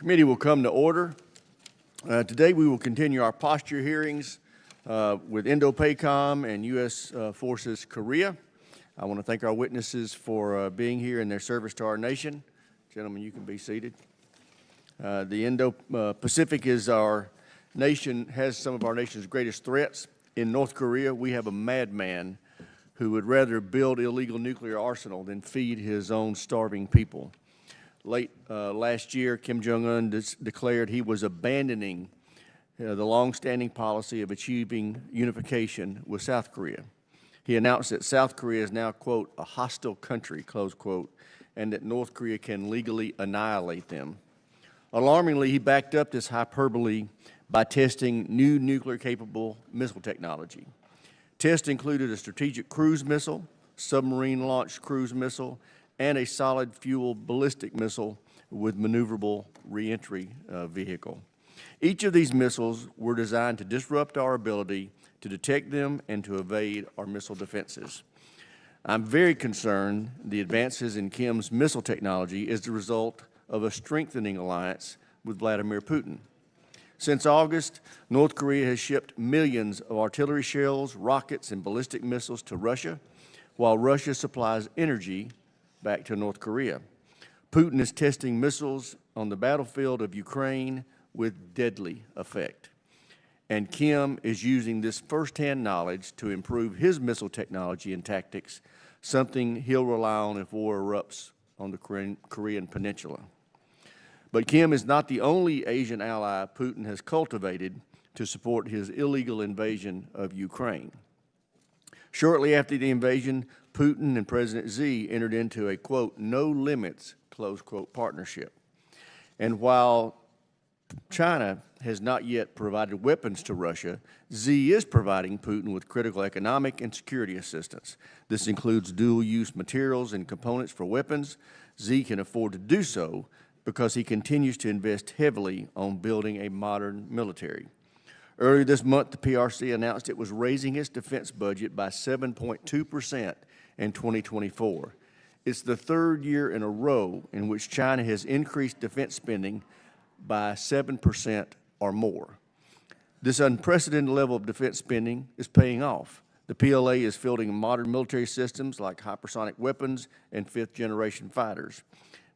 Committee will come to order. Today we will continue our posture hearings with Indo-PACOM and U.S. Forces Korea. I want to thank our witnesses for being here and their service to our nation. Gentlemen, you can be seated. The Indo-Pacific is our nation, has some of our nation's greatest threats. In North Korea, we have a madman who would rather build illegal nuclear arsenal than feed his own starving people. Late last year, Kim Jong-un declared he was abandoning the long-standing policy of achieving unification with South Korea. He announced that South Korea is now, quote, a hostile country, close quote, and that North Korea can legally annihilate them. Alarmingly, he backed up this hyperbole by testing new nuclear-capable missile technology. Tests included a strategic cruise missile, submarine-launched cruise missile, and a solid-fuel ballistic missile with maneuverable reentry vehicle. Each of these missiles were designed to disrupt our ability to detect them and to evade our missile defenses. I'm very concerned the advances in Kim's missile technology is the result of a strengthening alliance with Vladimir Putin. Since August, North Korea has shipped millions of artillery shells, rockets, and ballistic missiles to Russia, while Russia supplies energy back to North Korea. Putin is testing missiles on the battlefield of Ukraine with deadly effect. And Kim is using this firsthand knowledge to improve his missile technology and tactics, something he'll rely on if war erupts on the Korean Peninsula. But Kim is not the only Asian ally Putin has cultivated to support his illegal invasion of Ukraine. Shortly after the invasion, Putin and President Xi entered into a, quote, no limits, close quote, partnership. And while China has not yet provided weapons to Russia, Xi is providing Putin with critical economic and security assistance. This includes dual-use materials and components for weapons. Xi can afford to do so because he continues to invest heavily on building a modern military. Earlier this month, the PRC announced it was raising its defense budget by 7.2% in 2024. It's the third year in a row in which China has increased defense spending by 7% or more. This unprecedented level of defense spending is paying off. The PLA is fielding modern military systems like hypersonic weapons and fifth-generation fighters.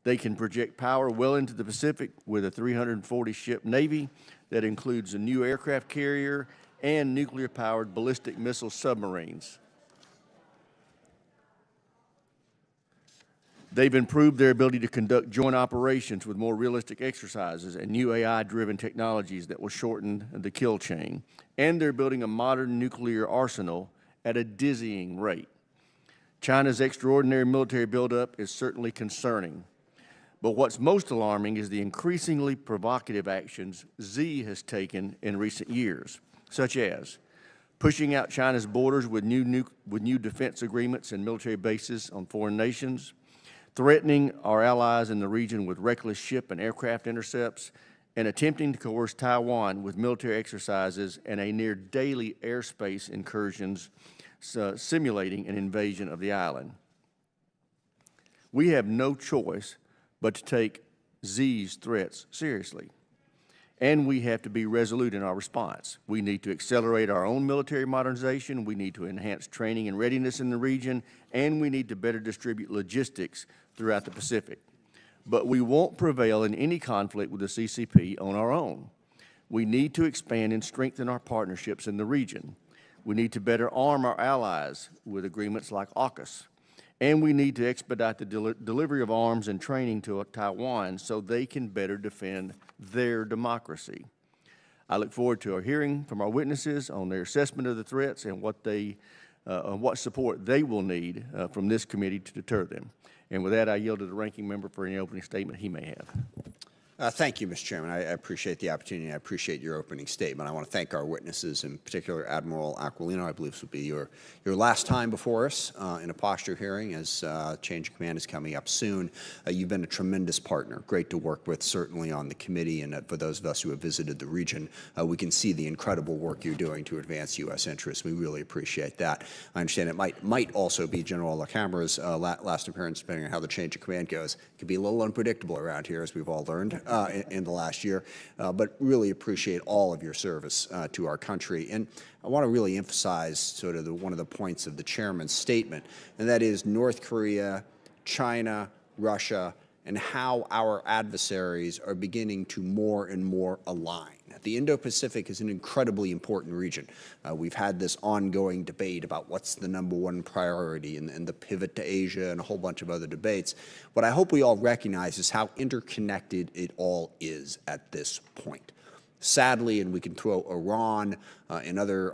They can project power well into the Pacific with a 340-ship Navy that includes a new aircraft carrier and nuclear-powered ballistic missile submarines. They've improved their ability to conduct joint operations with more realistic exercises and new AI-driven technologies that will shorten the kill chain. And they're building a modern nuclear arsenal at a dizzying rate. China's extraordinary military buildup is certainly concerning. But what's most alarming is the increasingly provocative actions Xi has taken in recent years, such as pushing out China's borders with new defense agreements and military bases on foreign nations, threatening our allies in the region with reckless ship and aircraft intercepts, and attempting to coerce Taiwan with military exercises and a near daily airspace incursions simulating an invasion of the island. We have no choice but to take Xi's threats seriously. And we have to be resolute in our response. We need to accelerate our own military modernization, we need to enhance training and readiness in the region, and we need to better distribute logistics throughout the Pacific. But we won't prevail in any conflict with the CCP on our own. We need to expand and strengthen our partnerships in the region. We need to better arm our allies with agreements like AUKUS. And we need to expedite the delivery of arms and training to Taiwan so they can better defend their democracy. I look forward to our hearing from our witnesses on their assessment of the threats and what support they will need from this committee to deter them. And with that, I yield to the ranking member for any opening statement he may have. Thank you, Mr. Chairman. I appreciate the opportunity. I appreciate your opening statement. I want to thank our witnesses, in particular Admiral Aquilino. I believe this will be your last time before us in a posture hearing, as change of command is coming up soon. You've been a tremendous partner, great to work with, certainly on the committee, and for those of us who have visited the region, we can see the incredible work you're doing to advance U.S. interests. We really appreciate that. I understand it might also be General LaCamera's last appearance, depending on how the change of command goes. It can be a little unpredictable around here, as we've all learned. in the last year, but really appreciate all of your service to our country. And I want to really emphasize sort of one of the points of the chairman's statement, and that is North Korea, China, Russia, and how our adversaries are beginning to more and more align. The Indo-Pacific is an incredibly important region. We've had this ongoing debate about what's the #1 priority and the pivot to Asia and a whole bunch of other debates. What I hope we all recognize is how interconnected it all is at this point. Sadly, and we can throw Iran and other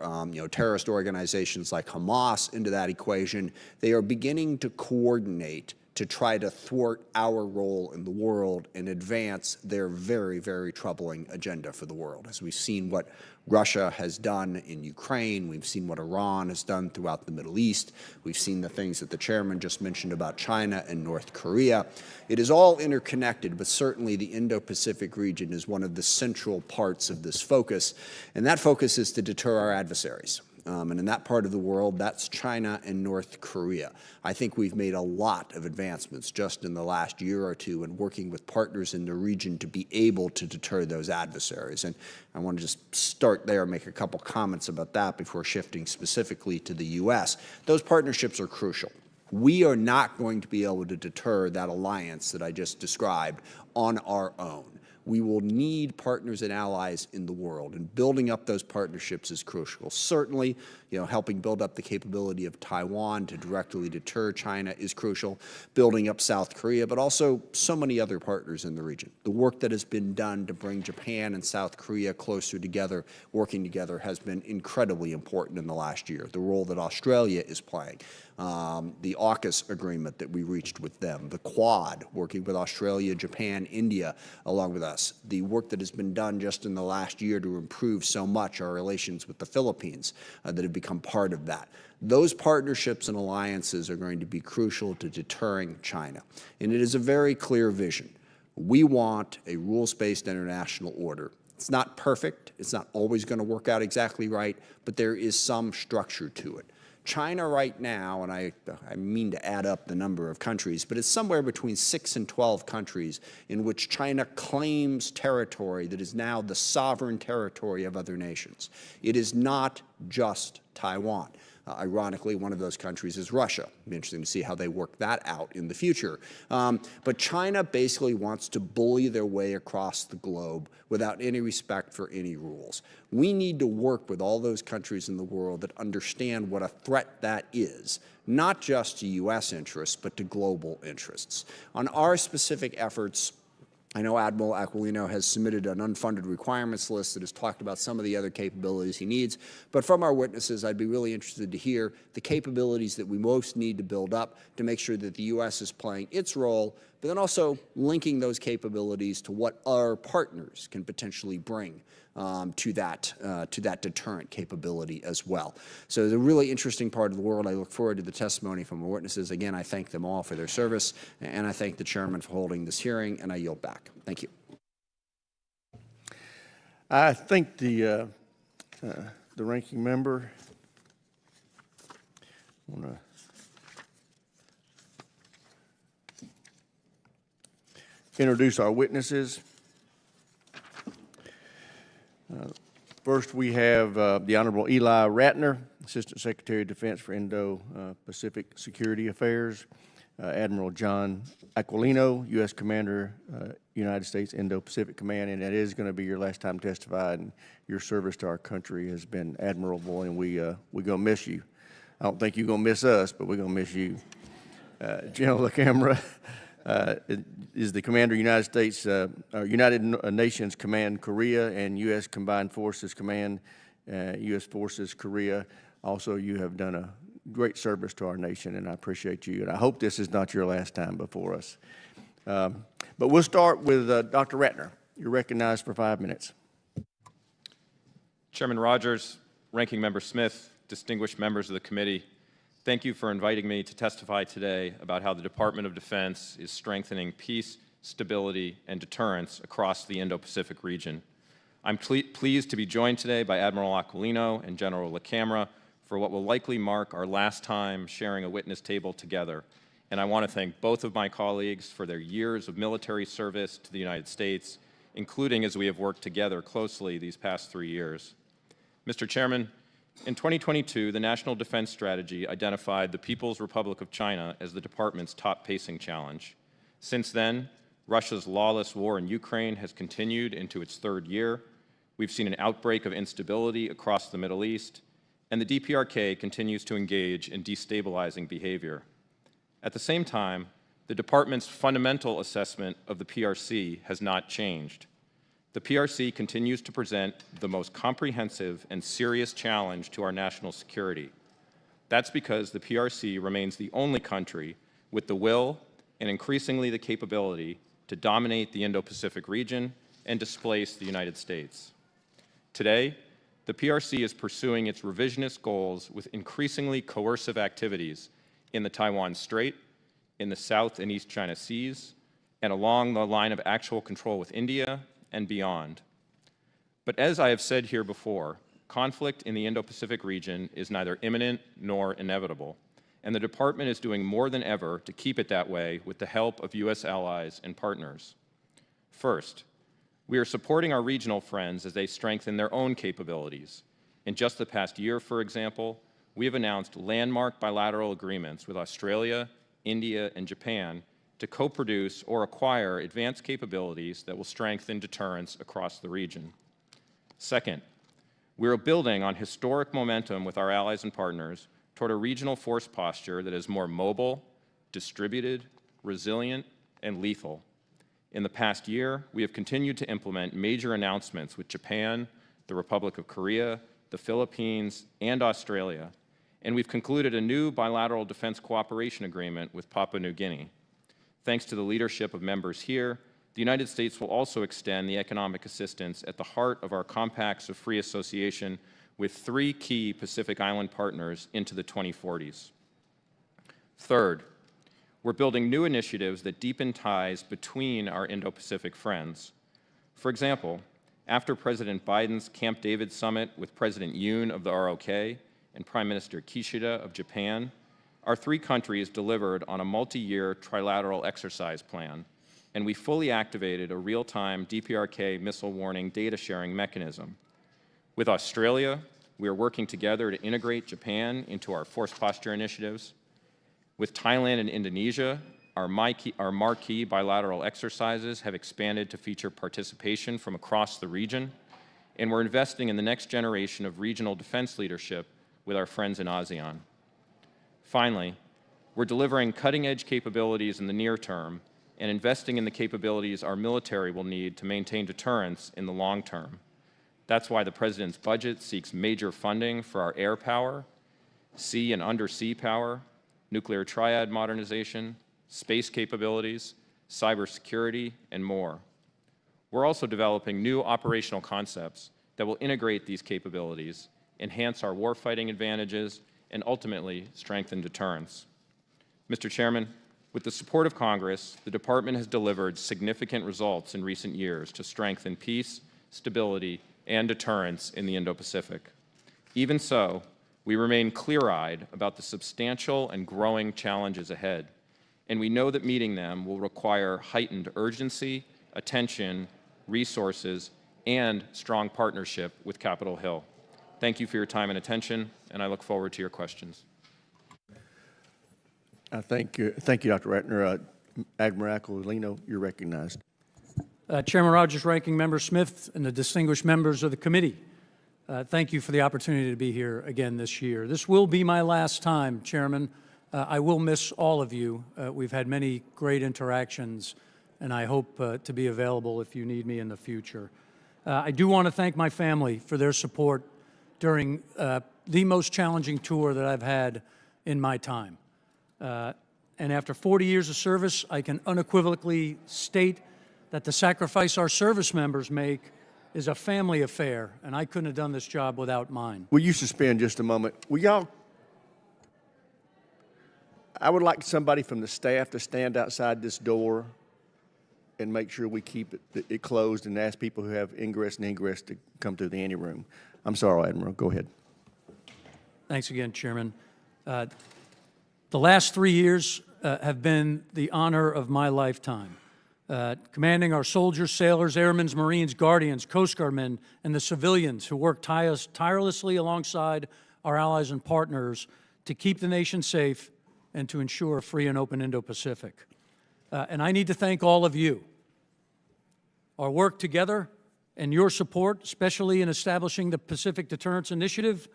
terrorist organizations like Hamas into that equation, they are beginning to coordinate to try to thwart our role in the world and advance their very, very troubling agenda for the world. As we've seen what Russia has done in Ukraine, we've seen what Iran has done throughout the Middle East, we've seen the things that the chairman just mentioned about China and North Korea. It is all interconnected, but certainly the Indo-Pacific region is one of the central parts of this focus, and that focus is to deter our adversaries. And in that part of the world, that's China and North Korea. I think we've made a lot of advancements just in the last year or two in working with partners in the region to be able to deter those adversaries. And I want to just start there and make a couple comments about that before shifting specifically to the U.S. Those partnerships are crucial. We are not going to be able to deter that alliance that I just described on our own. We will need partners and allies in the world, and building up those partnerships is crucial. Certainly, helping build up the capability of Taiwan to directly deter China is crucial, building up South Korea, but also so many other partners in the region. The work that has been done to bring Japan and South Korea closer together, working together, has been incredibly important in the last year. The role that Australia is playing, the AUKUS agreement that we reached with them, the Quad, working with Australia, Japan, India, along with us, the work that has been done just in the last year to improve so much our relations with the Philippines that have become part of that. Those partnerships and alliances are going to be crucial to deterring China. And it is a very clear vision. We want a rules-based international order. It's not perfect. It's not always going to work out exactly right, but there is some structure to it. China right now, and I mean to add up the number of countries, but it's somewhere between 6 and 12 countries in which China claims territory that is now the sovereign territory of other nations. It is not just Taiwan. Ironically, one of those countries is Russia. It'll be interesting to see how they work that out in the future. But China basically wants to bully their way across the globe without any respect for any rules. We need to work with all those countries in the world that understand what a threat that is, not just to U.S. interests, but to global interests. On our specific efforts, I know Admiral Aquilino has submitted an unfunded requirements list that has talked about some of the other capabilities he needs. But from our witnesses, I'd be really interested to hear the capabilities that we most need to build up to make sure that the U.S. is playing its role, but then also linking those capabilities to what our partners can potentially bring to that deterrent capability as well. So it's a really interesting part of the world. I look forward to the testimony from our witnesses. Again, I thank them all for their service, and I thank the chairman for holding this hearing, and I yield back. Thank you. I think the ranking member want to introduce our witnesses. First, we have the Honorable Ely Ratner, Assistant Secretary of Defense for Indo-Pacific Security Affairs, Admiral John Aquilino, U.S. Commander, United States Indo-Pacific Command, and that is going to be your last time testifying. Your service to our country has been admirable, and we're going to miss you. I don't think you're going to miss us, but we're going to miss you. General LaCamera is the Commander, United States, United Nations Command Korea, and U.S. Combined Forces Command, U.S. Forces Korea. Also, you have done a great service to our nation, and I appreciate you. And I hope this is not your last time before us. But we'll start with Dr. Ratner. You're recognized for 5 minutes. Chairman Rogers, Ranking Member Smith, distinguished members of the committee, thank you for inviting me to testify today about how the Department of Defense is strengthening peace, stability, and deterrence across the Indo-Pacific region. I'm pleased to be joined today by Admiral Aquilino and General LaCamera for what will likely mark our last time sharing a witness table together and I want to thank both of my colleagues for their years of military service to the United States, including as we have worked together closely these past 3 years. Mr. Chairman, in 2022, the National Defense Strategy identified the People's Republic of China as the department's top pacing challenge. Since then, Russia's lawless war in Ukraine has continued into its 3rd year. We've seen an outbreak of instability across the Middle East, and the DPRK continues to engage in destabilizing behavior. At the same time, the department's fundamental assessment of the PRC has not changed. The PRC continues to present the most comprehensive and serious challenge to our national security. That's because the PRC remains the only country with the will and increasingly the capability to dominate the Indo-Pacific region and displace the United States. Today, the PRC is pursuing its revisionist goals with increasingly coercive activities in the Taiwan Strait, in the South and East China Seas, and along the line of actual control with India and beyond. But as I have said here before, conflict in the Indo-Pacific region is neither imminent nor inevitable, and the department is doing more than ever to keep it that way with the help of U.S. allies and partners. First, we are supporting our regional friends as they strengthen their own capabilities. In just the past year, for example, we have announced landmark bilateral agreements with Australia, India, and Japan to co-produce or acquire advanced capabilities that will strengthen deterrence across the region. Second, we are building on historic momentum with our allies and partners toward a regional force posture that is more mobile, distributed, resilient, and lethal. In the past year, we have continued to implement major announcements with Japan, the Republic of Korea, the Philippines, and Australia, and we've concluded a new bilateral defense cooperation agreement with Papua New Guinea. Thanks to the leadership of members here, the United States will also extend the economic assistance at the heart of our compacts of free association with 3 key Pacific Island partners into the 2040s. Third, we're building new initiatives that deepen ties between our Indo-Pacific friends. For example, after President Biden's Camp David summit with President Yoon of the ROK and Prime Minister Kishida of Japan, our 3 countries delivered on a multi-year trilateral exercise plan, and we fully activated a real-time DPRK missile warning data sharing mechanism. With Australia, we are working together to integrate Japan into our force posture initiatives. With Thailand and Indonesia, our marquee bilateral exercises have expanded to feature participation from across the region, and we're investing in the next generation of regional defense leadership with our friends in ASEAN. Finally, we're delivering cutting-edge capabilities in the near term and investing in the capabilities our military will need to maintain deterrence in the long term. That's why the President's budget seeks major funding for our air power, sea and undersea power, nuclear triad modernization, space capabilities, cybersecurity, and more. We're also developing new operational concepts that will integrate these capabilities, enhance our warfighting advantages, and ultimately strengthen deterrence. Mr. Chairman, with the support of Congress, the Department has delivered significant results in recent years to strengthen peace, stability, and deterrence in the Indo-Pacific. Even so, we remain clear-eyed about the substantial and growing challenges ahead, and we know that meeting them will require heightened urgency, attention, resources, and strong partnership with Capitol Hill. Thank you for your time and attention, and I look forward to your questions. Thank you, Dr. Ratner. Admiral Aquilino, you're recognized. Chairman Rogers, Ranking Member Smith, and the distinguished members of the committee, thank you for the opportunity to be here again this year. This will be my last time, Chairman. I will miss all of you. We've had many great interactions, and I hope to be available if you need me in the future. I do want to thank my family for their support during the most challenging tour that I've had in my time. And after 40 years of service, I can unequivocally state that the sacrifice our service members make is a family affair, and I couldn't have done this job without mine. Will you suspend just a moment? Will y'all? I would like somebody from the staff to stand outside this door and make sure we keep it closed and ask people who have ingress and egress to come through the anteroom. I'm sorry, Admiral. Go ahead. Thanks again, Chairman. The last 3 years have been the honor of my lifetime. Commanding our soldiers, sailors, airmen, Marines, Guardians, Coast Guard men, and the civilians who work tirelessly alongside our allies and partners to keep the nation safe and to ensure a free and open Indo-Pacific. And I need to thank all of you. Our work together and your support, especially in establishing the Pacific Deterrence Initiative,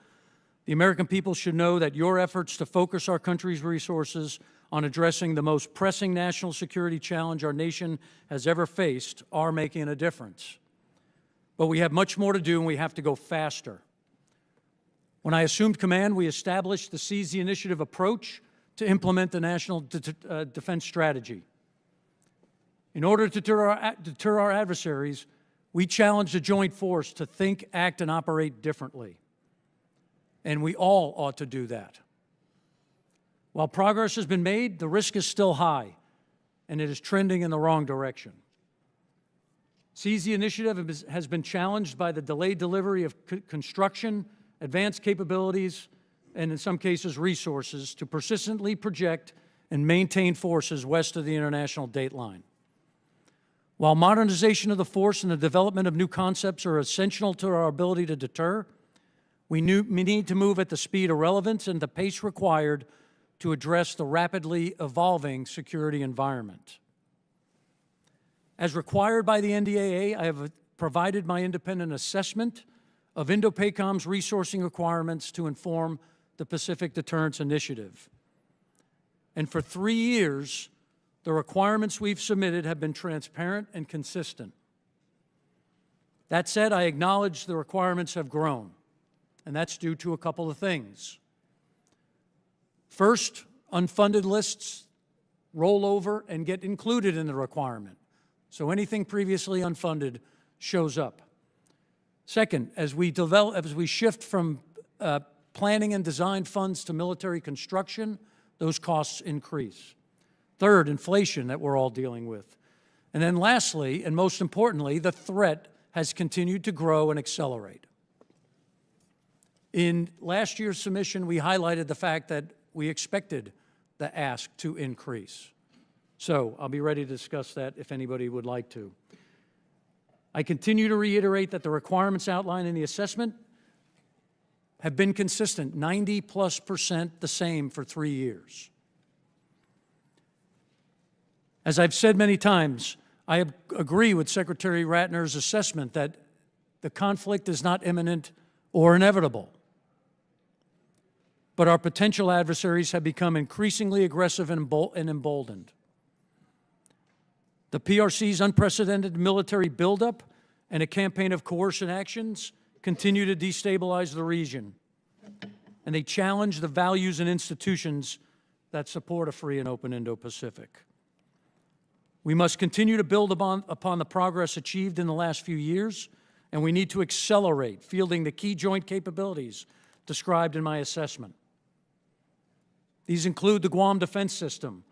the American people should know that your efforts to focus our country's resources on addressing the most pressing national security challenge our nation has ever faced are making a difference. But we have much more to do, and we have to go faster. When I assumed command, we established the Seize the Initiative approach to implement the National Defense Strategy. In order to deter our adversaries, we challenged the joint force to think, act, and operate differently. And we all ought to do that. While progress has been made, the risk is still high, and it is trending in the wrong direction. Seize the Initiative has been challenged by the delayed delivery of construction, advanced capabilities, and in some cases resources to persistently project and maintain forces west of the international date line. While modernization of the force and the development of new concepts are essential to our ability to deter, we need to move at the speed of relevance and the pace required to address the rapidly evolving security environment. As required by the NDAA, I have provided my independent assessment of Indo-PACOM's resourcing requirements to inform the Pacific Deterrence Initiative. And for 3 years, the requirements we've submitted have been transparent and consistent. That said, I acknowledge the requirements have grown, and that's due to a couple of things. First, unfunded lists roll over and get included in the requirement. So anything previously unfunded shows up. Second, as we shift from planning and design funds to military construction, those costs increase. Third, inflation that we're all dealing with. And then lastly, and most importantly, the threat has continued to grow and accelerate. In last year's submission, we highlighted the fact that we expected the ask to increase. So I'll be ready to discuss that if anybody would like to. I continue to reiterate that the requirements outlined in the assessment have been consistent, 90+% the same for 3 years. As I've said many times, I agree with Secretary Ratner's assessment that the conflict is not imminent or inevitable. But our potential adversaries have become increasingly aggressive and emboldened. The PRC's unprecedented military buildup and a campaign of coercion actions continue to destabilize the region, and they challenge the values and institutions that support a free and open Indo-Pacific. We must continue to build upon the progress achieved in the last few years, and we need to accelerate fielding the key joint capabilities described in my assessment. These include the Guam Defense System,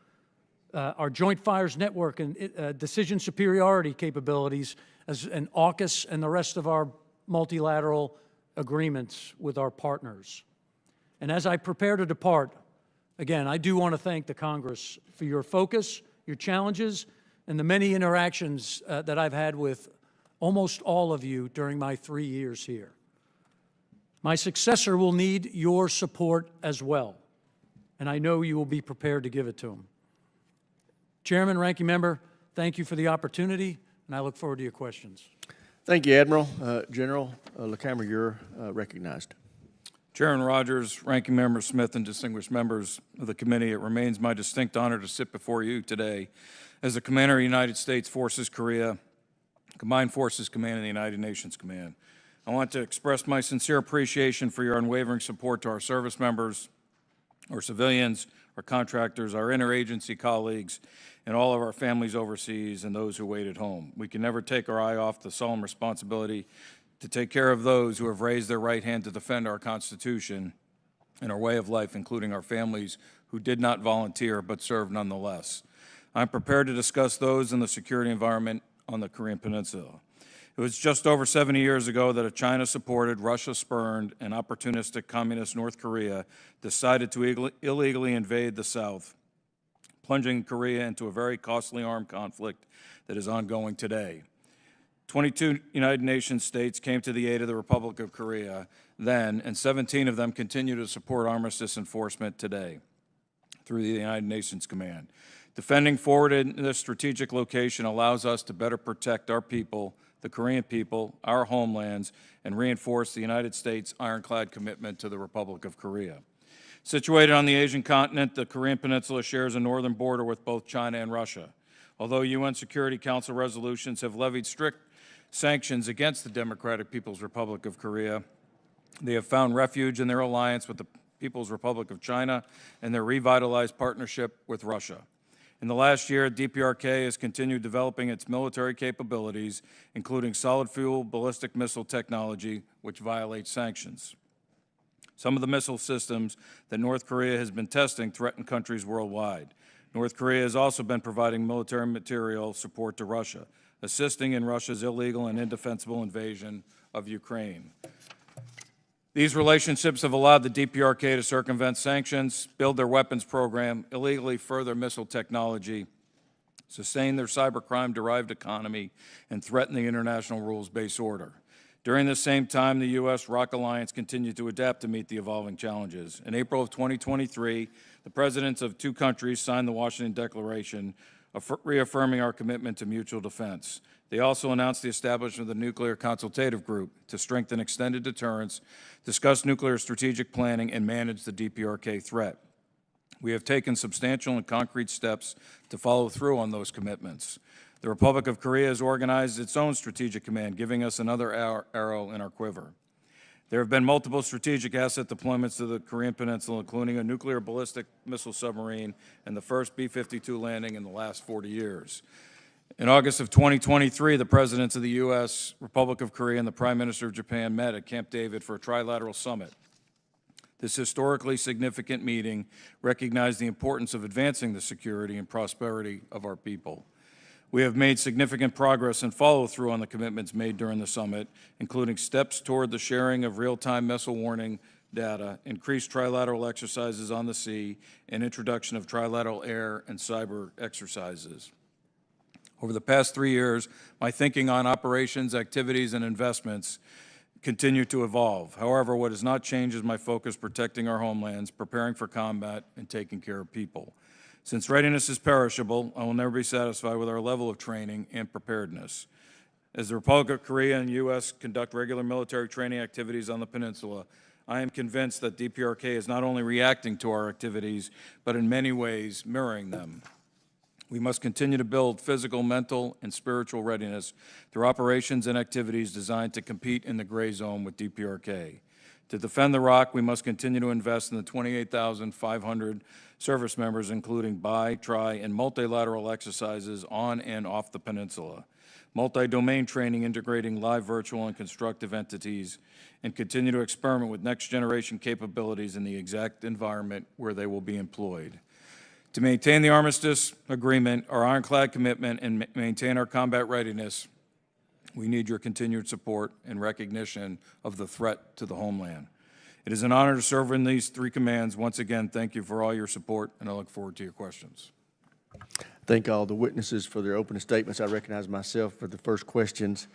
our Joint Fires Network and decision superiority capabilities, and AUKUS and the rest of our multilateral agreements with our partners. And as I prepare to depart, again, I do want to thank the Congress for your focus, your challenges, and the many interactions that I've had with almost all of you during my 3 years here. My successor will need your support as well, and I know you will be prepared to give it to him. Chairman, Ranking Member, thank you for the opportunity, and I look forward to your questions. Thank you, Admiral. General LaCamera, you're recognized. Chairman Rogers, Ranking Member Smith, and distinguished members of the committee, it remains my distinct honor to sit before you today as the Commander of United States Forces Korea, Combined Forces Command, and the United Nations Command. I want to express my sincere appreciation for your unwavering support to our service members, our civilians, our contractors, our interagency colleagues, and all of our families overseas and those who wait at home. We can never take our eye off the solemn responsibility to take care of those who have raised their right hand to defend our Constitution and our way of life, including our families who did not volunteer but served nonetheless. I'm prepared to discuss those in the security environment on the Korean Peninsula. It was just over 70 years ago that a China-supported, Russia-spurned, and opportunistic communist North Korea decided to illegally invade the South, plunging Korea into a very costly armed conflict that is ongoing today. 22 United Nations states came to the aid of the Republic of Korea then, and 17 of them continue to support armistice enforcement today through the United Nations Command. Defending forward in this strategic location allows us to better protect our people, the Korean people, our homelands, and reinforce the United States' ironclad commitment to the Republic of Korea. Situated on the Asian continent, the Korean Peninsula shares a northern border with both China and Russia. Although UN Security Council resolutions have levied strict sanctions against the Democratic People's Republic of Korea, they have found refuge in their alliance with the People's Republic of China and their revitalized partnership with Russia. In the last year, DPRK has continued developing its military capabilities, including solid fuel ballistic missile technology, which violates sanctions. Some of the missile systems that North Korea has been testing threaten countries worldwide. North Korea has also been providing military material support to Russia, assisting in Russia's illegal and indefensible invasion of Ukraine. These relationships have allowed the DPRK to circumvent sanctions, build their weapons program, illegally further missile technology, sustain their cybercrime-derived economy, and threaten the international rules-based order. During the same time, the U.S.-ROC alliance continued to adapt to meet the evolving challenges. In April of 2023, the presidents of two countries signed the Washington Declaration, reaffirming our commitment to mutual defense. They also announced the establishment of the Nuclear Consultative Group to strengthen extended deterrence, discuss nuclear strategic planning, and manage the DPRK threat. We have taken substantial and concrete steps to follow through on those commitments. The Republic of Korea has organized its own strategic command, giving us another arrow in our quiver. There have been multiple strategic asset deployments to the Korean Peninsula, including a nuclear ballistic missile submarine and the first B-52 landing in the last 40 years. In August of 2023, the presidents of the U.S., Republic of Korea, and the Prime Minister of Japan met at Camp David for a trilateral summit. This historically significant meeting recognized the importance of advancing the security and prosperity of our people. We have made significant progress and follow-through on the commitments made during the summit, including steps toward the sharing of real-time missile warning data, increased trilateral exercises on the sea, and introduction of trilateral air and cyber exercises. Over the past 3 years, my thinking on operations, activities, and investments continue to evolve. However, what has not changed is my focus protecting our homelands, preparing for combat, and taking care of people. Since readiness is perishable, I will never be satisfied with our level of training and preparedness. As the Republic of Korea and U.S. conduct regular military training activities on the peninsula, I am convinced that DPRK is not only reacting to our activities, but in many ways mirroring them. We must continue to build physical, mental, and spiritual readiness through operations and activities designed to compete in the gray zone with DPRK. To defend the ROC, we must continue to invest in the 28,500 service members, including bi, tri, and multilateral exercises on and off the peninsula, multi-domain training integrating live, virtual, and constructive entities, and continue to experiment with next-generation capabilities in the exact environment where they will be employed. To maintain the armistice agreement, our ironclad commitment, and maintain our combat readiness, we need your continued support and recognition of the threat to the homeland. It is an honor to serve in these three commands. Once again, thank you for all your support, and I look forward to your questions. Thank all the witnesses for their opening statements. I recognize myself for the first questions.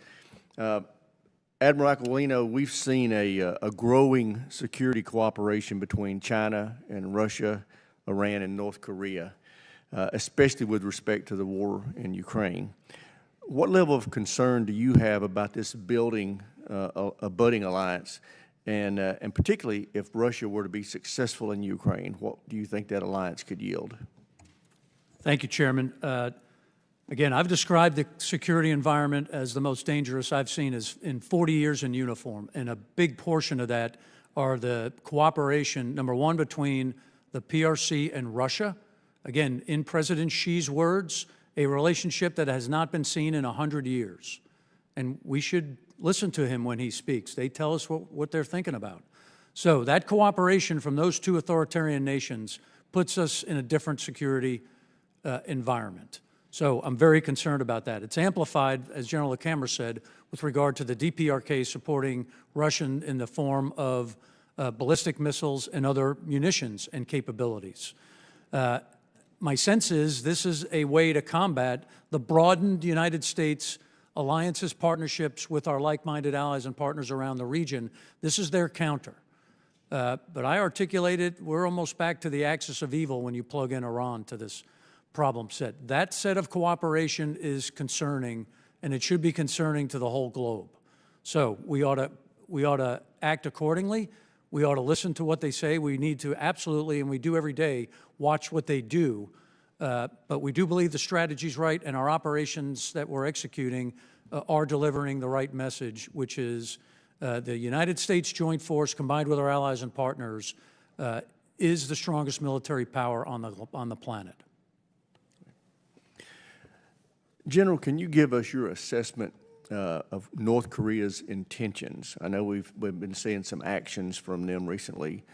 Admiral Aquilino, we've seen a growing security cooperation between China and Russia, Iran, and North Korea, especially with respect to the war in Ukraine. What level of concern do you have about this building a budding alliance, and particularly if Russia were to be successful in Ukraine, what do you think that alliance could yield? Thank you, Chairman. Again, I've described the security environment as the most dangerous I've seen in 40 years in uniform, and a big portion of that are the cooperation, number one, between the PRC and Russia. Again, in President Xi's words, a relationship that has not been seen in 100 years. And we should listen to him when he speaks. They tell us what they're thinking about. So that cooperation from those two authoritarian nations puts us in a different security environment. So I'm very concerned about that. It's amplified, as General LaCamera said, with regard to the DPRK supporting Russian in the form of ballistic missiles and other munitions and capabilities. my sense is this is a way to combat the broadened United States alliances, partnerships with our like-minded allies and partners around the region. This is their counter. But I articulated, we're almost back to the axis of evil when you plug in Iran to this problem set. That set of cooperation is concerning, and it should be concerning to the whole globe. So we ought to act accordingly. We ought to listen to what they say. We need to absolutely, and we do every day, watch what they do. But we do believe the strategy's right, and our operations that we're executing are delivering the right message, which is the United States Joint Force, combined with our allies and partners, is the strongest military power on the planet. General, can you give us your assessment of North Korea's intentions? I know we've been seeing some actions from them recently,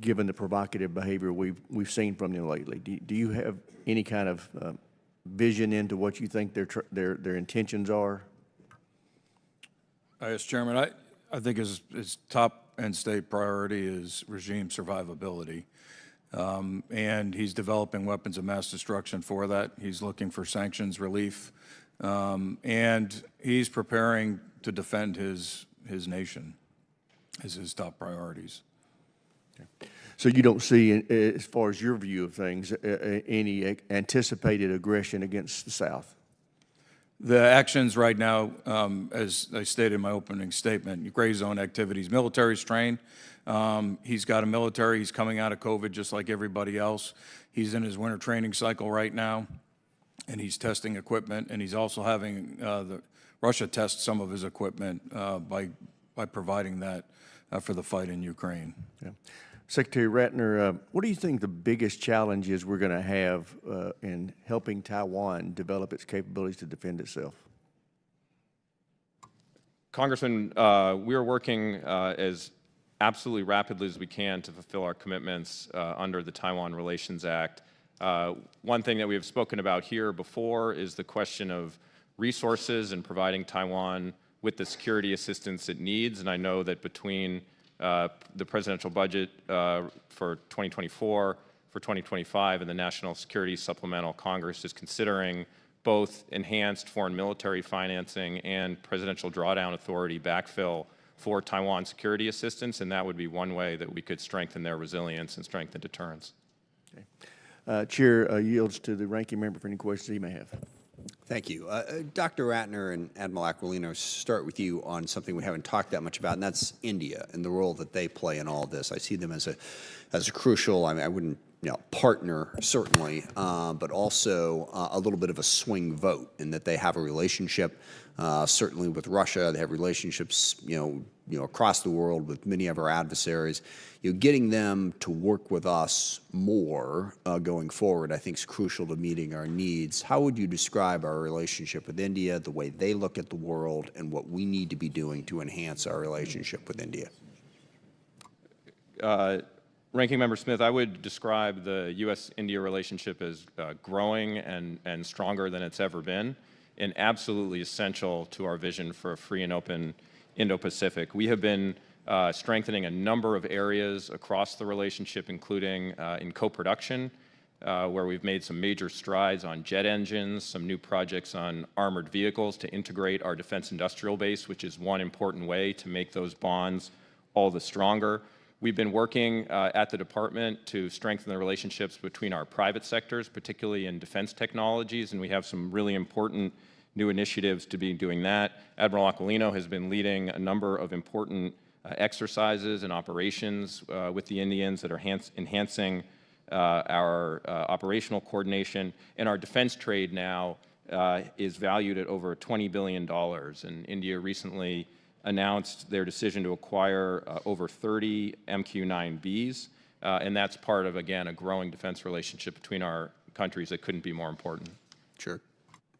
given the provocative behavior we've seen from them lately. Do you have any kind of vision into what you think their intentions are? Yes, Chairman. I think his top end state priority is regime survivability. And he's developing weapons of mass destruction for that. He's looking for sanctions relief. And he's preparing to defend his nation as his top priorities. Okay. So you don't see, as far as your view of things, any anticipated aggression against the South? The actions right now, as I stated in my opening statement, gray zone activities, military strain. He's got a military. He's coming out of COVID just like everybody else. He's in his winter training cycle right now, and he's testing equipment. And he's also having Russia test some of his equipment by providing that for the fight in Ukraine. Yeah. Secretary Ratner, what do you think the biggest challenges we're going to have in helping Taiwan develop its capabilities to defend itself? Congressman, we are working as absolutely rapidly as we can to fulfill our commitments under the Taiwan Relations Act. One thing that we have spoken about here before is the question of resources and providing Taiwan with the security assistance it needs. And I know that between the presidential budget for 2024, for 2025, and the National Security Supplemental, Congress is considering both enhanced foreign military financing and presidential drawdown authority backfill for Taiwan security assistance, and that would be one way that we could strengthen their resilience and strengthen deterrence. Okay. Chair yields to the ranking member for any questions he may have. Thank you. Dr. Ratner and Admiral Aquilino, start with you on something we haven't talked that much about, and that's India and the role that they play in all this. I see them as a crucial, I mean, I wouldn't, partner, certainly, but also a little bit of a swing vote in that they have a relationship, certainly with Russia. They have relationships, across the world with many of our adversaries. Getting them to work with us more going forward, I think, is crucial to meeting our needs. How would you describe our relationship with India, the way they look at the world, and what we need to be doing to enhance our relationship with India? Ranking Member Smith, I would describe the U.S.-India relationship as growing and stronger than it's ever been, and absolutely essential to our vision for a free and open Indo-Pacific. We have been strengthening a number of areas across the relationship, including in co-production, where we've made some major strides on jet engines, some new projects on armored vehicles to integrate our defense industrial base, which is one important way to make those bonds all the stronger. We've been working at the department to strengthen the relationships between our private sectors, particularly in defense technologies, and we have some really important new initiatives to be doing that. Admiral Aquilino has been leading a number of important exercises and operations with the Indians that are enhancing our operational coordination. And our defense trade now is valued at over $20 billion. And India recently announced their decision to acquire over 30 MQ-9Bs. And that's part of, again, a growing defense relationship between our countries that couldn't be more important. Sure.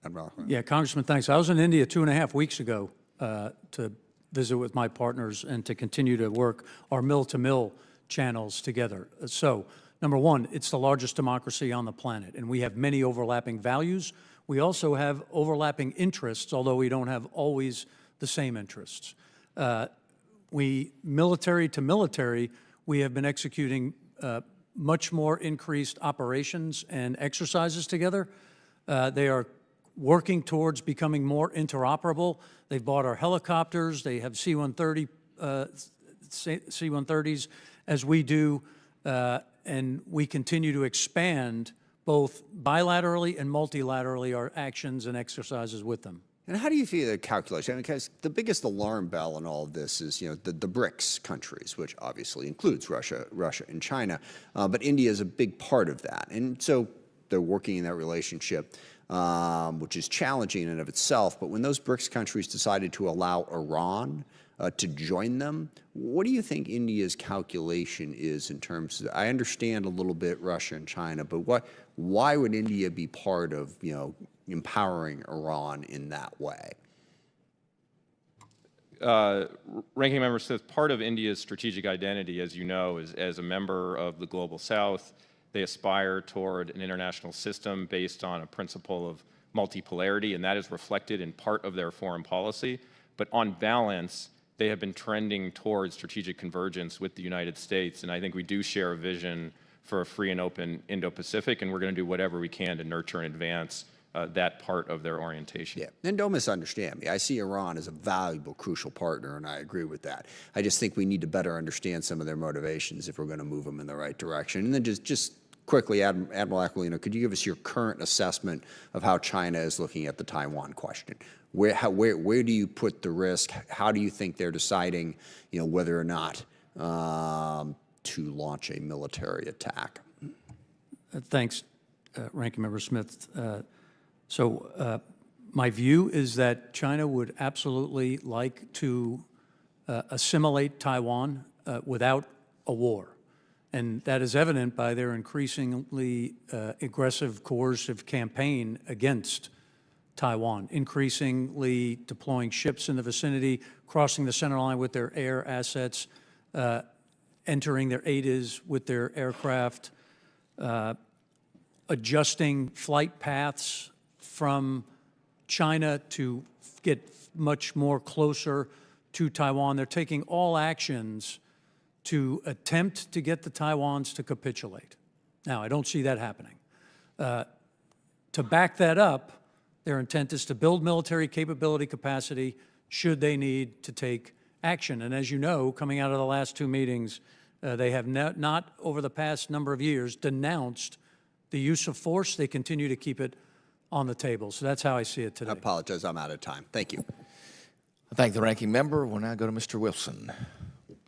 Admiral. Yeah, Congressman, thanks. I was in India 2.5 weeks ago to visit with my partners and to continue to work our mill-to-mill channels together. So, number one, it's the largest democracy on the planet, and we have many overlapping values. We also have overlapping interests, although we don't have always the same interests. Military to military, we have been executing much more increased operations and exercises together. They are working towards becoming more interoperable. They've bought our helicopters. They have C-130s as we do, and we continue to expand both bilaterally and multilaterally our actions and exercises with them. And how do you feel the calculation? I mean, because the biggest alarm bell in all of this is, the BRICS countries, which obviously includes Russia and China, but India is a big part of that. And so they're working in that relationship, which is challenging in and of itself. But when those BRICS countries decided to allow Iran to join them, what do you think India's calculation is in terms of, I understand a little bit Russia and China, but why would India be part of, empowering Iran in that way? Ranking Member Smith, part of India's strategic identity, as you know, is as a member of the Global South. They aspire toward an international system based on a principle of multipolarity, and that is reflected in part of their foreign policy. But on balance, they have been trending towards strategic convergence with the United States, and I think we do share a vision for a free and open Indo-Pacific, and we're going to do whatever we can to nurture and advance that part of their orientation. Yeah, and don't misunderstand me. I see Iran as a valuable, crucial partner, and I agree with that. I just think we need to better understand some of their motivations if we're going to move them in the right direction. And then just quickly, Admiral Aquilino, could you give us your current assessment of how China is looking at the Taiwan question? Where do you put the risk? How do you think they're deciding, whether or not to launch a military attack? Thanks, Ranking Member Smith. My view is that China would absolutely like to assimilate Taiwan without a war. And that is evident by their increasingly aggressive, coercive campaign against Taiwan, increasingly deploying ships in the vicinity, crossing the center line with their air assets, entering their ADIZ with their aircraft, adjusting flight paths from China to get much more closer to Taiwan. They're taking all actions to attempt to get the Taiwans to capitulate. Now, I don't see that happening. To back that up, their intent is to build military capability capacity should they need to take action. And as you know, coming out of the last two meetings, they have not over the past number of years denounced the use of force. They continue to keep it on the table. So that's how I see it today. I apologize, I'm out of time. Thank you. I thank the ranking member. We'll now go to Mr. Wilson.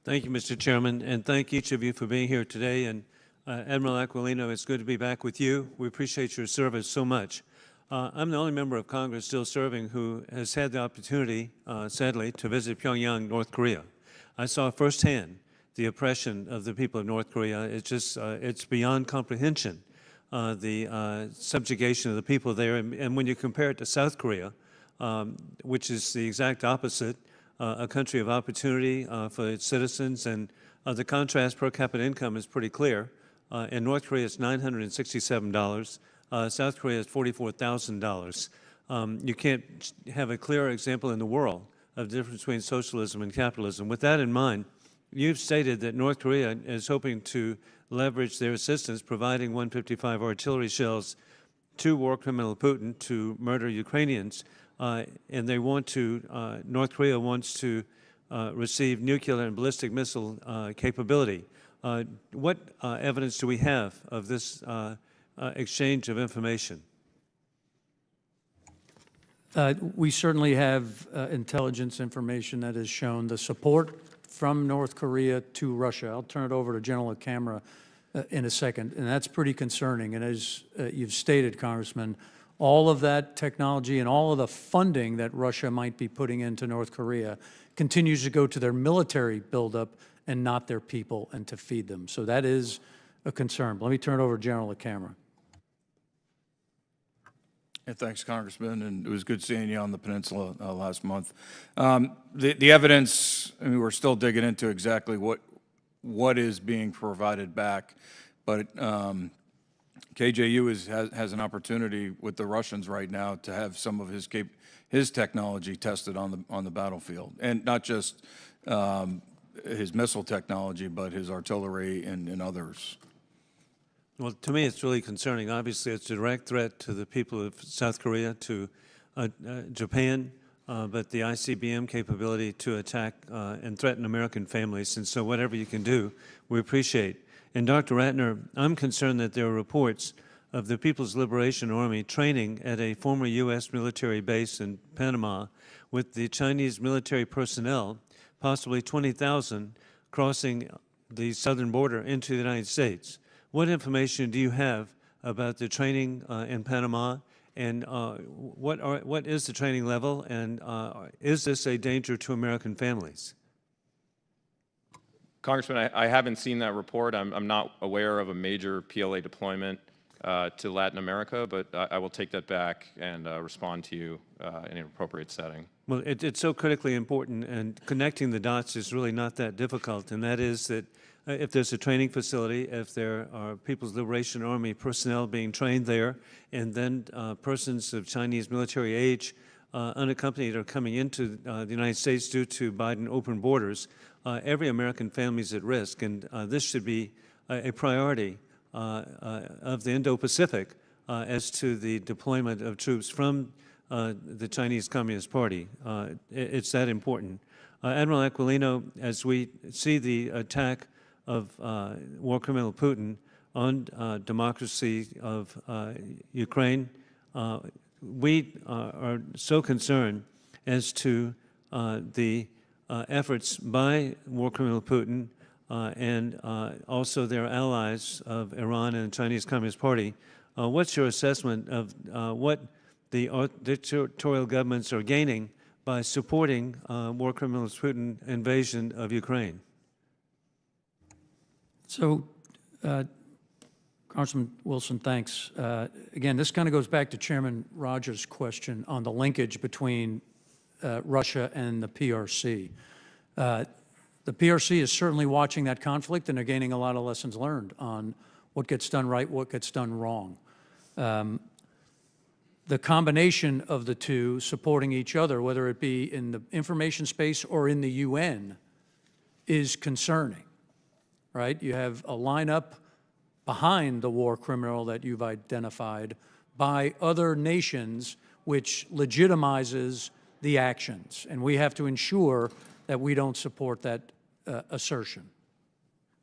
Thank you, Mr. Chairman, and thank each of you for being here today. And Admiral Aquilino, it's good to be back with you. We appreciate your service so much. I'm the only member of Congress still serving who has had the opportunity, sadly, to visit Pyongyang, North Korea. I saw firsthand the oppression of the people of North Korea. It's just, it's beyond comprehension, the subjugation of the people there. And when you compare it to South Korea, which is the exact opposite, a country of opportunity for its citizens, and the contrast per capita income is pretty clear. In North Korea, it's $967. South Korea is $44,000. You can't have a clearer example in the world of the difference between socialism and capitalism. With that in mind, you've stated that North Korea is hoping to leverage their assistance, providing 155 artillery shells to war criminal Putin to murder Ukrainians. And they want to, North Korea wants to receive nuclear and ballistic missile capability. What evidence do we have of this exchange of information? We certainly have intelligence information that has shown the support from North Korea to Russia. I'll turn it over to General LaCamera in a second, and that's pretty concerning. And as you've stated, Congressman, all of that technology and all of the funding that Russia might be putting into North Korea continues to go to their military buildup and not their people and to feed them. So that is a concern. Let me turn it over to General LaCamera. Yeah, thanks, Congressman, and it was good seeing you on the peninsula last month. The evidence, I mean, we're still digging into exactly what is being provided back, but KJU has an opportunity with the Russians right now to have some of his technology tested on the battlefield, and not just his missile technology, but his artillery and others. Well, to me, it's really concerning. Obviously, it's a direct threat to the people of South Korea, to Japan, but the ICBM capability to attack and threaten American families. And so whatever you can do, we appreciate. And Dr. Ratner, I'm concerned that there are reports of the People's Liberation Army training at a former U.S. military base in Panama with the Chinese military personnel, possibly 20,000, crossing the southern border into the United States. What information do you have about the training in Panama, and what is the training level, and is this a danger to American families? Congressman, I haven't seen that report. I'm not aware of a major PLA deployment to Latin America, but I will take that back and respond to you in an appropriate setting. Well, it's so critically important, and connecting the dots is really not that difficult, and that is that if there's a training facility, if there are People's Liberation Army personnel being trained there, and then persons of Chinese military age unaccompanied are coming into the United States due to Biden open borders, every American family is at risk, and this should be a priority of the Indo-Pacific as to the deployment of troops from the Chinese Communist Party. It's that important. Admiral Aquilino, as we see the attack of war criminal Putin on democracy of Ukraine, we are so concerned as to the efforts by war criminal Putin and also their allies of Iran and the Chinese Communist Party. What's your assessment of what the dictatorial governments are gaining by supporting war criminal Putin's invasion of Ukraine? So, Congressman Wilson, thanks. Again, this kind of goes back to Chairman Rogers' question on the linkage between Russia and the PRC. The PRC is certainly watching that conflict, and they're gaining a lot of lessons learned on what gets done right, what gets done wrong. The combination of the two supporting each other, whether it be in the information space or in the UN, is concerning, right? You have a lineup behind the war criminal that you've identified by other nations, which legitimizes the actions. And we have to ensure that we don't support that assertion.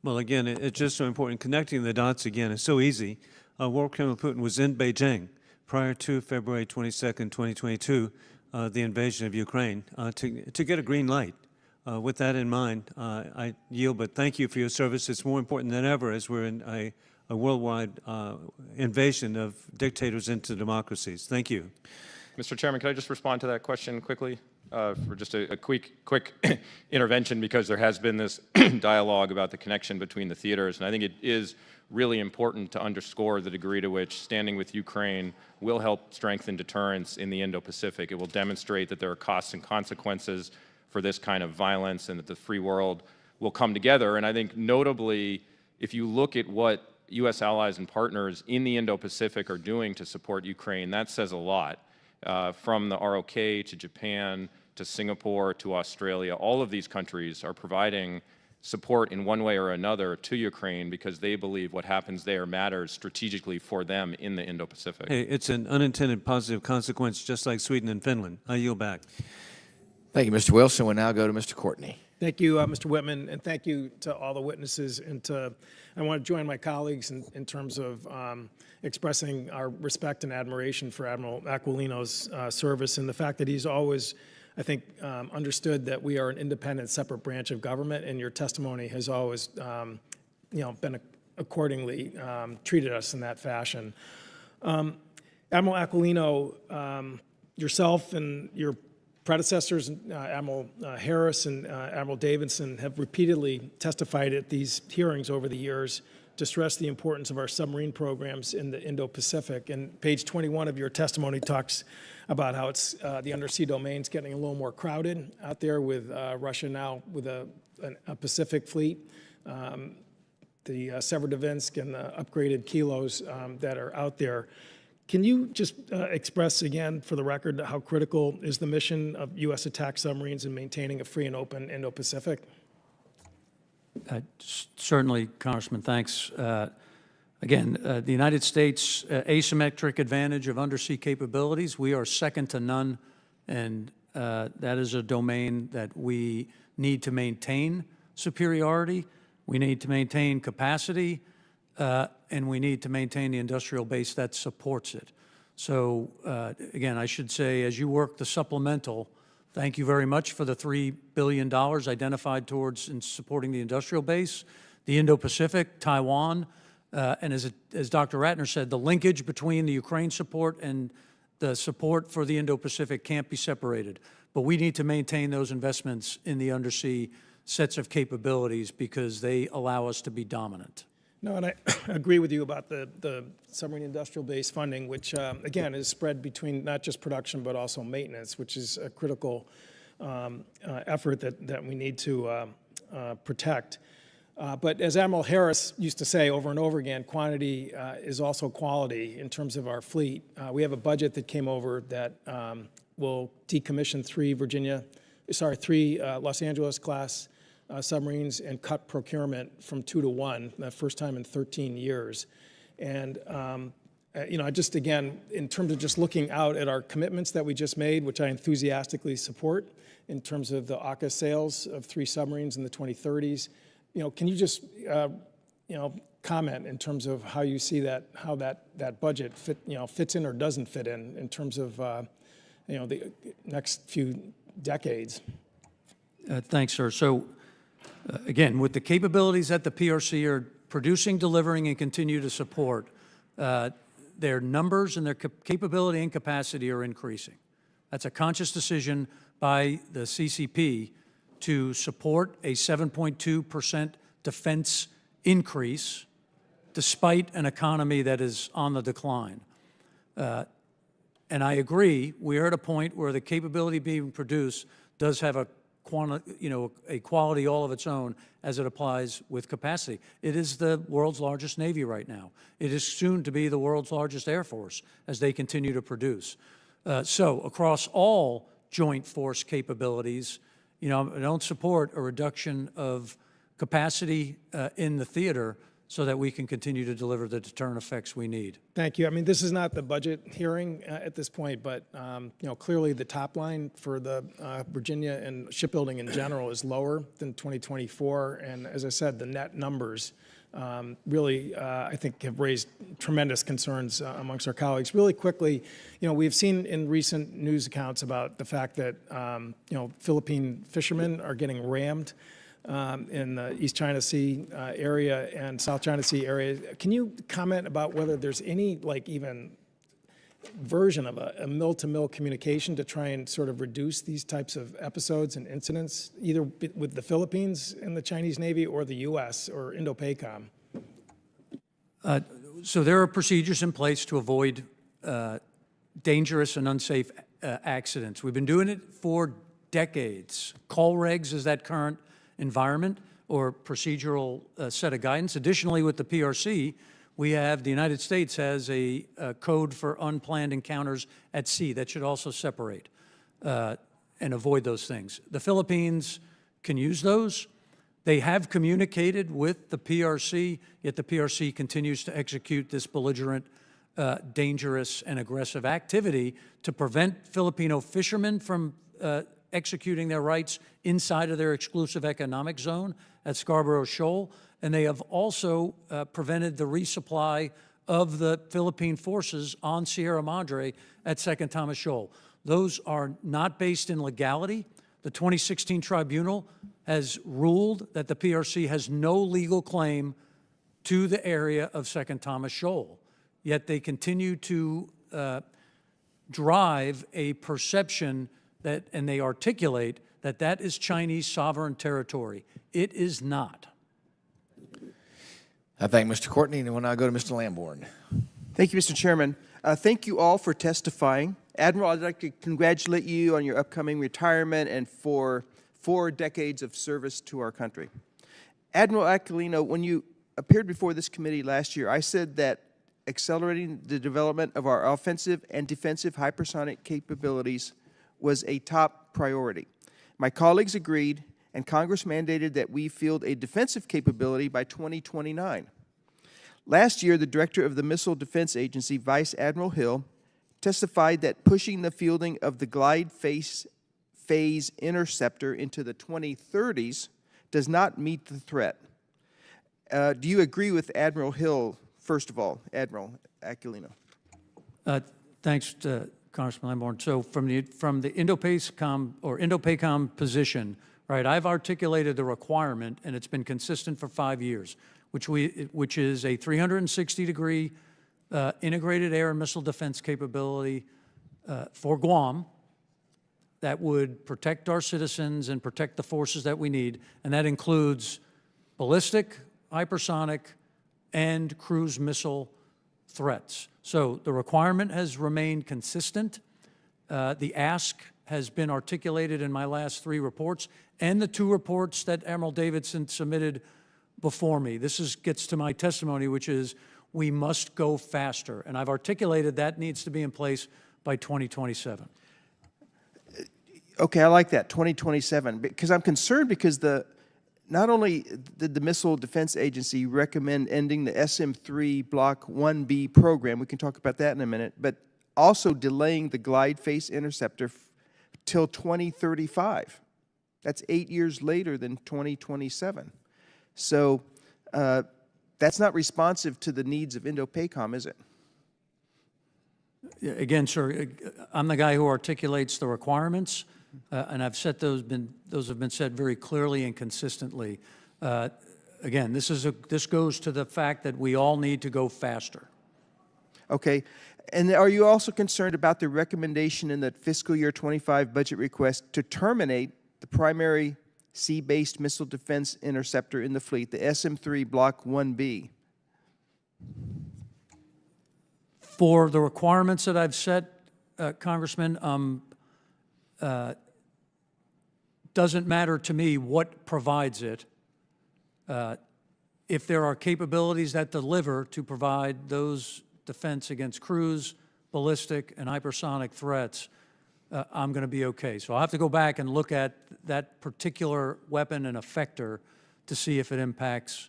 Well, again, it's just so important. Connecting the dots again is so easy. War criminal Putin was in Beijing prior to February 22nd, 2022, the invasion of Ukraine, to get a green light. With that in mind, I yield, but thank you for your service. It's more important than ever as we're in a worldwide invasion of dictators into democracies. Thank you. Mr. Chairman, can I just respond to that question quickly? For just a quick intervention, because there has been this dialogue about the connection between the theaters, and I think it is really important to underscore the degree to which standing with Ukraine will help strengthen deterrence in the Indo-Pacific. It will demonstrate that there are costs and consequences for this kind of violence and that the free world will come together. And I think notably, if you look at what U.S. allies and partners in the Indo-Pacific are doing to support Ukraine, that says a lot. From the ROK to Japan to Singapore to Australia, all of these countries are providing support in one way or another to Ukraine because they believe what happens there matters strategically for them in the Indo-Pacific. Hey, it's an unintended positive consequence, just like Sweden and Finland. I yield back. Thank you, Mr. Wilson. We'll now go to Mr. Courtney. Thank you, Mr. Whitman, and thank you to all the witnesses. And I want to join my colleagues in terms of expressing our respect and admiration for Admiral Aquilino's service and the fact that he's always, I think, understood that we are an independent, separate branch of government, and your testimony has always, been accordingly treated us in that fashion. Admiral Aquilino, yourself and your predecessors, Admiral Harris and Admiral Davidson, have repeatedly testified at these hearings over the years to stress the importance of our submarine programs in the Indo-Pacific. And page 21 of your testimony talks about how it's the undersea domain's getting a little more crowded out there with Russia now with a Pacific fleet, the Severodvinsk and the upgraded kilos that are out there. Can you just express again, for the record, how critical is the mission of U.S. attack submarines in maintaining a free and open Indo-Pacific? Certainly, Congressman, thanks. Again, the United States' asymmetric advantage of undersea capabilities, we are second to none, and that is a domain that we need to maintain superiority, we need to maintain capacity, and we need to maintain the industrial base that supports it. So again, I should say, as you work the supplemental, thank you very much for the $3 billion identified towards in supporting the industrial base, the Indo-Pacific, Taiwan, and as Dr. Ratner said, the linkage between the Ukraine support and the support for the Indo-Pacific can't be separated. But we need to maintain those investments in the undersea sets of capabilities because they allow us to be dominant. No, and I agree with you about the submarine industrial base funding, which, again, is spread between not just production but also maintenance, which is a critical effort that we need to protect. But as Admiral Harris used to say over and over again, quantity is also quality in terms of our fleet. We have a budget that came over that will decommission three Los Angeles class submarines and cut procurement from 2 to 1, the first time in 13 years. And you know, just again, in terms of just looking out at our commitments that we just made, which I enthusiastically support, in terms of the AUKUS sales of 3 submarines in the 2030s, you know, can you just you know, comment in terms of how you see that, how that budget fits in or doesn't fit in terms of you know, the next few decades? Thanks, sir. So again, with the capabilities that the PRC are producing, delivering, and continue to support, their numbers and their capability and capacity are increasing. That's a conscious decision by the CCP to support a 7.2% defense increase despite an economy that is on the decline. And I agree, we are at a point where the capability being produced does have a quality all of its own as it applies with capacity. It is the world's largest Navy right now. It is soon to be the world's largest Air Force as they continue to produce. So across all joint force capabilities, you know, I don't support a reduction of capacity in the theater so that we can continue to deliver the deterrent effects we need. Thank you. I mean, this is not the budget hearing at this point, but you know, clearly the top line for the Virginia and shipbuilding in general is lower than 2024. And as I said, the net numbers really, I think, have raised tremendous concerns amongst our colleagues. Really quickly, you know, we've seen in recent news accounts about the fact that you know, Philippine fishermen are getting rammed in the East China Sea area and South China Sea area. Can you comment about whether there's any, like, even version of a mill-to-mill communication to try and sort of reduce these types of episodes and incidents, either with the Philippines and the Chinese Navy or the U.S. or Indo-PACOM? So there are procedures in place to avoid dangerous and unsafe accidents. We've been doing it for decades. Call regs is that current environment or procedural set of guidance. Additionally, with the PRC, we have, the United States has a code for unplanned encounters at sea that should also separate and avoid those things. The Philippines can use those. They have communicated with the PRC, yet the PRC continues to execute this belligerent, dangerous, and aggressive activity to prevent Filipino fishermen from executing their rights inside of their exclusive economic zone at Scarborough Shoal. And they have also prevented the resupply of the Philippine forces on Sierra Madre at Second Thomas Shoal. Those are not based in legality. The 2016 tribunal has ruled that the PRC has no legal claim to the area of Second Thomas Shoal, yet they continue to drive a perception that, and they articulate that that is Chinese sovereign territory. It is not. I thank Mr. Courtney, and we'll now go to Mr. Lamborn. Thank you, Mr. Chairman. Thank you all for testifying. Admiral, I'd like to congratulate you on your upcoming retirement and for 4 decades of service to our country. Admiral Aquilino, when you appeared before this committee last year, I said that accelerating the development of our offensive and defensive hypersonic capabilities was a top priority. My colleagues agreed, and Congress mandated that we field a defensive capability by 2029. Last year, the director of the Missile Defense Agency, Vice Admiral Hill, testified that pushing the fielding of the glide phase interceptor into the 2030s does not meet the threat. Do you agree with Admiral Hill, first of all, Admiral Aquilino? Thanks, Congressman Lamborn. So from the Indo-PACOM position, right, I've articulated the requirement, and it's been consistent for 5 years, which is a 360-degree integrated air and missile defense capability for Guam that would protect our citizens and protect the forces that we need, and that includes ballistic, hypersonic, and cruise missile threats. So the requirement has remained consistent. The ask has been articulated in my last 3 reports and the 2 reports that Admiral Davidson submitted before me. This gets to my testimony, which is we must go faster. And I've articulated that needs to be in place by 2027. Okay, I like that, 2027, because I'm concerned because not only did the Missile Defense Agency recommend ending the SM-3 Block 1B program, we can talk about that in a minute, but also delaying the glide phase interceptor till 2035. That's 8 years later than 2027. So that's not responsive to the needs of Indo-PACOM, is it? Again, sir, I'm the guy who articulates the requirements, and I've said those have been said very clearly and consistently. Again, this goes to the fact that we all need to go faster. Okay. And are you also concerned about the recommendation in the fiscal year 25 budget request to terminate the primary sea-based missile defense interceptor in the fleet, the SM-3 Block 1B? For the requirements that I've set, Congressman, doesn't matter to me what provides it. If there are capabilities that deliver to provide those defense against cruise, ballistic, and hypersonic threats, I'm going to be okay. So I'll have to go back and look at that particular weapon and effector to see if it impacts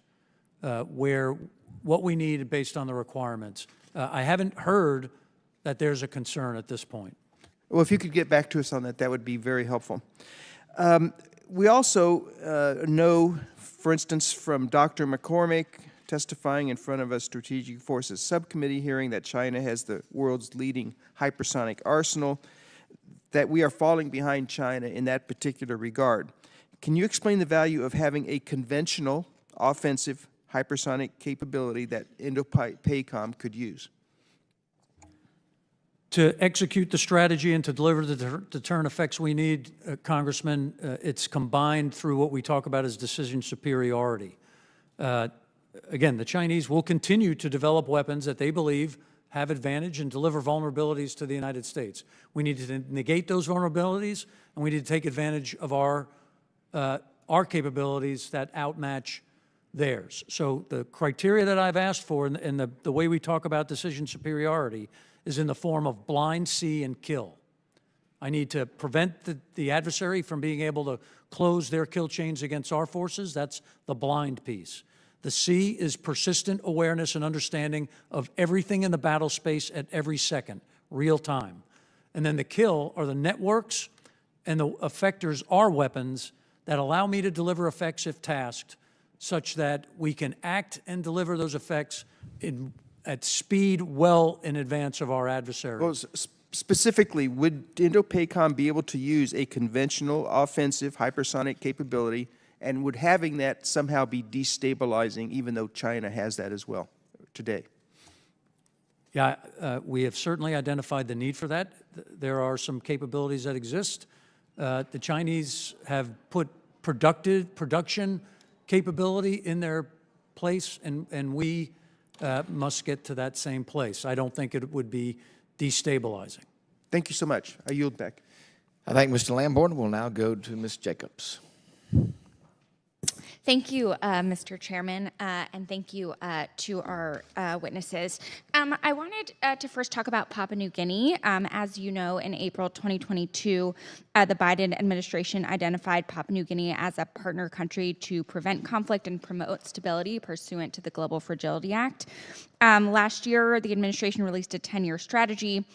what we need based on the requirements. I haven't heard that there's a concern at this point. Well, if you could get back to us on that, that would be very helpful. We also know, for instance, from Dr. McCormick testifying in front of a Strategic Forces Subcommittee hearing that China has the world's leading hypersonic arsenal, that we are falling behind China in that particular regard. Can you explain the value of having a conventional offensive hypersonic capability that Indo-PACOM could use? To execute the strategy and to deliver the deterrent effects we need, Congressman, it's combined through what we talk about as decision superiority. Again, the Chinese will continue to develop weapons that they believe have advantage and deliver vulnerabilities to the United States. We need to negate those vulnerabilities, and we need to take advantage of our capabilities that outmatch theirs. So the criteria that I've asked for and the way we talk about decision superiority is in the form of blind, see, and kill. I need to prevent the adversary from being able to close their kill chains against our forces. That's the blind piece. The see is persistent awareness and understanding of everything in the battle space at every second, real time. And then the kill are the networks and the effectors are weapons that allow me to deliver effects if tasked, such that we can act and deliver those effects at speed well in advance of our adversary. Well, specifically, would Indo-PACOM be able to use a conventional offensive hypersonic capability, and would having that somehow be destabilizing, even though China has that as well today? Yeah, we have certainly identified the need for that. There are some capabilities that exist. The Chinese have put production capability in their place, and we must get to that same place. I don't think it would be destabilizing. Thank you so much. I yield back. I thank Mr. Lamborn. We'll now go to Ms. Jacobs. Thank you, Mr. Chairman, and thank you to our witnesses. I wanted to first talk about Papua New Guinea. As you know, in April 2022, the Biden administration identified Papua New Guinea as a partner country to prevent conflict and promote stability pursuant to the Global Fragility Act. Last year, the administration released a 10-year strategy.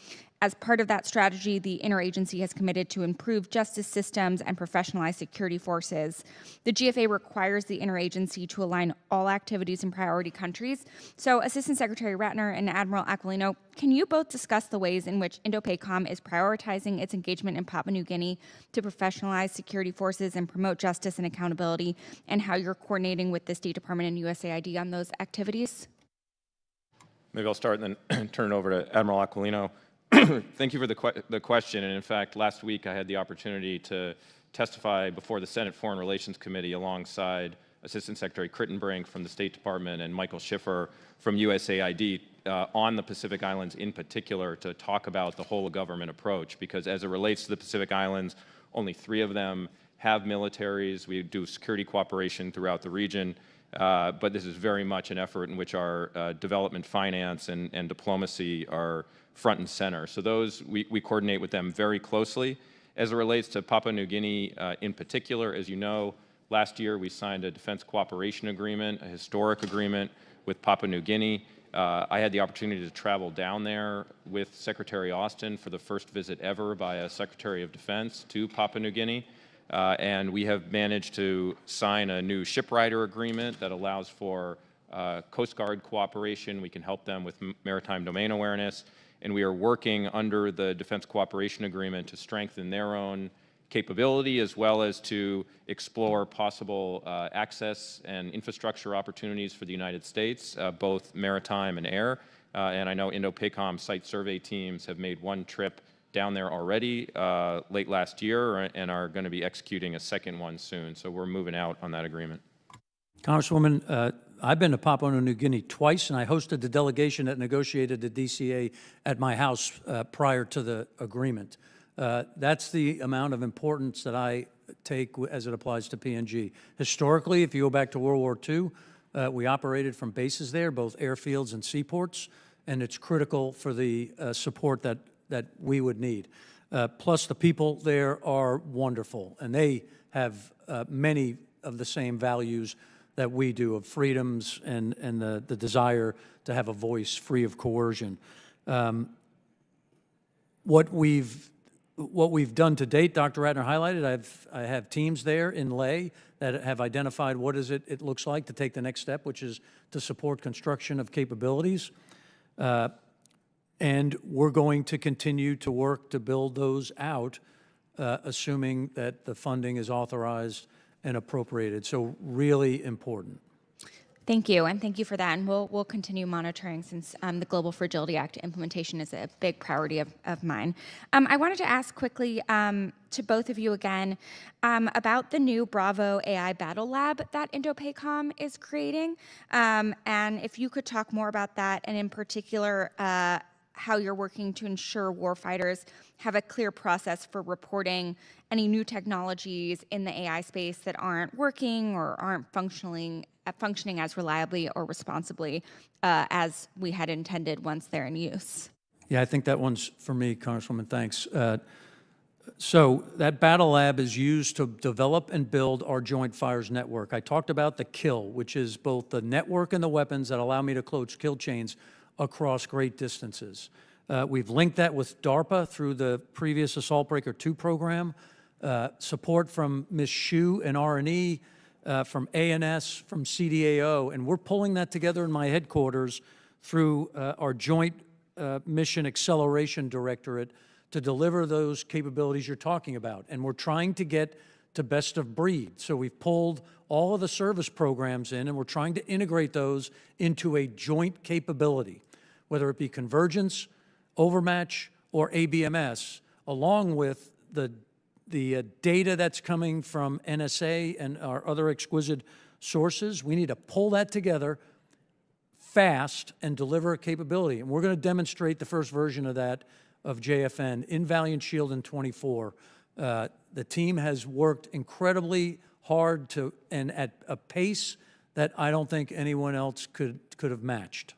As part of that strategy, the interagency has committed to improve justice systems and professionalize security forces. The GFA requires the interagency to align all activities in priority countries. So, Assistant Secretary Ratner and Admiral Aquilino, can you both discuss the ways in which Indo-PACOM is prioritizing its engagement in Papua New Guinea to professionalize security forces and promote justice and accountability, and how you're coordinating with the State Department and USAID on those activities? Maybe I'll start and then turn it over to Admiral Aquilino. Thank you for the question. And in fact, last week I had the opportunity to testify before the Senate Foreign Relations Committee alongside Assistant Secretary Crittenbrink from the State Department and Michael Schiffer from USAID on the Pacific Islands in particular to talk about the whole of government approach, because as it relates to the Pacific Islands, only 3 of them have militaries. We do security cooperation throughout the region. But this is very much an effort in which our development finance and diplomacy are front and center. So those, we coordinate with them very closely. As it relates to Papua New Guinea in particular, as you know, last year we signed a defense cooperation agreement, a historic agreement with Papua New Guinea. I had the opportunity to travel down there with Secretary Austin for the first visit ever by a Secretary of Defense to Papua New Guinea. And we have managed to sign a new shipwrighter agreement that allows for Coast Guard cooperation. We can help them with maritime domain awareness. And we are working under the Defense Cooperation Agreement to strengthen their own capability, as well as to explore possible access and infrastructure opportunities for the United States, both maritime and air. And I know Indo-PACOM site survey teams have made one trip down there already late last year and are going to be executing a second one soon. So we're moving out on that agreement. Congresswoman, I've been to Papua New Guinea twice, and I hosted the delegation that negotiated the DCA at my house prior to the agreement. That's the amount of importance that I take as it applies to PNG. Historically, if you go back to World War II, we operated from bases there, both airfields and seaports, and it's critical for the support that we would need. Plus, the people there are wonderful, and they have many of the same values that we do, of freedoms and the desire to have a voice free of coercion. What we've done to date, Dr. Ratner highlighted, I have teams there in Leh that have identified what it looks like to take the next step, which is to support construction of capabilities. And we're going to continue to work to build those out, assuming that the funding is authorized and appropriated. So really important. Thank you, and thank you for that. And we'll continue monitoring, since the Global Fragility Act implementation is a big priority of mine. I wanted to ask quickly to both of you again about the new Bravo AI Battle Lab that Indo-PACOM is creating, and if you could talk more about that, and in particular, how you're working to ensure warfighters have a clear process for reporting any new technologies in the AI space that aren't working or aren't functioning as reliably or responsibly as we had intended once they're in use. Yeah, I think that one's for me, Congresswoman, thanks. So that Battle Lab is used to develop and build our Joint Fires Network. I talked about the KILL, which is both the network and the weapons that allow me to close kill chains across great distances. We've linked that with DARPA through the previous Assault Breaker 2 program, support from Ms. Hsu and R&E, from ANS, from CDAO, and we're pulling that together in my headquarters through our Joint Mission Acceleration Directorate to deliver those capabilities you're talking about. And we're trying to get to best of breed. So we've pulled all of the service programs in, and we're trying to integrate those into a joint capability, whether it be convergence, overmatch, or ABMS, along with the data that's coming from NSA and our other exquisite sources. We need to pull that together fast and deliver a capability. And we're going to demonstrate the first version of that, of JFN, in Valiant Shield in 24. The team has worked incredibly hard to, and at a pace that I don't think anyone else could have matched.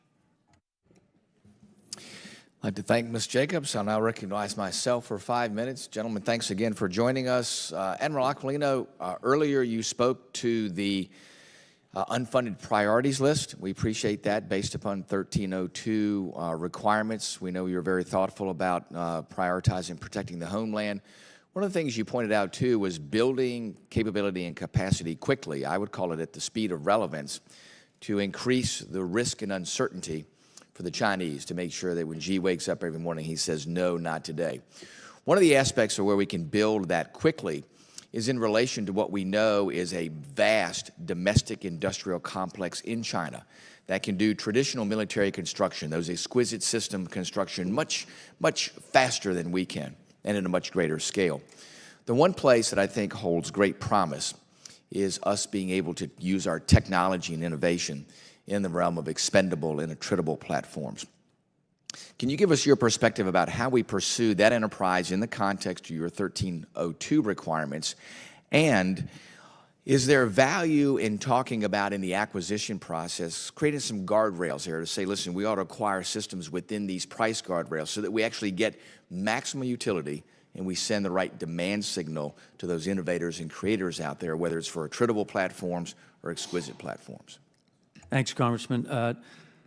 I'd like to thank Ms. Jacobs. I'll now recognize myself for 5 minutes. Gentlemen, thanks again for joining us. Admiral Aquilino, earlier you spoke to the unfunded priorities list. We appreciate that based upon 1302 requirements. We know you're very thoughtful about prioritizing protecting the homeland. One of the things you pointed out, too, was building capability and capacity quickly. I would call it at the speed of relevance to increase the risk and uncertainty for the Chinese, to make sure that when Xi wakes up every morning, he says, no, not today. One of the aspects of where we can build that quickly is in relation to what we know is a vast domestic industrial complex in China that can do traditional military construction, those exquisite system construction, much faster than we can and at a much greater scale. The one place that I think holds great promise is us being able to use our technology and innovation in the realm of expendable and attritable platforms. Can you give us your perspective about how we pursue that enterprise in the context of your 1302 requirements? And is there value in talking about in the acquisition process, creating some guardrails here to say, listen, we ought to acquire systems within these price guardrails so that we actually get maximum utility and we send the right demand signal to those innovators and creators out there, whether it's for attritable platforms or exquisite platforms? Thanks, Congressman.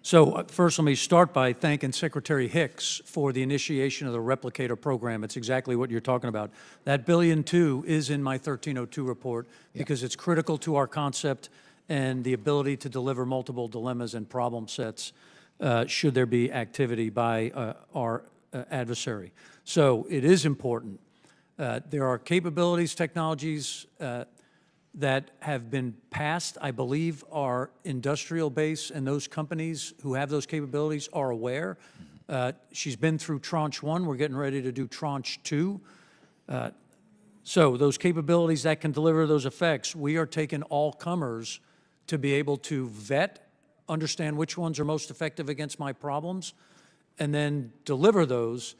First, let me start by thanking Secretary Hicks for the initiation of the replicator program. It's exactly what you're talking about. That $1.2 billion is in my 1302 report because it's critical to our concept and the ability to deliver multiple dilemmas and problem sets should there be activity by our adversary. So it is important. There are capabilities, technologies that have been passed. I believe our industrial base and those companies who have those capabilities are aware. She's been through Tranche 1. We're getting ready to do Tranche 2. So those capabilities that can deliver those effects, we are taking all comers to be able to vet, understand which ones are most effective against my problems, and then deliver those.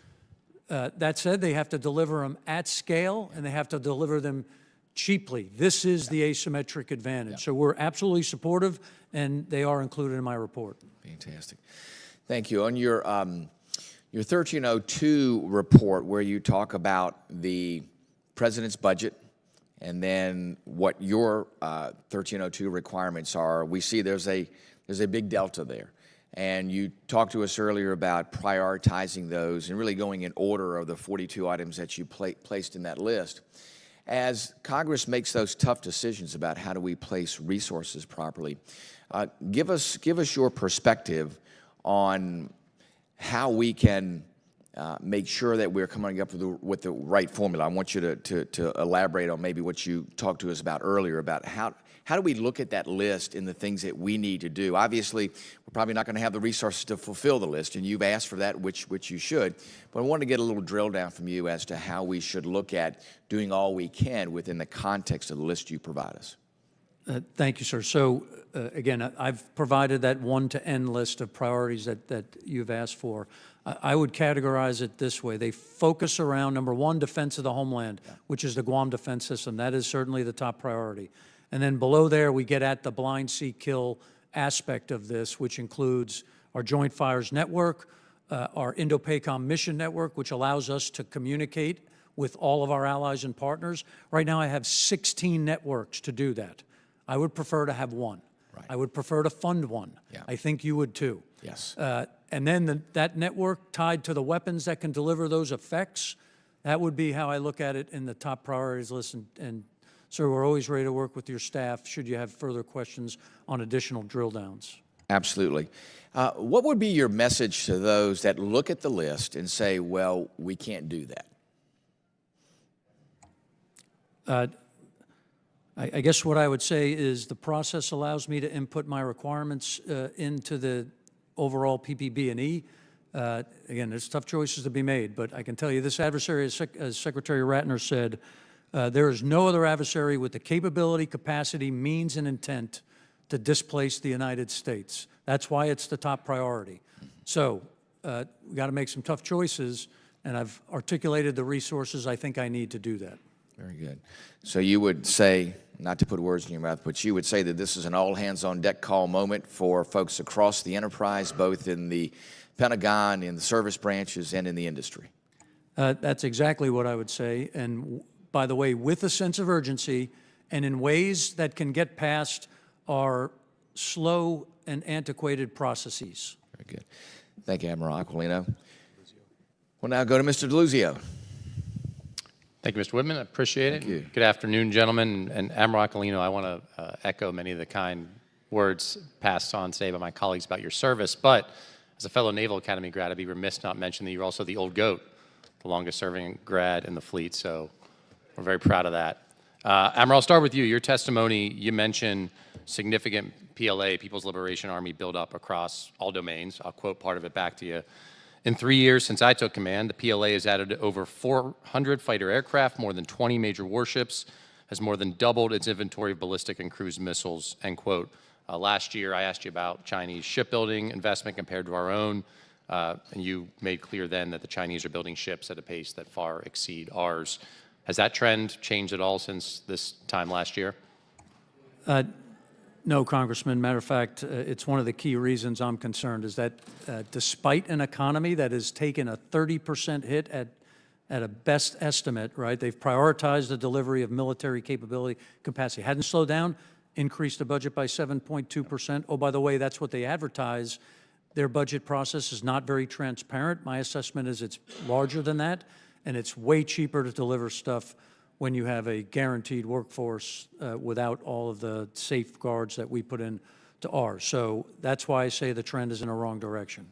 That said, they have to deliver them at scale, and they have to deliver them cheaply. This is the asymmetric advantage. So we're absolutely supportive, and they are included in my report. Fantastic. Thank you. On your 1302 report, where you talk about the president's budget and then what your 1302 requirements are, we see there's a big delta there. And you talked to us earlier about prioritizing those and really going in order of the 42 items that you placed in that list. As Congress makes those tough decisions about how do we place resources properly, give us your perspective on how we can make sure that we're coming up with the right formula. I want you to elaborate on maybe what you talked to us about earlier about how do we look at that list and the things that we need to do? Obviously, we're probably not going to have the resources to fulfill the list, and you've asked for that, which you should. But I want to get a little drill down from you as to how we should look at doing all we can within the context of the list you provide us. Thank you, sir. So, again, I've provided that 1 to N list of priorities that you've asked for. I would categorize it this way. They focus around, number 1, defense of the homeland, which is the Guam Defense System. That is certainly the top priority. And then below there, we get at the blind sea kill aspect of this, which includes our Joint Fires Network, our Indo-PACOM mission network, which allows us to communicate with all of our allies and partners. Right now, I have 16 networks to do that. I would prefer to have 1. Right. I would prefer to fund 1. Yeah. I think you would too. Yes. And then that network tied to the weapons that can deliver those effects, that would be how I look at it in the top priorities list. And sir, we're always ready to work with your staff should you have further questions on additional drill downs. Absolutely. What would be your message to those that look at the list and say, well, we can't do that? I guess what I would say is the process allows me to input my requirements into the overall PPB&E. Again, there's tough choices to be made, but I can tell you this adversary, as Secretary Ratner said, there is no other adversary with the capability, capacity, means, and intent to displace the United States. That's why it's the top priority. So we've got to make some tough choices, and I've articulated the resources I think I need to do that. Very good. So you would say, not to put words in your mouth, but you would say that this is an all-hands-on-deck call moment for folks across the enterprise, both in the Pentagon, in the service branches, and in the industry. That's exactly what I would say. And by the way, with a sense of urgency and in ways that can get past our slow and antiquated processes. Very good. Thank you, Admiral Aquilino. We'll now go to Mr. DeLuzio. Thank you, Mr. Whitman. I appreciate it. Thank you. Good afternoon, gentlemen. And Admiral Aquilino, I want to echo many of the kind words passed on today by my colleagues about your service. But as a fellow Naval Academy grad, I'd be remiss not mentioning that you're also the old GOAT, the longest serving grad in the fleet. So we're very proud of that. Admiral, I'll start with you. Your testimony, you mentioned significant PLA, People's Liberation Army, buildup across all domains. I'll quote part of it back to you. In 3 years since I took command, the PLA has added over 400 fighter aircraft, more than 20 major warships, has more than doubled its inventory of ballistic and cruise missiles, end quote. Last year, I asked you about Chinese shipbuilding investment compared to our own, and you made clear then that the Chinese are building ships at a pace that far exceed ours. Has that trend changed at all since this time last year? No, Congressman. Matter of fact, it's one of the key reasons I'm concerned is that despite an economy that has taken a 30% hit at a best estimate, right? They've prioritized the delivery of military capability capacity. Hadn't slowed down, increased the budget by 7.2%. Oh, by the way, that's what they advertise. Their budget process is not very transparent. My assessment is it's larger than that, and it's way cheaper to deliver stuff when you have a guaranteed workforce without all of the safeguards that we put in to ours. So that's why I say the trend is in a wrong direction.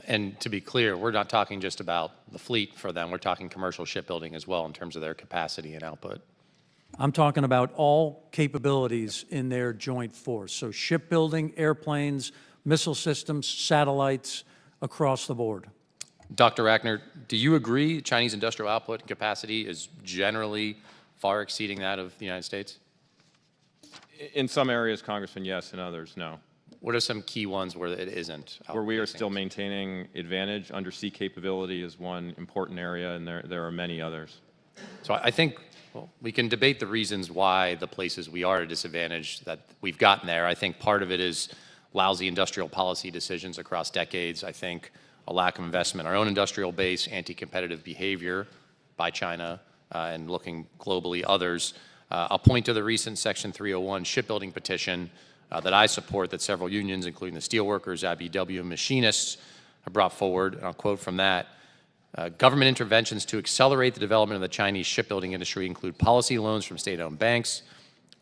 And to be clear, we're not talking just about the fleet for them. We're talking commercial shipbuilding as well in terms of their capacity and output. I'm talking about all capabilities in their joint force. So shipbuilding, airplanes, missile systems, satellites, across the board. Dr. Ratner, do you agree Chinese industrial output and capacity is generally far exceeding that of the United States? In some areas, Congressman, yes. In others, no. What are some key ones where it isn't? Where we are still maintaining advantage, undersea capability is one important area, and there are many others. So I think we can debate the reasons why the places we are at a disadvantage that we've gotten there. I think part of it is lousy industrial policy decisions across decades. I think a lack of investment in our own industrial base, anti-competitive behavior by China, and looking globally others. I'll point to the recent Section 301 shipbuilding petition that I support that several unions, including the steelworkers, IBEW, and machinists, have brought forward. And I'll quote from that. Government interventions to accelerate the development of the Chinese shipbuilding industry include policy loans from state-owned banks,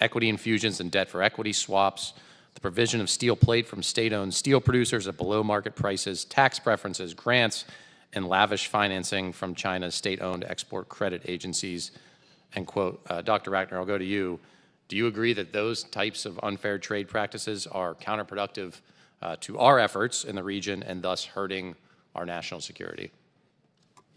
equity infusions and debt for equity swaps, the provision of steel plate from state-owned steel producers at below-market prices, tax preferences, grants, and lavish financing from China's state-owned export credit agencies, end quote. Dr. Ratner, I'll go to you. Do you agree that those types of unfair trade practices are counterproductive to our efforts in the region and thus hurting our national security?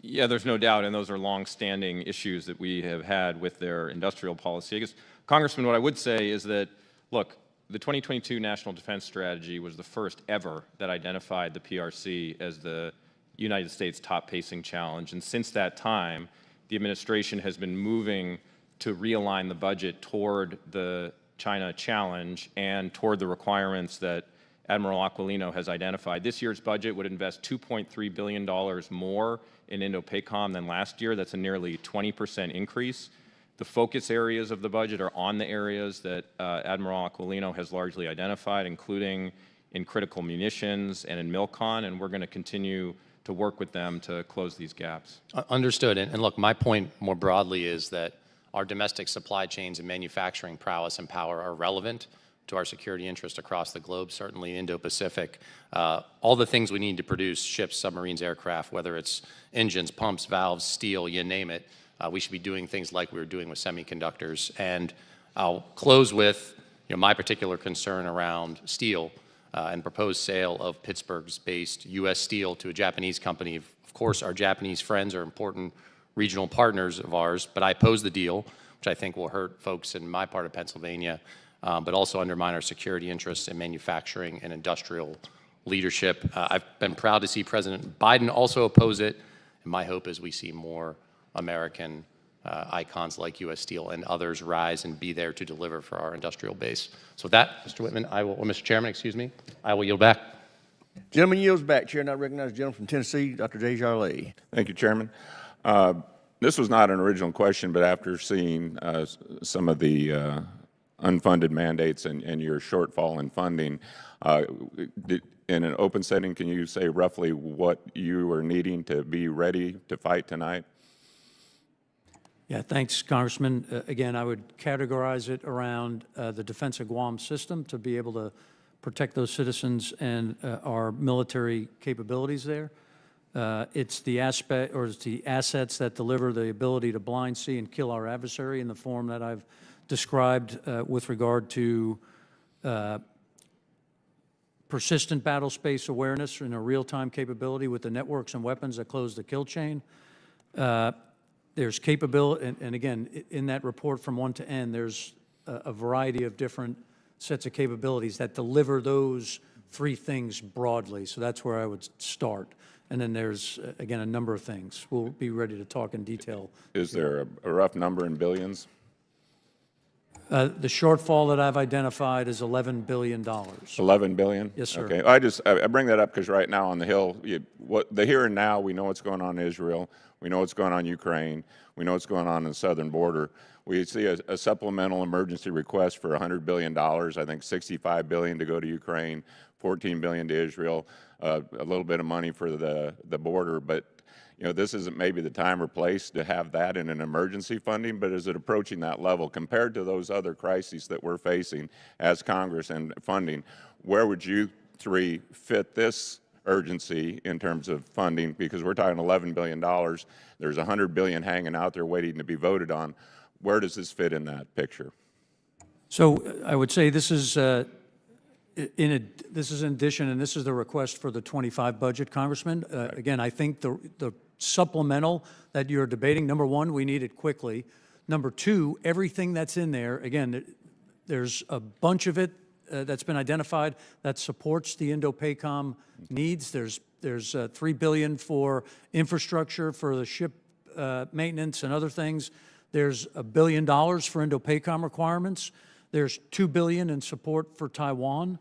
Yeah, there's no doubt, and those are long-standing issues that we have had with their industrial policy. I guess, Congressman, what I would say is that, look, the 2022 National Defense Strategy was the first ever that identified the PRC as the United States top pacing challenge. And since that time, the administration has been moving to realign the budget toward the China challenge and toward the requirements that Admiral Aquilino has identified. This year's budget would invest $2.3 billion more in Indo-PACOM than last year. That's a nearly 20% increase. The focus areas of the budget are on the areas that Admiral Aquilino has largely identified, including in critical munitions and in MILCON, and we're going to continue to work with them to close these gaps. Understood. And look, my point more broadly is that our domestic supply chains and manufacturing prowess and power are relevant to our security interests across the globe, certainly Indo-Pacific. All the things we need to produce ships, submarines, aircraft, whether it's engines, pumps, valves, steel, you name it, we should be doing things like we were doing with semiconductors. And I'll close with my particular concern around steel and proposed sale of Pittsburgh-based U.S. steel to a Japanese company. Of course, our Japanese friends are important regional partners of ours, but I oppose the deal, which I think will hurt folks in my part of Pennsylvania, but also undermine our security interests in manufacturing and industrial leadership. I've been proud to see President Biden also oppose it, and my hope is we see more American icons like U.S. Steel and others rise and be there to deliver for our industrial base. So with that, Mr. Whitman, Mr. Chairman, excuse me, I will yield back. Gentleman yields back. Chair now recognizes the gentleman from Tennessee, Dr. Desjardins. Thank you, Chairman. This was not an original question, but after seeing some of the unfunded mandates and your shortfall in funding, in an open setting, can you say roughly what you are needing to be ready to fight tonight? Yeah, thanks, Congressman. Again, I would categorize it around the defense of Guam system to be able to protect those citizens and our military capabilities there. It's the aspect, or it's the assets that deliver the ability to blind see and kill our adversary in the form that I've described with regard to persistent battle space awareness and a real-time capability with the networks and weapons that close the kill chain. There's capability, and again, in that report from 1 to N, there's a variety of different sets of capabilities that deliver those three things broadly. So that's where I would start. And then there's, again, a number of things. We'll be ready to talk in detail. Is there a rough number in billions? The shortfall that I've identified is $11 billion. $11 billion? Yes, sir. Okay. I bring that up because right now on the Hill, the here and now, we know what's going on in Israel. We know what's going on in Ukraine. We know what's going on in the southern border. We see a supplemental emergency request for $100 billion. I think $65 billion to go to Ukraine, $14 billion to Israel, a little bit of money for the border. But this isn't maybe the time or place to have that in an emergency funding, but is it approaching that level compared to those other crises that we're facing as Congress and funding? Where would you three fit this urgency in terms of funding? Because we're talking $11 billion. There's $100 billion hanging out there waiting to be voted on. Where does this fit in that picture? So I would say this is in addition, and this is the request for the 25 budget, Congressman. Again, I think the supplemental that you're debating, number one, we need it quickly. Number two, everything that's in there, again, there's a bunch of it that's been identified that supports the Indo-PACOM needs. There's $3 billion for infrastructure for the ship maintenance and other things. There's $1 billion for Indo-PACOM requirements. There's $2 billion in support for Taiwan.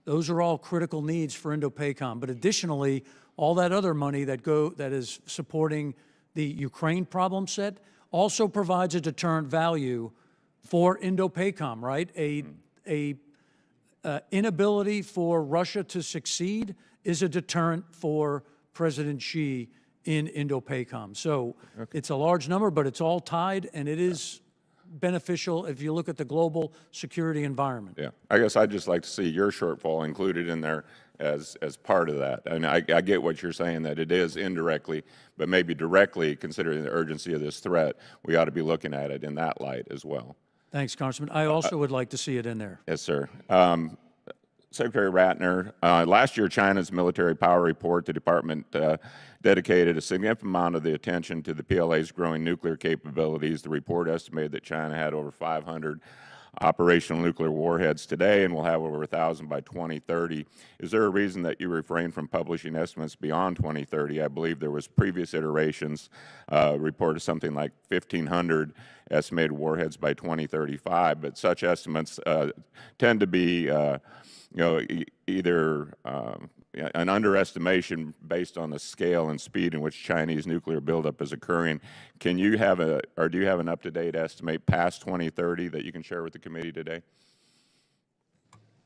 Those are all critical needs for Indo-PACOM. But additionally, all that other money that is supporting the Ukraine problem set also provides a deterrent value for Indo-PACOM, right? A inability for Russia to succeed is a deterrent for President Xi in Indo-PACOM. So it's a large number, but it's all tied, and it is beneficial if you look at the global security environment. Yeah, I guess I'd just like to see your shortfall included in there as part of that. And I get what you're saying, that it is indirectly, but maybe directly, considering the urgency of this threat, we ought to be looking at it in that light as well. Thanks, Congressman. I also would like to see it in there. Yes, sir. Secretary Ratner, last year China's military power report, the department dedicated a significant amount of the attention to the PLA's growing nuclear capabilities. The report estimated that China had over 500 operational nuclear warheads today and will have over 1,000 by 2030. Is there a reason that you refrain from publishing estimates beyond 2030? I believe there was previous iterations reported something like 1,500 estimated warheads by 2035, but such estimates tend to be either an underestimation based on the scale and speed in which Chinese nuclear buildup is occurring. Can you have or do you have an up-to-date estimate past 2030 that you can share with the committee today?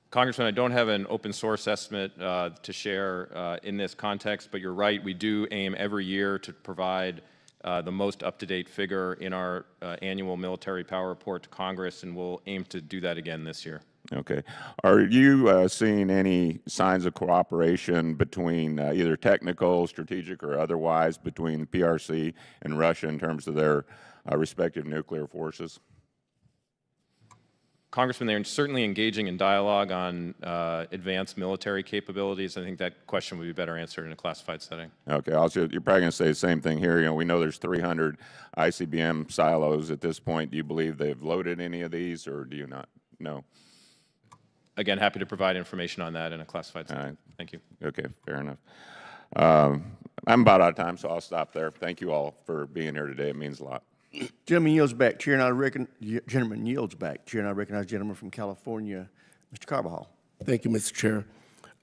Congressman, I don't have an open source estimate to share in this context, but you're right, we do aim every year to provide the most up-to-date figure in our annual military power report to Congress, and we'll aim to do that again this year. Okay. Are you seeing any signs of cooperation between either technical, strategic, or otherwise between the PRC and Russia in terms of their respective nuclear forces? Congressman, they're certainly engaging in dialogue on advanced military capabilities. I think that question would be better answered in a classified setting. Okay. Also, you're probably going to say the same thing here. We know there's 300 ICBM silos at this point. Do you believe they've loaded any of these, or do you not know? Again, happy to provide information on that in a classified setting. All right. Thank you. Okay, fair enough. I'm about out of time, so I'll stop there. Thank you all for being here today. It means a lot. Gentleman yields back. Chair, and I gentleman yields back. Chair, and I recognize gentleman from California, Mr. Carbajal. Thank you, Mr. Chair,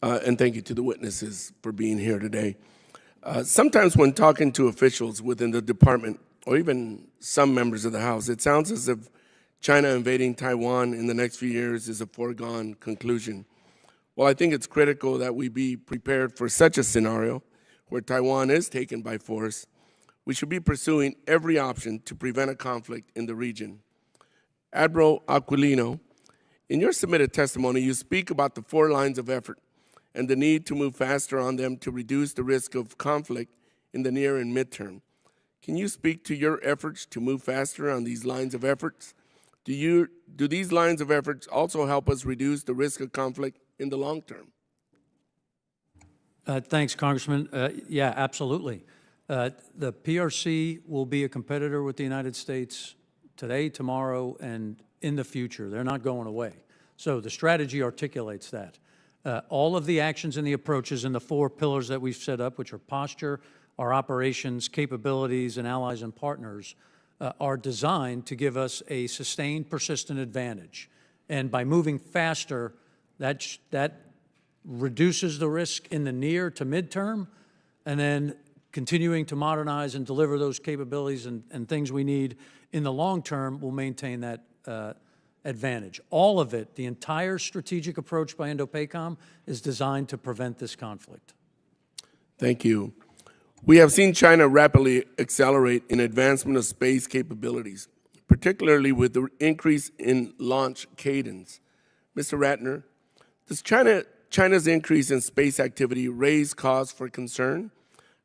and thank you to the witnesses for being here today. Sometimes when talking to officials within the department, or even some members of the House, it sounds as if China invading Taiwan in the next few years is a foregone conclusion. Well, I think it's critical that we be prepared for such a scenario where Taiwan is taken by force. We should be pursuing every option to prevent a conflict in the region. Admiral Aquilino, in your submitted testimony, you speak about the 4 lines of effort and the need to move faster on them to reduce the risk of conflict in the near and midterm. Can you speak to your efforts to move faster on these lines of efforts? Do these lines of efforts also help us reduce the risk of conflict in the long term? Thanks, Congressman. Yeah, absolutely. The PRC will be a competitor with the United States today, tomorrow, and in the future. They're not going away. So the strategy articulates that. All of the actions and the approaches and the 4 pillars that we've set up, which are posture, our operations, capabilities, and allies and partners, are designed to give us a sustained, persistent advantage. And by moving faster, that reduces the risk in the near to midterm, and then continuing to modernize and deliver those capabilities and things we need in the long term will maintain that advantage. All of it, the entire strategic approach by Indo-PACOM is designed to prevent this conflict. Thank you. We have seen China rapidly accelerate in advancement of space capabilities, particularly with the increase in launch cadence. Mr. Ratner, does China's increase in space activity raise cause for concern?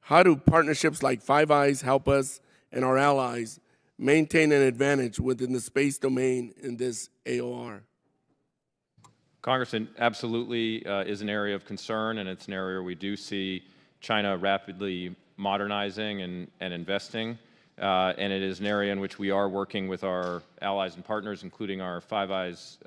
How do partnerships like Five Eyes help us and our allies maintain an advantage within the space domain in this AOR? Congressman, absolutely is an area of concern, and it's an area we do see China rapidly modernizing and investing. And it is an area in which we are working with our allies and partners, including our Five Eyes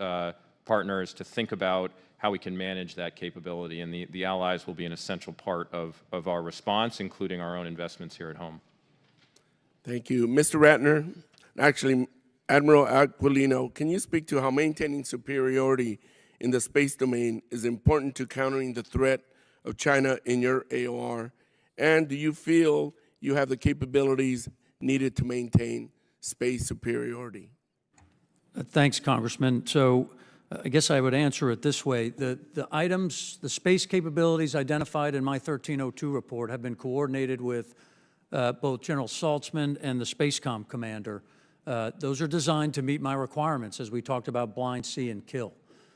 partners, to think about how we can manage that capability. And the allies will be an essential part of our response, including our own investments here at home. Thank you. Mr. Ratner, actually, Admiral Aquilino, can you speak to how maintaining superiority in the space domain is important to countering the threat of China in your AOR? And do you feel you have the capabilities needed to maintain space superiority? Thanks, Congressman. So I guess I would answer it this way. The items, the space capabilities identified in my 1302 report have been coordinated with both General Saltzman and the Spacecom commander. Those are designed to meet my requirements, as we talked about blind, see, and kill.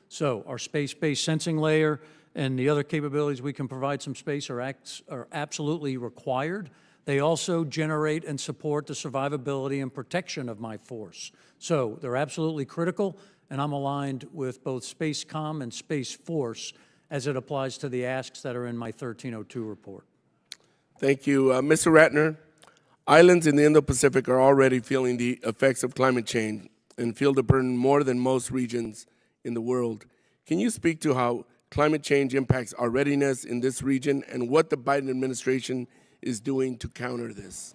So our space-based sensing layer and the other capabilities we can provide some space are absolutely required. They also generate and support the survivability and protection of my force. So they're absolutely critical, and I'm aligned with both Spacecom and Space Force as it applies to the asks that are in my 1302 report. Thank you. Mr. Ratner, islands in the Indo-Pacific are already feeling the effects of climate change and feel the burden more than most regions in the world. Can you speak to how climate change impacts our readiness in this region and what the Biden administration is doing to counter this?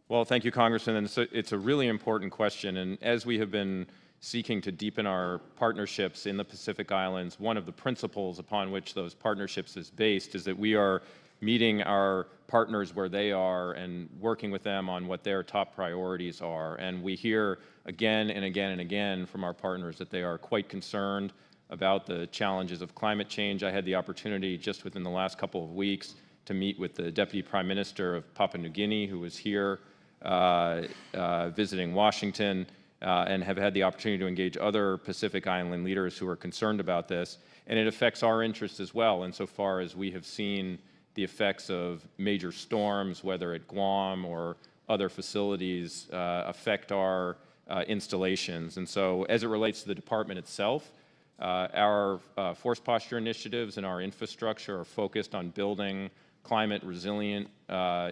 Well, thank you, Congressman. And it's a really important question. And as we have been seeking to deepen our partnerships in the Pacific Islands, one of the principles upon which those partnerships is based is that we are meeting our partners where they are and working with them on what their top priorities are. And we hear again and again and again from our partners that they are quite concerned about the challenges of climate change. I had the opportunity just within the last couple of weeks to meet with the Deputy Prime Minister of Papua New Guinea, who was here visiting Washington, and have had the opportunity to engage other Pacific Island leaders who are concerned about this. And it affects our interests as well, insofar as we have seen the effects of major storms, whether at Guam or other facilities, affect our installations. And so as it relates to the department itself, our force posture initiatives and our infrastructure are focused on building climate resilient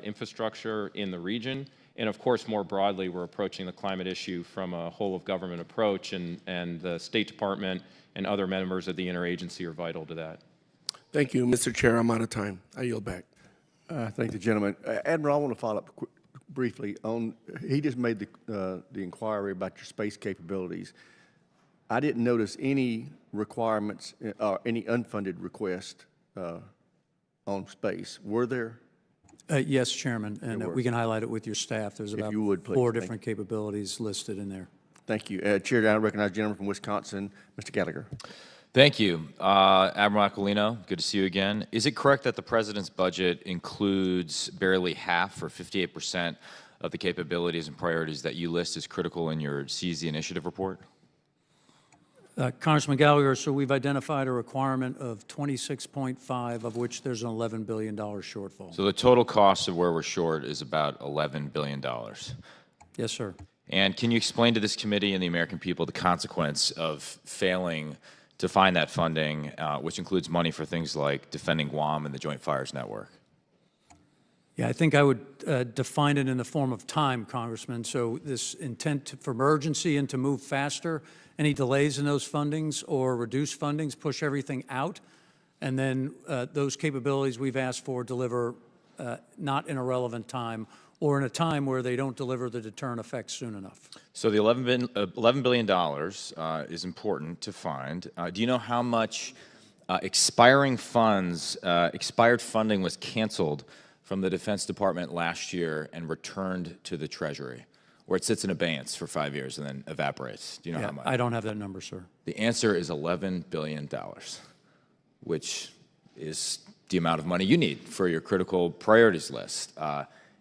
infrastructure in the region. And of course, more broadly, we're approaching the climate issue from a whole of government approach, and the State Department and other members of the interagency are vital to that. Thank you, Mr. Chair. I'm out of time. I yield back. Thank the gentleman. Admiral, I want to follow up briefly on, he just made the inquiry about your space capabilities. I didn't notice any requirements or any unfunded request on space. Were there? Yes, Chairman, and we can highlight it with your staff. There's about you would, please. 4 different capabilities listed in there. Thank you. Chair, I recognize the gentleman from Wisconsin, Mr. Gallagher. Thank you. Admiral Aquilino, good to see you again. Is it correct that the President's budget includes barely half or 58% of the capabilities and priorities that you list as critical in your Seize the Initiative report? Congressman Gallagher, so we've identified a requirement of 26.5, of which there's an $11 billion shortfall. So the total cost of where we're short is about $11 billion. Yes, sir. And can you explain to this committee and the American people the consequence of failing to find that funding, which includes money for things like defending Guam and the Joint Fires Network? Yeah, I think I would define it in the form of time, Congressman. So this intent for urgency and to move faster, any delays in those fundings or reduced fundings push everything out, and then those capabilities we've asked for deliver not in a relevant time or in a time where they don't deliver the deterrent effect soon enough. So the $11 billion is important to find. Do you know how much expired funding was canceled from the Defense Department last year and returned to the Treasury, where it sits in abeyance for 5 years and then evaporates? Do you know how much? I don't have that number, sir. The answer is $11 billion, which is the amount of money you need for your critical priorities list.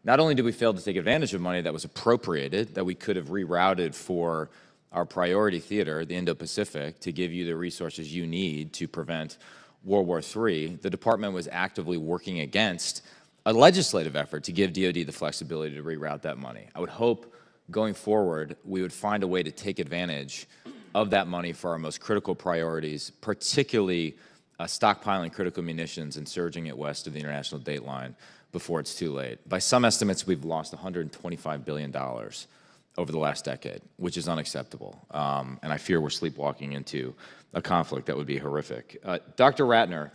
Not only did we fail to take advantage of money that was appropriated, that we could have rerouted for our priority theater, the Indo-Pacific, to give you the resources you need to prevent World War III, the department was actively working against a legislative effort to give DoD the flexibility to reroute that money. I would hope going forward we would find a way to take advantage of that money for our most critical priorities, particularly stockpiling critical munitions and surging it west of the international date line before it's too late. By some estimates, we've lost $125 billion over the last decade, which is unacceptable. And I fear we're sleepwalking into a conflict that would be horrific. Dr. Ratner,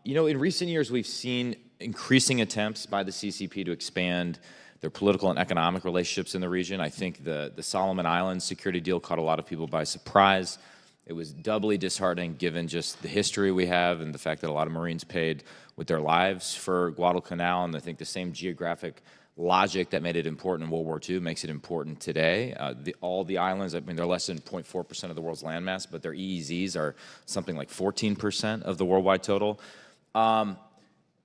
you know, in recent years, we've seen increasing attempts by the CCP to expand their political and economic relationships in the region. I think the Solomon Islands security deal caught a lot of people by surprise. It was doubly disheartening given just the history we have and the fact that a lot of Marines paid with their lives for Guadalcanal, and I think the same geographic logic that made it important in World War II makes it important today. All the islands, I mean, they're less than 0.4% of the world's landmass, but their EEZs are something like 14% of the worldwide total.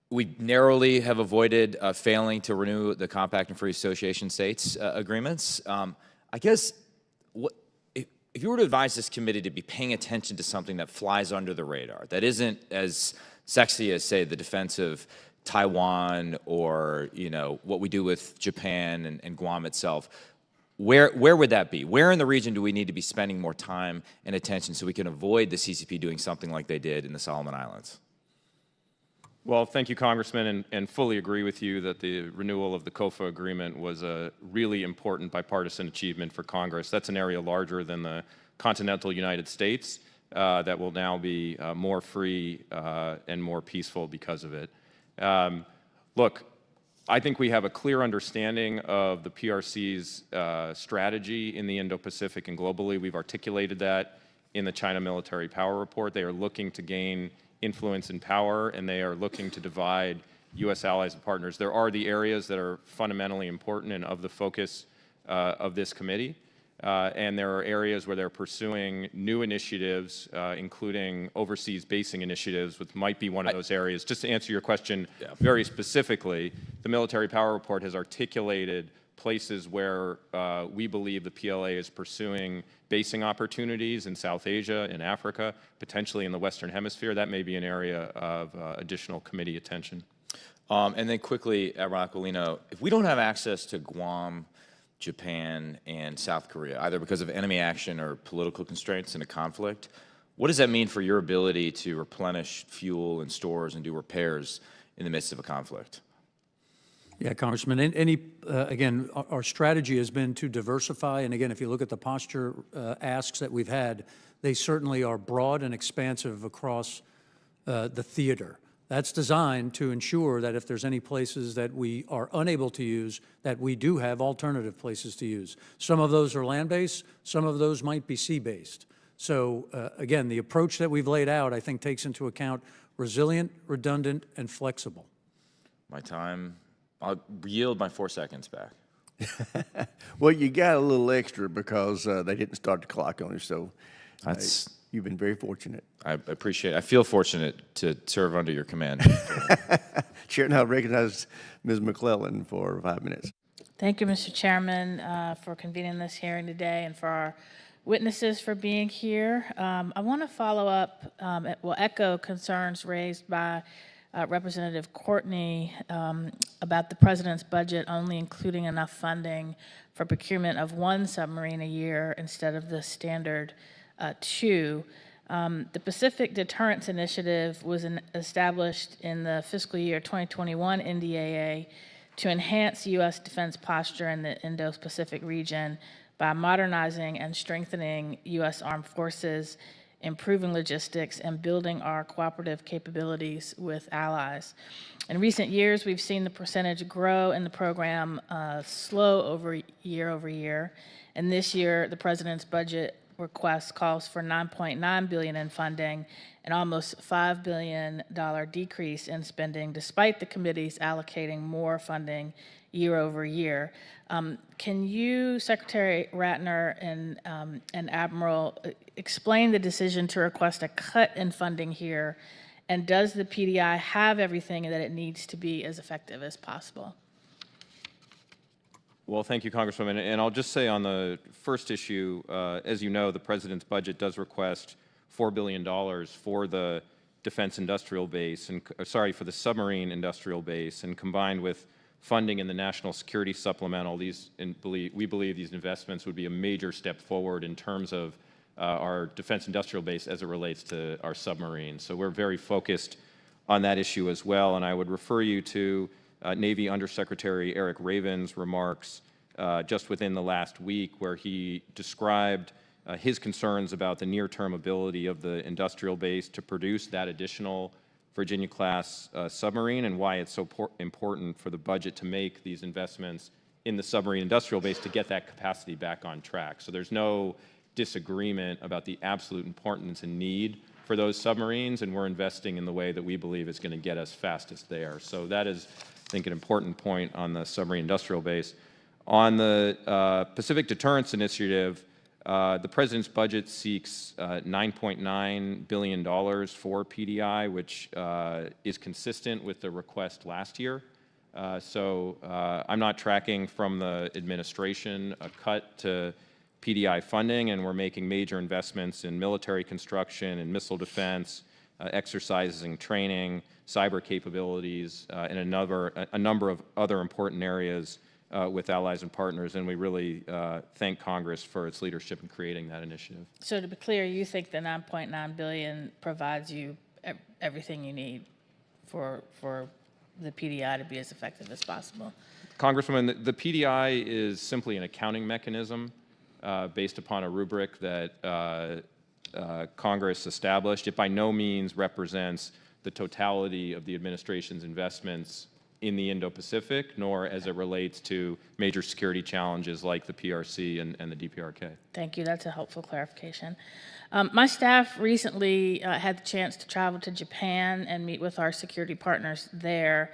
We narrowly have avoided failing to renew the Compact and Free Association States agreements. I guess, if you were to advise this committee to be paying attention to something that flies under the radar, that isn't as sexy as, say, the defense of Taiwan or, you know, what we do with Japan and Guam itself, where would that be? Where in the region do we need to be spending more time and attention so we can avoid the CCP doing something like they did in the Solomon Islands? Well, thank you, Congressman, and fully agree with you that the renewal of the COFA agreement was a really important bipartisan achievement for Congress. That's an area larger than the continental United States that will now be more free and more peaceful because of it. Look, I think we have a clear understanding of the PRC's strategy in the Indo-Pacific and globally. We've articulated that in the China Military Power Report. They are looking to gain influence and power, and they are looking to divide U.S. allies and partners. There are the areas that are fundamentally important and of the focus of this committee, and there are areas where they're pursuing new initiatives, including overseas basing initiatives, which might be one of those areas. Just to answer your question very specifically, the Military Power Report has articulated places where we believe the PLA is pursuing basing opportunities in South Asia, in Africa, potentially in the Western Hemisphere. That may be an area of additional committee attention. And then quickly, Admiral Aquilino, if we don't have access to Guam, Japan, and South Korea, either because of enemy action or political constraints in a conflict, what does that mean for your ability to replenish fuel and stores and do repairs in the midst of a conflict? Yeah, Congressman, again, our strategy has been to diversify, and again, if you look at the posture asks that we've had, they certainly are broad and expansive across the theater. That's designed to ensure that if there's any places that we are unable to use, that we do have alternative places to use. Some of those are land-based, some of those might be sea-based. So again, the approach that we've laid out, I think, takes into account resilient, redundant, and flexible. My time, I'll yield my 4 seconds back. Well, you got a little extra because they didn't start the clock on you, so you've been very fortunate. I appreciate it. I feel fortunate to serve under your command. Chair now recognizes Ms. McClellan for 5 minutes. Thank you, Mr. Chairman, for convening this hearing today and for our witnesses for being here. I want to follow up, echo concerns raised by Representative Courtney about the President's budget only including enough funding for procurement of 1 submarine a year instead of the standard 2. The Pacific Deterrence Initiative was established in the fiscal year 2021 NDAA to enhance U.S. defense posture in the Indo-Pacific region by modernizing and strengthening U.S. armed forces, improving logistics, and building our cooperative capabilities with allies. In recent years, we've seen the percentage grow in the program slow over year, and this year the President's budget request calls for $9.9 billion in funding, an almost $5 billion decrease in spending, despite the committees allocating more funding year over year. Can you, Secretary Ratner and Admiral, explain the decision to request a cut in funding here, and does the PDI have everything that it needs to be as effective as possible? Well, thank you, Congresswoman. And I'll just say on the first issue, as you know, the President's budget does request $4 billion for the defense industrial base, and for the submarine industrial base, and combined with funding in the National Security Supplemental, we believe these investments would be a major step forward in terms of our defense industrial base as it relates to our submarines. So we're very focused on that issue as well, and I would refer you to Navy Undersecretary Eric Raven's remarks just within the last week, where he described his concerns about the near-term ability of the industrial base to produce that additional Virginia-class submarine, and why it's so important for the budget to make these investments in the submarine industrial base to get that capacity back on track. So there's no disagreement about the absolute importance and need for those submarines, and we're investing in the way that we believe is going to get us fastest there. So that is, I think, an important point on the submarine industrial base. On the Pacific Deterrence Initiative, the President's budget seeks $9.9 billion for PDI, which is consistent with the request last year. So I'm not tracking from the administration a cut to PDI funding, and we're making major investments in military construction and missile defense, exercises and training, cyber capabilities, and a number of other important areas with allies and partners, and we really thank Congress for its leadership in creating that initiative. So to be clear, you think the $9.9 billion provides you everything you need for the PDI to be as effective as possible? Congresswoman, the PDI is simply an accounting mechanism based upon a rubric that Congress established. It by no means represents the totality of the administration's investments in the Indo-Pacific, nor as it relates to major security challenges like the PRC and the DPRK. Thank you. That's a helpful clarification. My staff recently had the chance to travel to Japan and meet with our security partners there,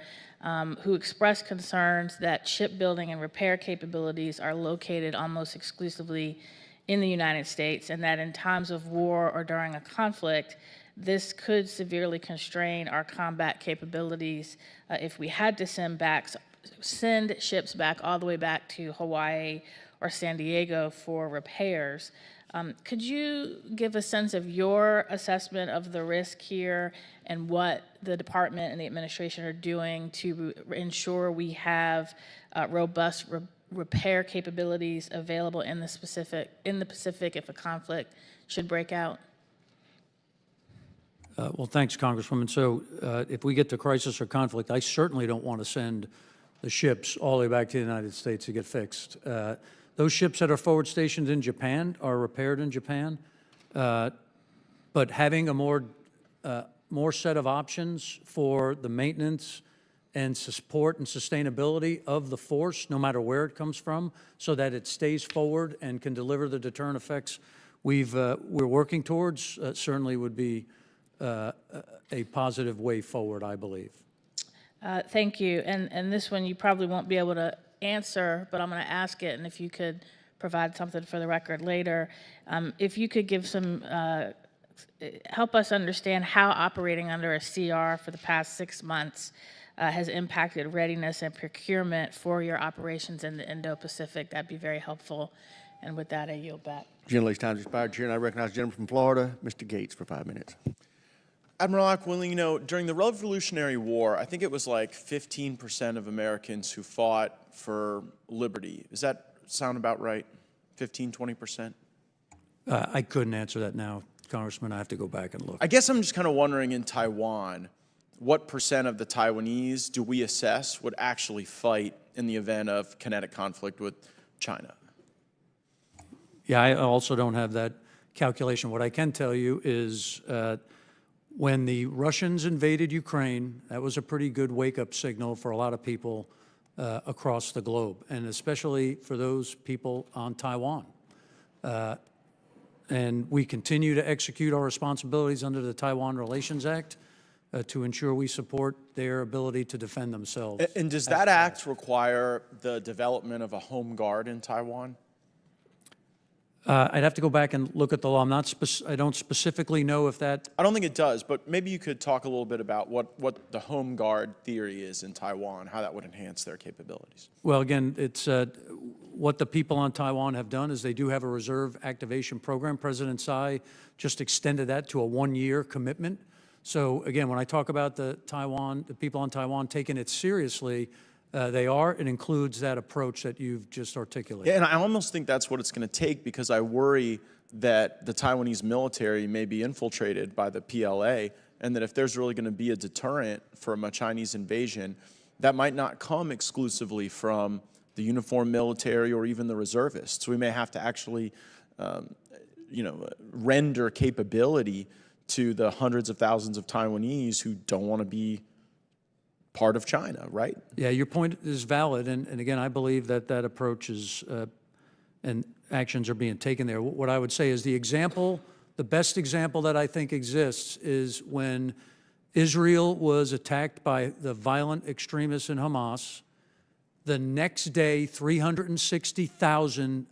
who expressed concerns that shipbuilding and repair capabilities are located almost exclusively in the United States, and that in times of war or during a conflict, this could severely constrain our combat capabilities if we had to send ships back all the way back to Hawaii or San Diego for repairs. Could you give a sense of your assessment of the risk here and what the department and the administration are doing to ensure we have robust repair capabilities available in the Pacific if a conflict should break out? Well, thanks, Congresswoman. So if we get to crisis or conflict, I certainly don't want to send the ships all the way back to the United States to get fixed. Those ships that are forward stationed in Japan are repaired in Japan, but having a more more set of options for the maintenance and support and sustainability of the force, no matter where it comes from, so that it stays forward and can deliver the deterrent effects we're working towards, certainly would be a positive way forward, I believe. Thank you. And this one you probably won't be able to answer, but I'm going to ask it, and if you could provide something for the record later. If you could give some, help us understand how operating under a CR for the past 6 months has impacted readiness and procurement for your operations in the Indo-Pacific, that'd be very helpful. And with that, I yield back. Gentlelady's time has expired, Chair, and I recognize the gentleman from Florida, Mr. Gates, for 5 minutes. Admiral Aquilino, during the Revolutionary War, I think it was like 15% of Americans who fought for liberty. Does that sound about right? 15, 20%? I couldn't answer that now, Congressman. I have to go back and look. I guess I'm just kind of wondering in Taiwan, what percent of the Taiwanese do we assess would actually fight in the event of kinetic conflict with China? Yeah, I also don't have that calculation. What I can tell you is when the Russians invaded Ukraine, that was a pretty good wake-up signal for a lot of people across the globe, and especially for those people on Taiwan. And we continue to execute our responsibilities under the Taiwan Relations Act to ensure we support their ability to defend themselves. And does that act require the development of a home guard in Taiwan? I'd have to go back and look at the law. I don't specifically know if that. I don't think it does, but maybe you could talk a little bit about what the home guard theory is in Taiwan, how that would enhance their capabilities. Well, again, it's what the people on Taiwan have done is they do have a reserve activation program. President Tsai just extended that to a 1-year commitment. So again, when I talk about the people on Taiwan taking it seriously, they are. It includes that approach that you've just articulated. Yeah, and I almost think that's what it's going to take, because I worry that the Taiwanese military may be infiltrated by the PLA, and that if there's really going to be a deterrent from a Chinese invasion, that might not come exclusively from the uniformed military or even the reservists. We may have to actually, render capability to the hundreds of thousands of Taiwanese who don't want to be part of China, right? Yeah, your point is valid, and again, I believe that that approach is, and actions are being taken there. What I would say is the best example that I think exists is when Israel was attacked by the violent extremists in Hamas. The next day, 360,000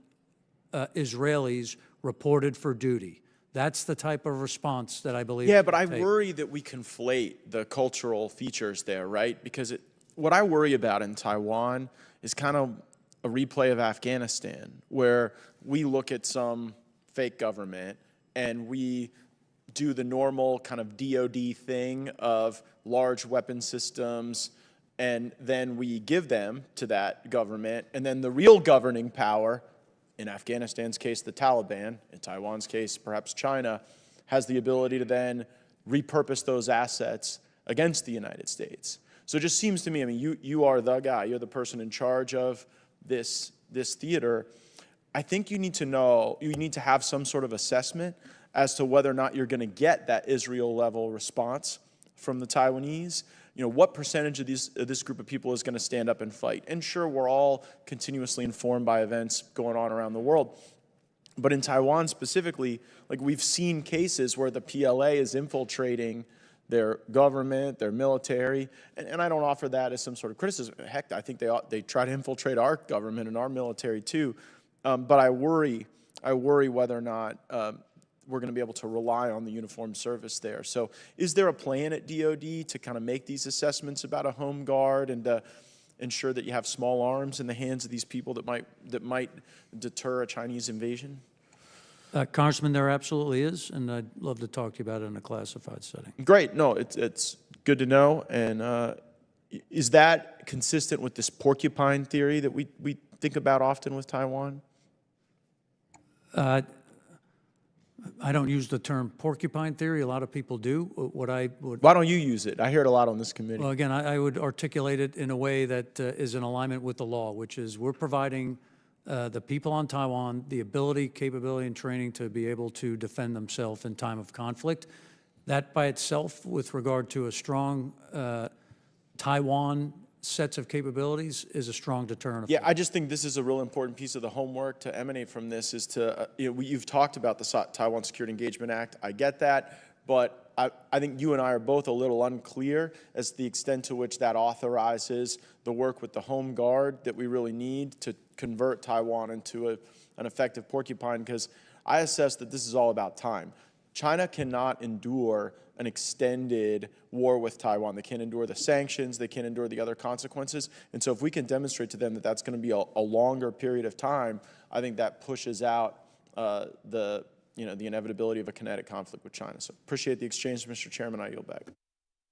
Israelis reported for duty. That's the type of response that I believe. Yeah, but I worry that we conflate the cultural features there, right? Because what I worry about in Taiwan is kind of a replay of Afghanistan, where we look at some fake government and we do the normal kind of DoD thing of large weapon systems, and then we give them to that government, and then the real governing power, in Afghanistan's case, the Taliban, in Taiwan's case, perhaps China, has the ability to then repurpose those assets against the United States. So it just seems to me, I mean, you are the guy, you're the person in charge of this theater. I think you need to have some sort of assessment as to whether or not you're going to get that Israel-level response from the Taiwanese. What percentage of this group of people is going to stand up and fight? And sure, we're all continuously informed by events going on around the world. But in Taiwan specifically, like, we've seen cases where the PLA is infiltrating their government, their military, and I don't offer that as some sort of criticism. Heck, I think they try to infiltrate our government and our military too. But I worry whether or not we're going to be able to rely on the uniformed service there. So is there a plan at DoD to kind of make these assessments about a home guard and to ensure that you have small arms in the hands of these people that might deter a Chinese invasion? Congressman, there absolutely is, and I'd love to talk to you about it in a classified setting. Great. No, it's good to know. And is that consistent with this porcupine theory that we think about often with Taiwan? I don't use the term porcupine theory. A lot of people do. Why don't you use it? I hear it a lot on this committee. Well, again, I would articulate it in a way that is in alignment with the law, which is we're providing the people on Taiwan the ability, capability, and training to be able to defend themselves in time of conflict. That by itself, with regard to a strong Taiwan sets of capabilities, is a strong deterrent. Yeah, I just think this is a real important piece of the homework to emanate from this is to, you've talked about the Taiwan Security Engagement Act. I get that, but I think you and I are both a little unclear as to the extent to which that authorizes the work with the Home Guard that we really need to convert Taiwan into an effective porcupine, because I assess that this is all about time. China cannot endure an extended war with Taiwan. They can't endure the sanctions. They can't endure the other consequences. And so if we can demonstrate to them that that's going to be a longer period of time, I think that pushes out the inevitability of a kinetic conflict with China. So appreciate the exchange, Mr. Chairman. I yield back.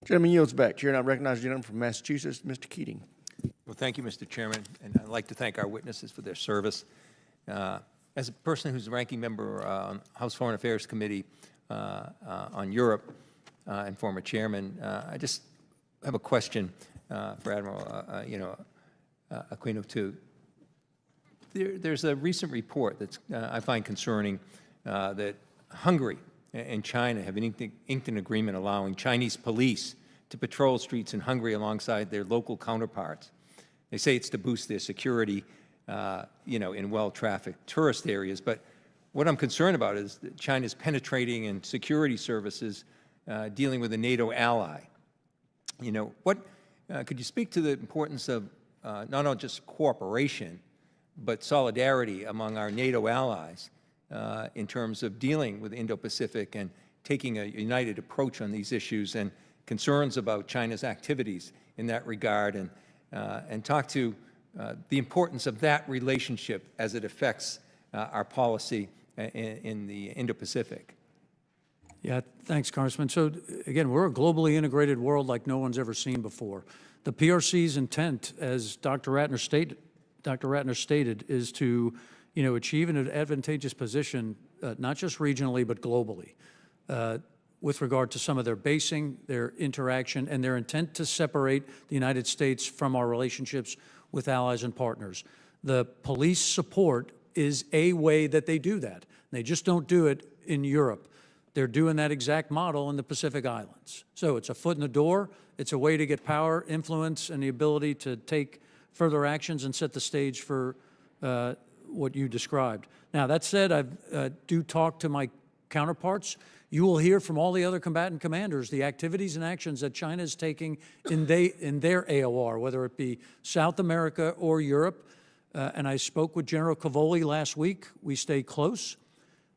Gentleman yields back. Chair, and I recognize the gentleman from Massachusetts, Mr. Keating. Well, thank you, Mr. Chairman, and I'd like to thank our witnesses for their service. As a person who's a ranking member on House Foreign Affairs Committee on Europe and former chairman, I just have a question for Admiral Aquilino too. There's a recent report that I find concerning that Hungary and China have inked an agreement allowing Chinese police to patrol streets in Hungary alongside their local counterparts. They say it's to boost their security, in well-trafficked tourist areas. But what I'm concerned about is that China's penetrating in security services dealing with a NATO ally. Could you speak to the importance of not only just cooperation, but solidarity among our NATO allies in terms of dealing with Indo-Pacific and taking a united approach on these issues, and concerns about China's activities in that regard, and talk to the importance of that relationship as it affects our policy in the Indo-Pacific? Yeah, thanks, Congressman. So again, we're a globally integrated world like no one's ever seen before. The PRC's intent, as Dr. Ratner stated, is to achieve an advantageous position, not just regionally, but globally, with regard to some of their basing, their interaction, and their intent to separate the United States from our relationships with allies and partners. The police support is a way that they do that. They just don't do it in Europe. They're doing that exact model in the Pacific Islands. So it's a foot in the door. It's a way to get power, influence, and the ability to take further actions and set the stage for what you described. Now, that said, I do talk to my counterparts. You will hear from all the other combatant commanders the activities and actions that China is taking in their AOR, whether it be South America or Europe. And I spoke with General Cavoli last week. We stay close.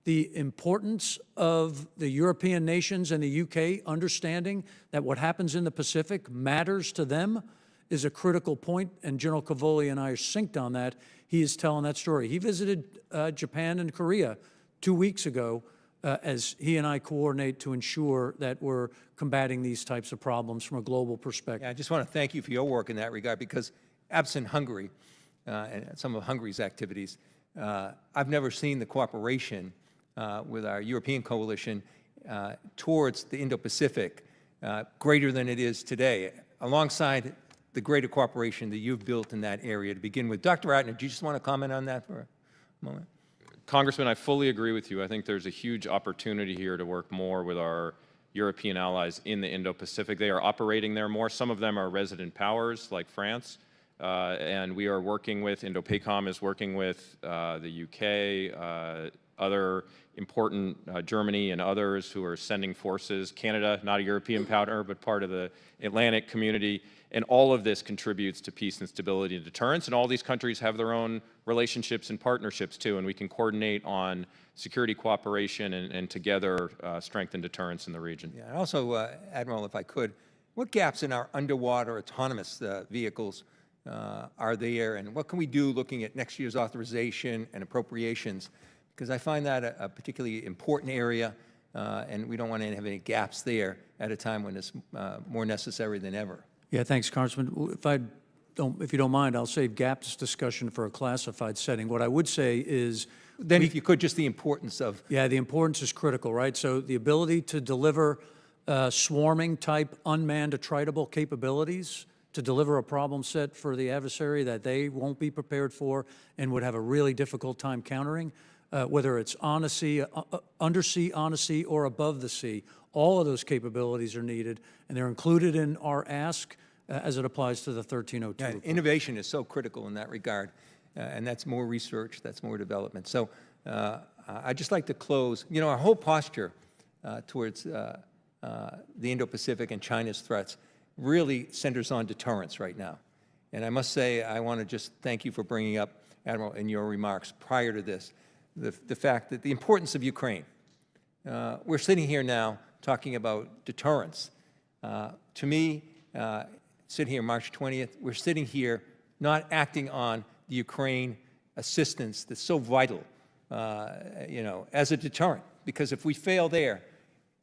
The importance of the European nations and the UK understanding that what happens in the Pacific matters to them is a critical point, and General Cavoli and I are synced on that. He is telling that story. He visited Japan and Korea 2 weeks ago as he and I coordinate to ensure that we're combating these types of problems from a global perspective. Yeah, I just want to thank you for your work in that regard, because absent Hungary and some of Hungary's activities, I've never seen the cooperation with our European coalition towards the Indo-Pacific greater than it is today, alongside the greater cooperation that you've built in that area to begin with. Dr. Ratner, do you just want to comment on that for a moment? Congressman, I fully agree with you. I think there's a huge opportunity here to work more with our European allies in the Indo-Pacific. They are operating there more. Some of them are resident powers, like France, and we are working with, Indo-PACOM is working with the UK, other important, Germany and others who are sending forces. Canada, not a European partner, but part of the Atlantic community. And all of this contributes to peace and stability and deterrence. And all these countries have their own relationships and partnerships too. And we can coordinate on security cooperation and together strengthen deterrence in the region. Yeah, and also, Admiral, if I could, what gaps in our underwater autonomous vehicles are there? And what can we do looking at next year's authorization and appropriations? Because I find that a particularly important area, and we don't want to have any gaps there at a time when it's more necessary than ever. Yeah, thanks, Congressman. If you don't mind, I'll save gaps discussion for a classified setting. What I would say is, then if you could, just the importance of. Yeah, the importance is critical, right? So the ability to deliver swarming type unmanned attritable capabilities to deliver a problem set for the adversary that they won't be prepared for and would have a really difficult time countering. Whether it's on the sea, undersea, on the sea, or above the sea, all of those capabilities are needed, and they're included in our ask as it applies to the 1302. Yeah, innovation is so critical in that regard, and that's more research, that's more development. So I'd just like to close. You know, our whole posture towards the Indo-Pacific and China's threats really centers on deterrence right now. And I must say, I want to just thank you for bringing up, Admiral, in your remarks prior to this, the fact that the importance of Ukraine. We're sitting here now talking about deterrence. To me, sitting here March 20th, we're sitting here not acting on the Ukraine assistance that's so vital, you know, as a deterrent. Because if we fail there,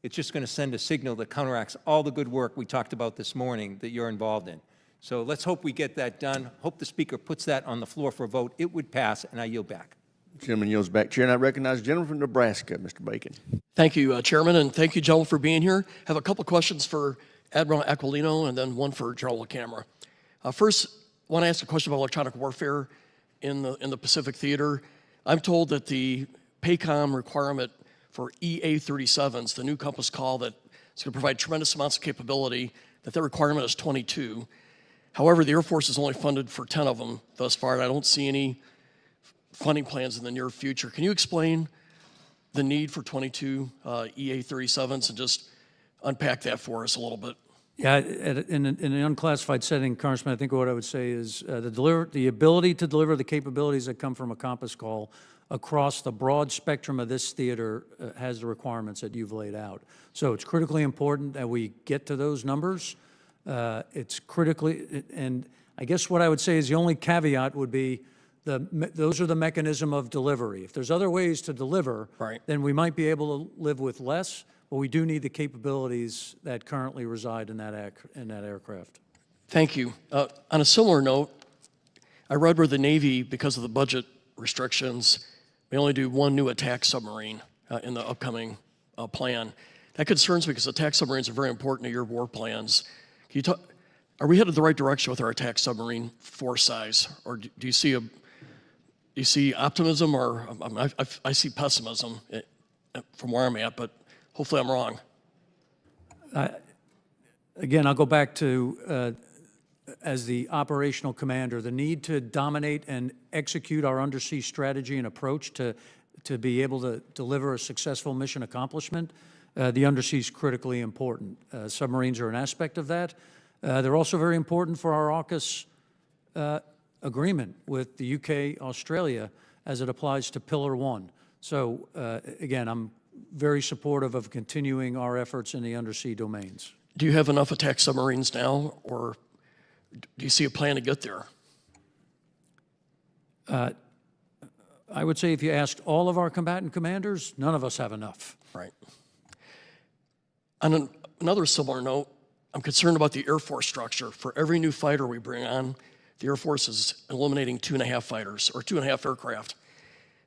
it's just going to send a signal that counteracts all the good work we talked about this morning that you're involved in. So let's hope we get that done. Hope the Speaker puts that on the floor for a vote. It would pass, and I yield back. Gentleman yields back. Chair, and I recognize the gentleman from Nebraska, Mr. Bacon. Thank you, Chairman, and thank you, gentlemen, for being here. I have a couple questions for Admiral Aquilino and then one for General LaCamera. First, I want to ask a question about electronic warfare in the Pacific Theater. I'm told that the PACOM requirement for EA-37s, the new Compass call that is going to provide tremendous amounts of capability, that requirement is 22. However, the Air Force is only funded for 10 of them thus far, and I don't see any funding plans in the near future. Can you explain the need for 22 EA-37s and just unpack that for us a little bit? Yeah, in an unclassified setting, Congressman, I think what I would say is the ability to deliver the capabilities that come from a Compass call across the broad spectrum of this theater has the requirements that you've laid out. So it's critically important that we get to those numbers. It's critically, and I guess what I would say is the only caveat would be those are the mechanism of delivery. If there's other ways to deliver, right, then we might be able to live with less, but we do need the capabilities that currently reside in that aircraft. Thank you. On a similar note, I read where the Navy, because of the budget restrictions, may only do one new attack submarine in the upcoming plan. That concerns me because attack submarines are very important to your war plans. Can you talk? Are we headed the right direction with our attack submarine force size, or do you see optimism, or I see pessimism from where I'm at, but hopefully I'm wrong. Again, I'll go back to, as the operational commander, the need to dominate and execute our undersea strategy and approach to be able to deliver a successful mission accomplishment. The undersea is critically important. Submarines are an aspect of that. They're also very important for our AUKUS agreement with the UK, Australia, as it applies to Pillar 1. So again, I'm very supportive of continuing our efforts in the undersea domains. Do you have enough attack submarines now, or do you see a plan to get there? I would say if you asked all of our combatant commanders, none of us have enough. Right. On another similar note, I'm concerned about the Air Force structure. For every new fighter we bring on, the Air Force is eliminating 2.5 fighters or 2.5 aircraft.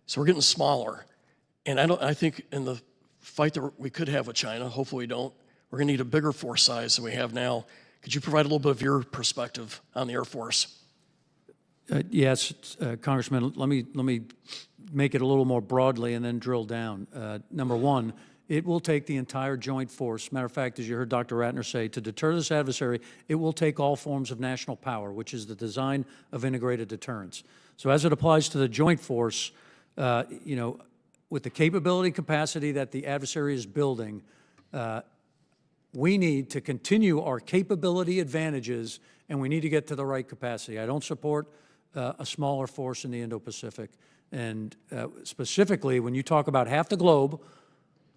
So we're getting smaller. And I think in the fight that we could have with China, hopefully we don't, we're going to need a bigger force size than we have now. Could you provide a little bit of your perspective on the Air Force? Yes, Congressman, let me make it a little more broadly and then drill down. Number one, it will take the entire joint force. Matter of fact, as you heard Dr. Ratner say, to deter this adversary, it will take all forms of national power, which is the design of integrated deterrence. So as it applies to the joint force, you know, with the capability capacity that the adversary is building, we need to continue our capability advantages, and we need to get to the right capacity. I don't support a smaller force in the Indo-Pacific. And specifically, when you talk about half the globe,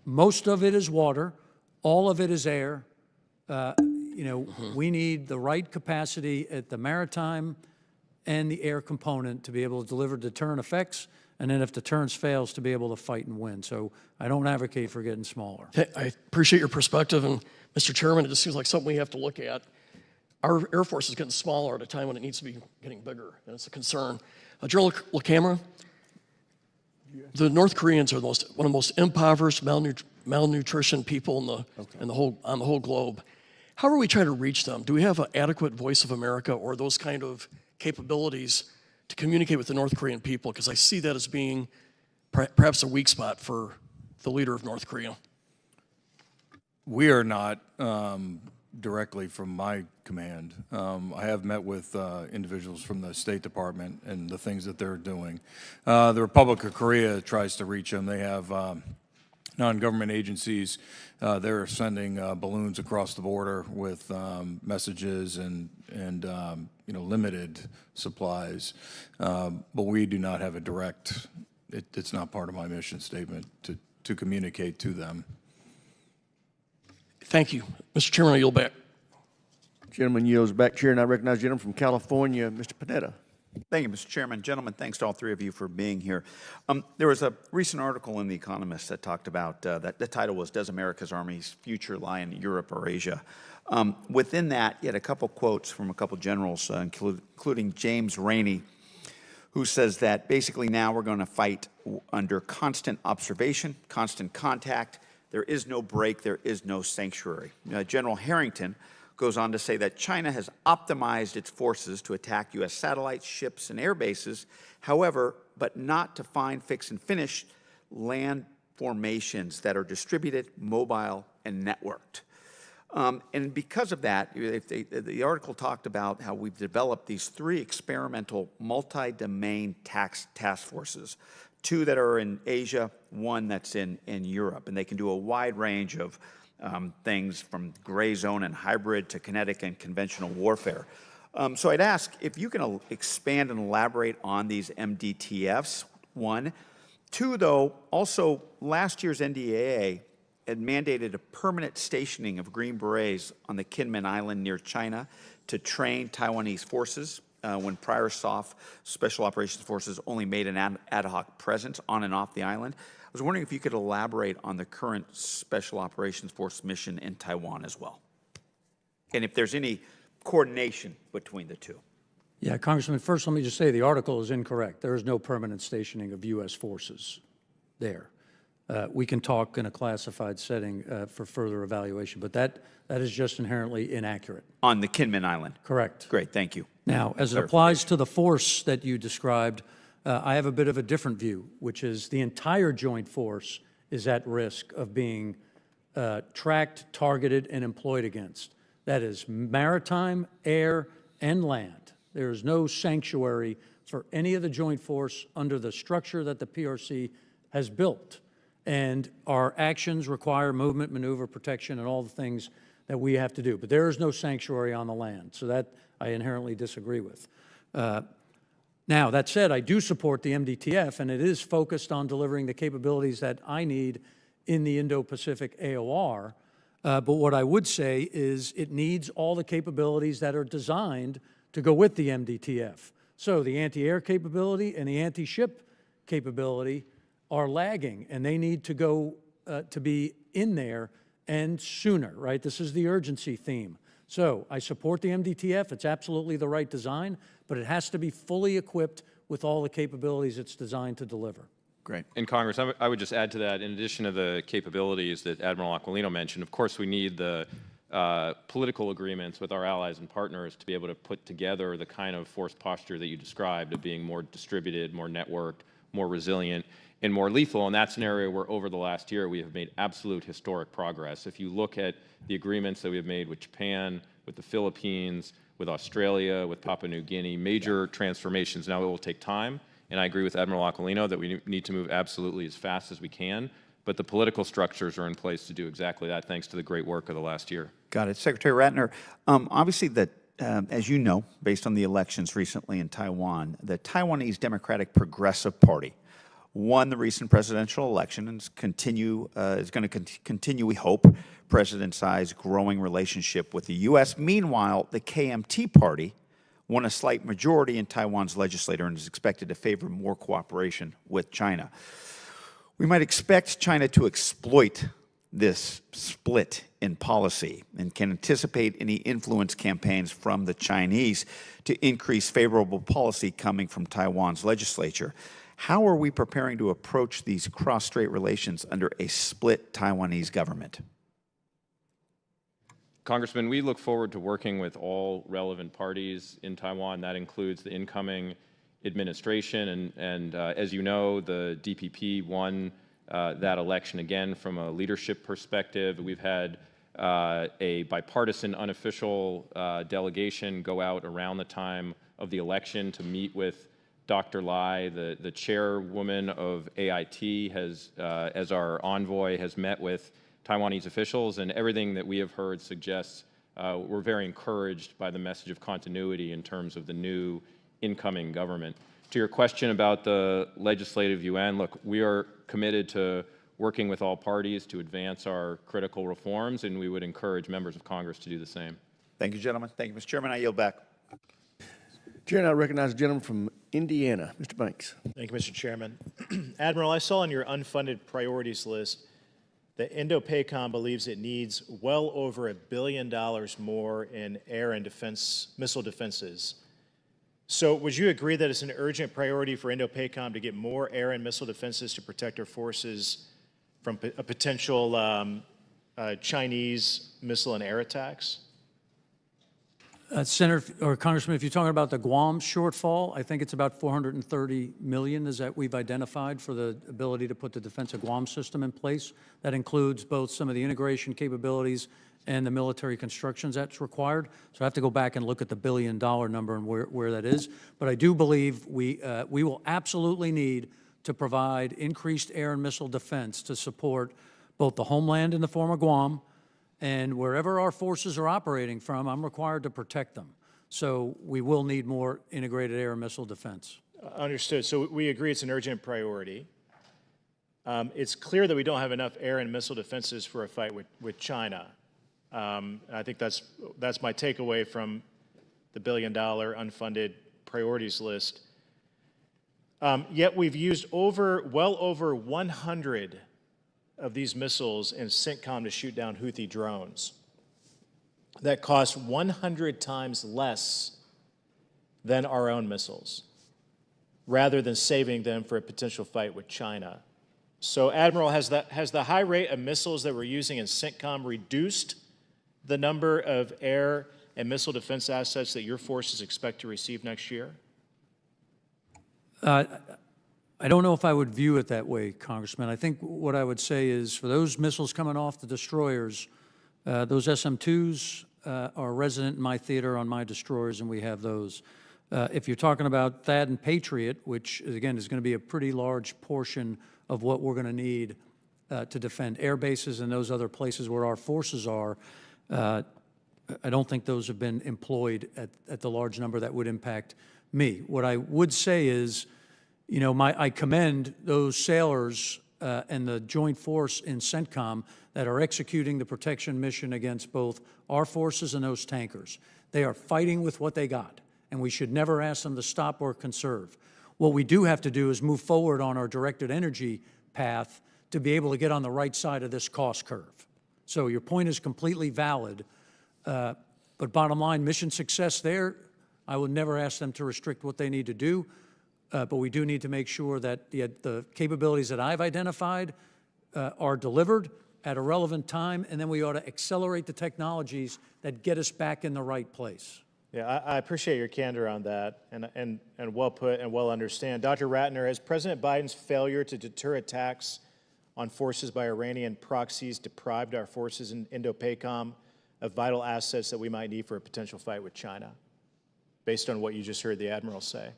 most of it is water, all of it is air. You know, we need the right capacity at the maritime and the air component to be able to deliver deterrent effects, and then if deterrence fails, to be able to fight and win. So I don't advocate for getting smaller. I appreciate your perspective, and Mr. Chairman, it just seems like something we have to look at. Our Air Force is getting smaller at a time when it needs to be getting bigger, and it's a concern. General LaCamera, the North Koreans are one of the most impoverished, malnutrition people on the whole globe. How are we trying to reach them? Do we have an adequate Voice of America or those kind of capabilities to communicate with the North Korean people? Because I see that as being perhaps a weak spot for the leader of North Korea. We are not directly from my command. I have met with individuals from the State Department and the things that they're doing. The Republic of Korea tries to reach them. They have non-government agencies. They're sending balloons across the border with messages and limited supplies. But we do not have a direct. It's not part of my mission statement to communicate to them. Thank you. Mr. Chairman, I yield back. Gentleman yields back. Chair, and I recognize the gentleman from California, Mr. Panetta. Thank you, Mr. Chairman. Gentlemen, thanks to all three of you for being here. There was a recent article in The Economist that talked about, that the title was, "Does America's Army's Future Lie in Europe or Asia?" Within that, you had a couple quotes from a couple generals, including James Rainey, who says that basically now we're going to fight under constant observation, constant contact. There is no break, there is no sanctuary. General Harrington goes on to say that China has optimized its forces to attack U.S. satellites, ships, and air bases, however, but not to find, fix, and finish land formations that are distributed, mobile, and networked. And because of that, the article talked about how we've developed these 3 experimental multi-domain task forces, 2 that are in Asia, 1 that's in Europe, and they can do a wide range of things from gray zone and hybrid to kinetic and conventional warfare. So I'd ask if you can expand and elaborate on these MDTFs, 1. 2, though, also last year's NDAA had mandated a permanent stationing of Green Berets on the Kinmen Island near China to train Taiwanese forces when prior SOF, Special Operations Forces, only made an ad hoc presence on and off the island. I was wondering if you could elaborate on the current Special Operations Force mission in Taiwan as well, and if there's any coordination between the 2. Yeah, Congressman, first let me just say the article is incorrect. There is no permanent stationing of U.S. forces there. We can talk in a classified setting for further evaluation, but that is just inherently inaccurate. On the Kinmen Island? Correct. Great, thank you. Now, as it applies to the force that you described, I have a bit of a different view, which is the entire joint force is at risk of being tracked, targeted, and employed against. That is maritime, air, and land. There is no sanctuary for any of the joint force under the structure that the PRC has built. And our actions require movement, maneuver, protection, and all the things that we have to do. But there is no sanctuary on the land, so that I inherently disagree with. Now, that said, I do support the MDTF, and it is focused on delivering the capabilities that I need in the Indo-Pacific AOR. But what I would say is it needs all the capabilities that are designed to go with the MDTF. So the anti-air capability and the anti-ship capability are lagging, and they need to go to be in there and sooner, right? This is the urgency theme. So I support the MDTF. It's absolutely the right design, but it has to be fully equipped with all the capabilities it's designed to deliver. Great. In Congress, I would just add to that, in addition to the capabilities that Admiral Aquilino mentioned, of course we need the political agreements with our allies and partners to be able to put together the kind of force posture that you described of being more distributed, more networked, more resilient, and more lethal. And that's an area where over the last year we have made absolute historic progress. If you look at the agreements that we have made with Japan, with the Philippines, with Australia, with Papua New Guinea, major transformations. Now it will take time, and I agree with Admiral Aquilino that we need to move absolutely as fast as we can, but the political structures are in place to do exactly that thanks to the great work of the last year. Got it. Secretary Ratner, obviously as you know, based on the elections recently in Taiwan, the Taiwanese Democratic Progressive Party won the recent presidential election and is going to continue, we hope, President Tsai's growing relationship with the U.S. Meanwhile, the KMT party won a slight majority in Taiwan's legislature and is expected to favor more cooperation with China. We might expect China to exploit this split in policy and can anticipate any influence campaigns from the Chinese to increase favorable policy coming from Taiwan's legislature. How are we preparing to approach these cross-strait relations under a split Taiwanese government? Congressman, we look forward to working with all relevant parties in Taiwan. That includes the incoming administration. And as you know, the DPP won that election again from a leadership perspective. We've had a bipartisan unofficial delegation go out around the time of the election to meet with Dr. Lai. The chairwoman of AIT has, as our envoy, has met with Taiwanese officials, and everything that we have heard suggests we're very encouraged by the message of continuity in terms of the new incoming government. To your question about the legislative yuan, look, we are committed to working with all parties to advance our critical reforms, and we would encourage members of Congress to do the same. Thank you, gentlemen. Thank you, Mr. Chairman. I yield back. Chair, I recognize the gentleman from Indiana, Mr. Banks. Thank you, Mr. Chairman. Admiral, I saw on your unfunded priorities list that Indo-PACOM believes it needs well over $1 billion more in air and defense, missile defenses. So would you agree that it's an urgent priority for Indo-PACOM to get more air and missile defenses to protect our forces from a potential Chinese missile and air attacks? Senator or Congressman, if you're talking about the Guam shortfall, I think it's about $430 million is that we've identified for the ability to put the Defense of Guam system in place. That includes both some of the integration capabilities and the military constructions that's required. So I have to go back and look at the $1 billion number and where that is. But I do believe we will absolutely need to provide increased air and missile defense to support both the homeland in the form of Guam, and wherever our forces are operating from, I'm required to protect them. So we will need more integrated air and missile defense. Understood. So we agree it's an urgent priority. It's clear that we don't have enough air and missile defenses for a fight with China. I think that's my takeaway from the $1 billion unfunded priorities list. Yet we've used well over 100 of these missiles in CENTCOM to shoot down Houthi drones that cost 100 times less than our own missiles, rather than saving them for a potential fight with China. So, Admiral, has the high rate of missiles that we're using in CENTCOM reduced the number of air and missile defense assets that your forces expect to receive next year? I don't know if I would view it that way, Congressman. I think what I would say is for those missiles coming off the destroyers, those SM-2s are resident in my theater on my destroyers, and we have those. If you're talking about THAAD and Patriot, which, again, is going to be a pretty large portion of what we're going to need to defend air bases and those other places where our forces are, I don't think those have been employed at the large number that would impact me. What I would say is, you know, I commend those sailors and the joint force in CENTCOM that are executing the protection mission against both our forces and those tankers. They are fighting with what they got, and we should never ask them to stop or conserve. What we do have to do is move forward on our directed energy path to be able to get on the right side of this cost curve. So your point is completely valid, but bottom line, mission success there, I would never ask them to restrict what they need to do. But we do need to make sure that the capabilities that I've identified are delivered at a relevant time, and then we ought to accelerate the technologies that get us back in the right place. Yeah, I appreciate your candor on that, and well put and well understand. Dr. Ratner, has President Biden's failure to deter attacks on forces by Iranian proxies deprived our forces in Indo-PACOM of vital assets that we might need for a potential fight with China, based on what you just heard the Admiral say?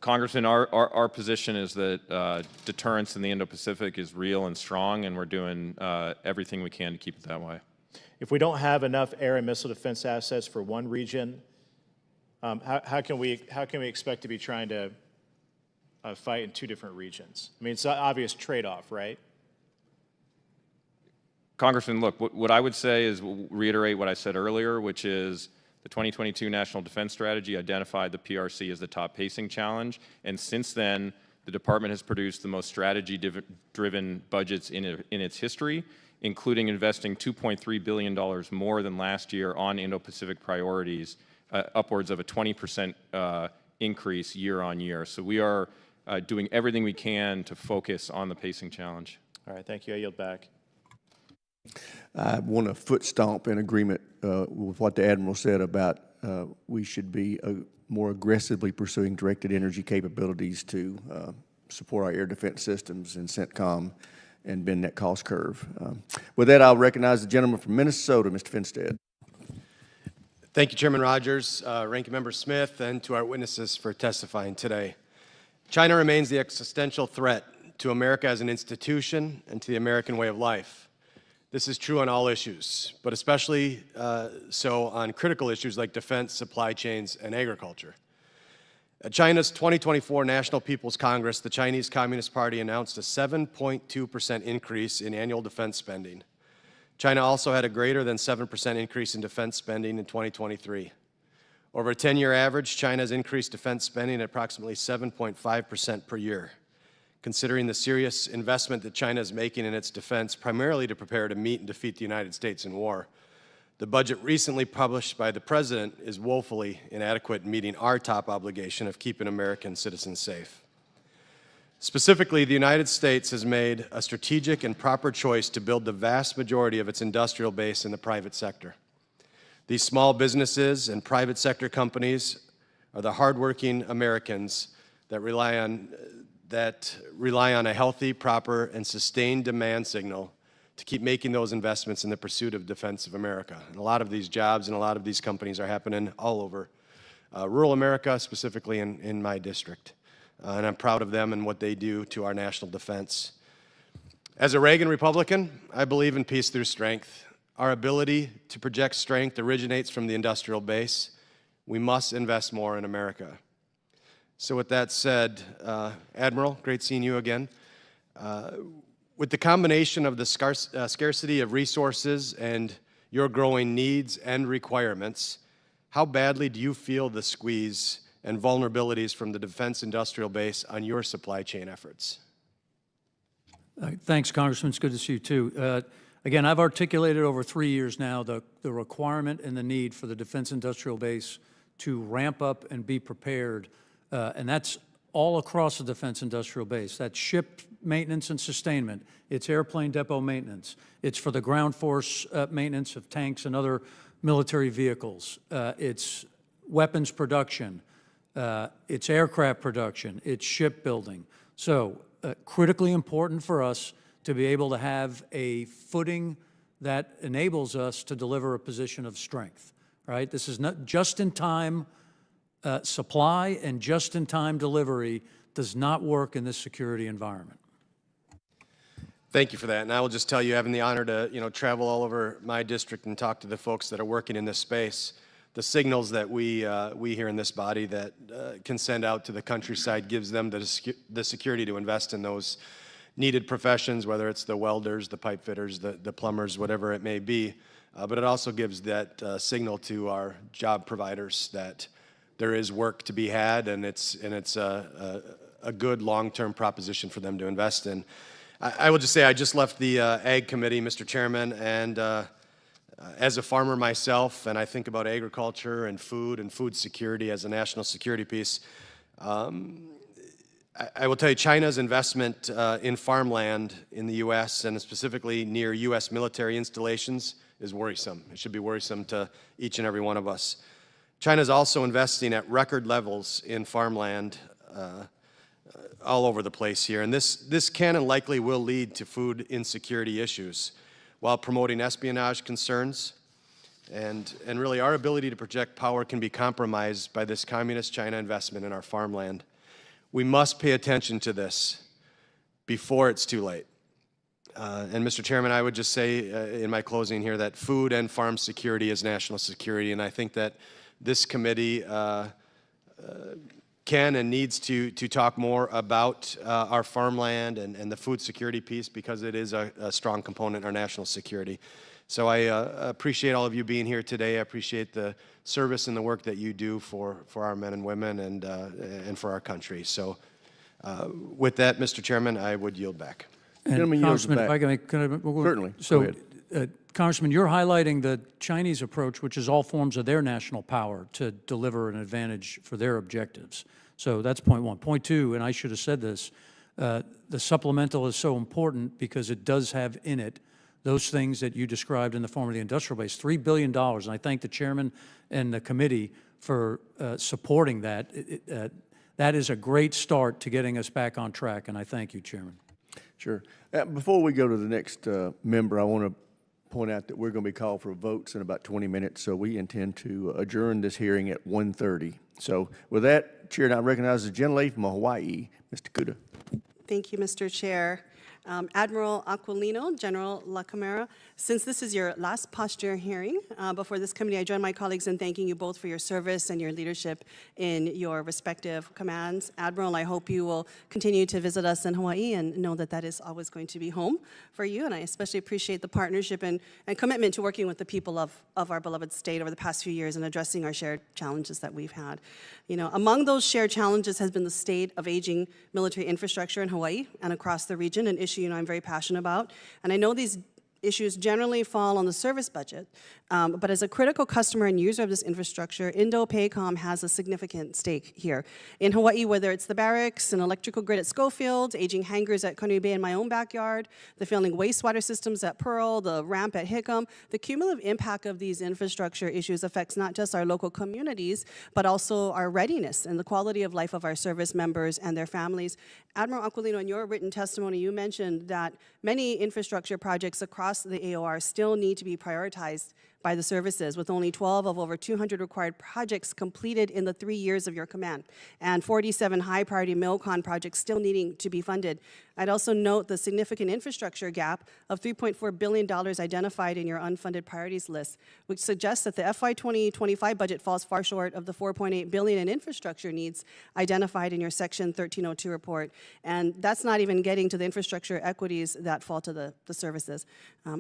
Congressman, our position is that deterrence in the Indo-Pacific is real and strong, and we're doing everything we can to keep it that way. If we don't have enough air and missile defense assets for one region, how can we expect to be trying to fight in two different regions? I mean, it's an obvious trade-off, right? Congressman, look, what I would say is reiterate what I said earlier, which is the 2022 National Defense Strategy identified the PRC as the top pacing challenge, and since then, the department has produced the most strategy-driven budgets in its history, including investing $2.3 billion more than last year on Indo-Pacific priorities, upwards of a 20% increase year on year. So we are doing everything we can to focus on the pacing challenge. All right, thank you. I yield back. I want to foot stomp in agreement with what the Admiral said about we should be more aggressively pursuing directed energy capabilities to support our air defense systems in CENTCOM and bend that cost curve. With that, I'll recognize the gentleman from Minnesota, Mr. Finstead. Thank you, Chairman Rogers, Ranking Member Smith, and to our witnesses for testifying today. China remains the existential threat to America as an institution and to the American way of life. This is true on all issues, but especially so on critical issues like defense, supply chains, and agriculture. At China's 2024 National People's Congress, the Chinese Communist Party announced a 7.2% increase in annual defense spending. China also had a greater than 7% increase in defense spending in 2023. Over a 10-year average, China has increased defense spending at approximately 7.5% per year. Considering the serious investment that China is making in its defense, primarily to prepare to meet and defeat the United States in war, the budget recently published by the President is woefully inadequate in meeting our top obligation of keeping American citizens safe. Specifically, the United States has made a strategic and proper choice to build the vast majority of its industrial base in the private sector. These small businesses and private sector companies are the hardworking Americans that rely on a healthy, proper, and sustained demand signal to keep making those investments in the pursuit of defense of America. And a lot of these jobs and a lot of these companies are happening all over rural America, specifically in my district. And I'm proud of them and what they do to our national defense. As a Reagan Republican, I believe in peace through strength. Our ability to project strength originates from the industrial base. We must invest more in America. So with that said, Admiral, great seeing you again. With the combination of the scarcity of resources and your growing needs and requirements, how badly do you feel the squeeze and vulnerabilities from the defense industrial base on your supply chain efforts? Thanks, Congressman. It's good to see you, too. Again, I've articulated over 3 years now the requirement and the need for the defense industrial base to ramp up and be prepared, and that's all across the defense industrial base. That's ship maintenance and sustainment. It's airplane depot maintenance. It's for the ground force maintenance of tanks and other military vehicles. It's weapons production. It's aircraft production. It's shipbuilding. So critically important for us to be able to have a footing that enables us to deliver a position of strength, right? This is not just-in-time supply and just-in-time delivery does not work in this security environment. Thank you for that. And I will just tell you, having the honor to travel all over my district and talk to the folks that are working in this space, the signals that we here in this body that can send out to the countryside gives them the security to invest in those needed professions, whether it's the welders, the pipe fitters, the plumbers, whatever it may be. But it also gives that signal to our job providers that there is work to be had, and it's a good long-term proposition for them to invest in. I will just say I just left the Ag Committee, Mr. Chairman, and as a farmer myself, and I think about agriculture and food security as a national security piece, I will tell you China's investment in farmland in the U.S. and specifically near U.S. military installations is worrisome. It should be worrisome to each and every one of us. China's also investing at record levels in farmland all over the place here, and this can and likely will lead to food insecurity issues while promoting espionage concerns, and really our ability to project power can be compromised by this communist China investment in our farmland. We must pay attention to this before it's too late. And Mr. Chairman, I would just say in my closing here that food and farm security is national security, and I think that this committee can and needs to talk more about our farmland and the food security piece because it is a strong component in our national security. So I appreciate all of you being here today. I appreciate the service and the work that you do for our men and women and for our country. So with that, Mr. Chairman, I would yield back. And Congressman, if I can make, certainly. So, Congressman, you're highlighting the Chinese approach, which is all forms of their national power to deliver an advantage for their objectives. So that's point one. Point two, and I should have said this, the supplemental is so important because it does have in it those things that you described in the form of the industrial base, $3 billion. And I thank the chairman and the committee for supporting that. That is a great start to getting us back on track, and I thank you, Chairman. Sure. Before we go to the next member, I want to point out that we're going to be called for votes in about 20 minutes, so we intend to adjourn this hearing at 1:30. So with that, Chair, now recognizes the gentlelady from Hawaii, Mr. Kuda. Thank you, Mr. Chair. Admiral Aquilino, General LaCamera, since this is your last posture hearing before this committee, I join my colleagues in thanking you both for your service and your leadership in your respective commands. Admiral, I hope you will continue to visit us in Hawaii and know that that is always going to be home for you, and I especially appreciate the partnership and commitment to working with the people of our beloved state over the past few years and addressing our shared challenges that we've had. You know, among those shared challenges has been the state of aging military infrastructure in Hawaii and across the region, an issue I'm very passionate about. And I know these issues generally fall on the service budget, but as a critical customer and user of this infrastructure, Indo-Pacific has a significant stake here. In Hawaii, whether it's the barracks, an electrical grid at Schofield, aging hangars at Kaneohe Bay in my own backyard, the failing wastewater systems at Pearl, the ramp at Hickam, the cumulative impact of these infrastructure issues affects not just our local communities, but also our readiness and the quality of life of our service members and their families. Admiral Aquilino, in your written testimony, you mentioned that many infrastructure projects across the AOR still need to be prioritized by the services, with only 12 of over 200 required projects completed in the 3 years of your command, and 47 high-priority MILCON projects still needing to be funded. I'd also note the significant infrastructure gap of $3.4 billion identified in your unfunded priorities list, which suggests that the FY 2025 budget falls far short of the $4.8 billion in infrastructure needs identified in your Section 1302 report. And that's not even getting to the infrastructure equities that fall to the services.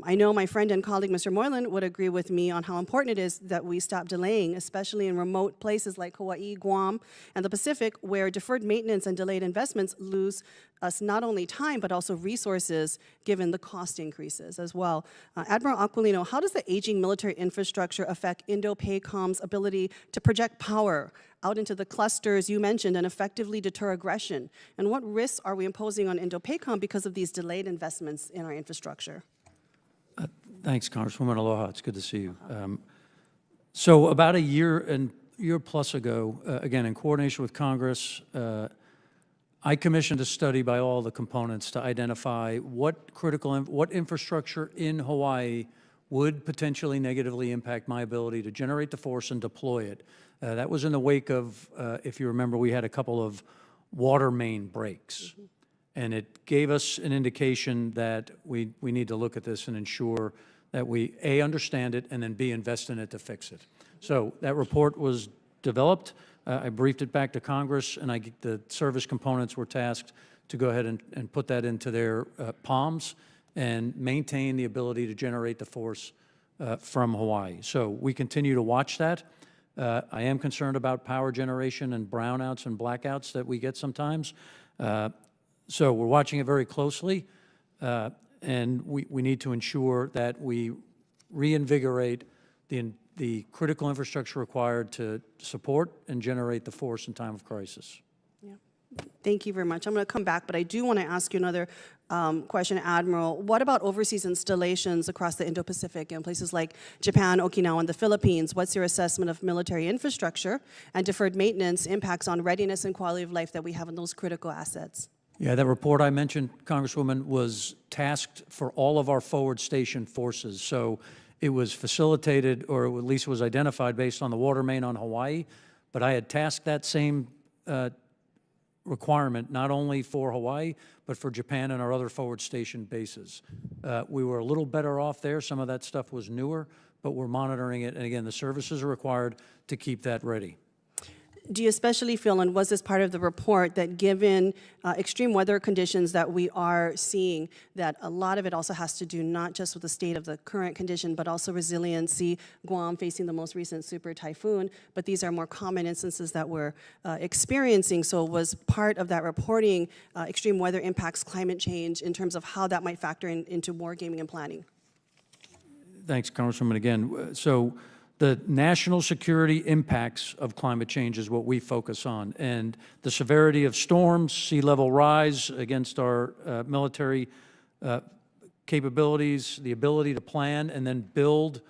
I know my friend and colleague, Mr. Moylan, would agree with me on how important it is that we stop delaying, especially in remote places like Hawaii, Guam, and the Pacific, where deferred maintenance and delayed investments lose us not only time, but also resources, given the cost increases as well. Admiral Aquilino, how does the aging military infrastructure affect Indo-Pacom's ability to project power out into the clusters you mentioned and effectively deter aggression? And what risks are we imposing on Indo-Pacom because of these delayed investments in our infrastructure? Thanks, Congresswoman. Aloha. It's good to see you. So about a year plus ago, again, in coordination with Congress, I commissioned a study by all the components to identify what infrastructure in Hawaii would potentially negatively impact my ability to generate the force and deploy it. That was in the wake of, if you remember, we had a couple of water main breaks. Mm-hmm. And it gave us an indication that we need to look at this and ensure that we, A, understand it, and then B, invest in it to fix it. So that report was developed. I briefed it back to Congress, and the service components were tasked to go ahead and put that into their palms and maintain the ability to generate the force from Hawaii. So we continue to watch that. I am concerned about power generation and brownouts and blackouts that we get sometimes. So we're watching it very closely, and we need to ensure that we reinvigorate the critical infrastructure required to support and generate the force in time of crisis. Yeah. Thank you very much. I'm going to come back, but I do want to ask you another question, Admiral. What about overseas installations across the Indo-Pacific in places like Japan, Okinawa, and the Philippines? What's your assessment of military infrastructure and deferred maintenance impacts on readiness and quality of life that we have in those critical assets? Yeah, that report I mentioned, Congresswoman, was tasked for all of our forward station forces. So it was facilitated, or at least was identified based on the water main on Hawaii, but I had tasked that same requirement not only for Hawaii, but for Japan and our other forward station bases. We were a little better off there. Some of that stuff was newer, but we're monitoring it. And again, the services are required to keep that ready. Do you especially feel, and was this part of the report, that given extreme weather conditions that we are seeing, that a lot of it also has to do not just with the state of the current condition, but also resiliency, Guam facing the most recent super typhoon, but these are more common instances that we're experiencing. So was part of that reporting extreme weather impacts climate change in terms of how that might factor into wargaming and planning? Thanks, Congresswoman, again. So the national security impacts of climate change is what we focus on, and the severity of storms, sea level rise against our military capabilities, the ability to plan and then build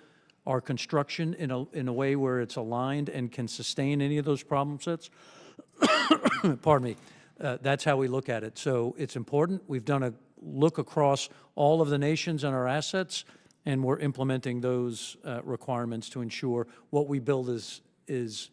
our construction in a way where it's aligned and can sustain any of those problem sets. Pardon me. That's how we look at it. So it's important. We've done look across all of the nations and our assets, and we're implementing those requirements to ensure what we build is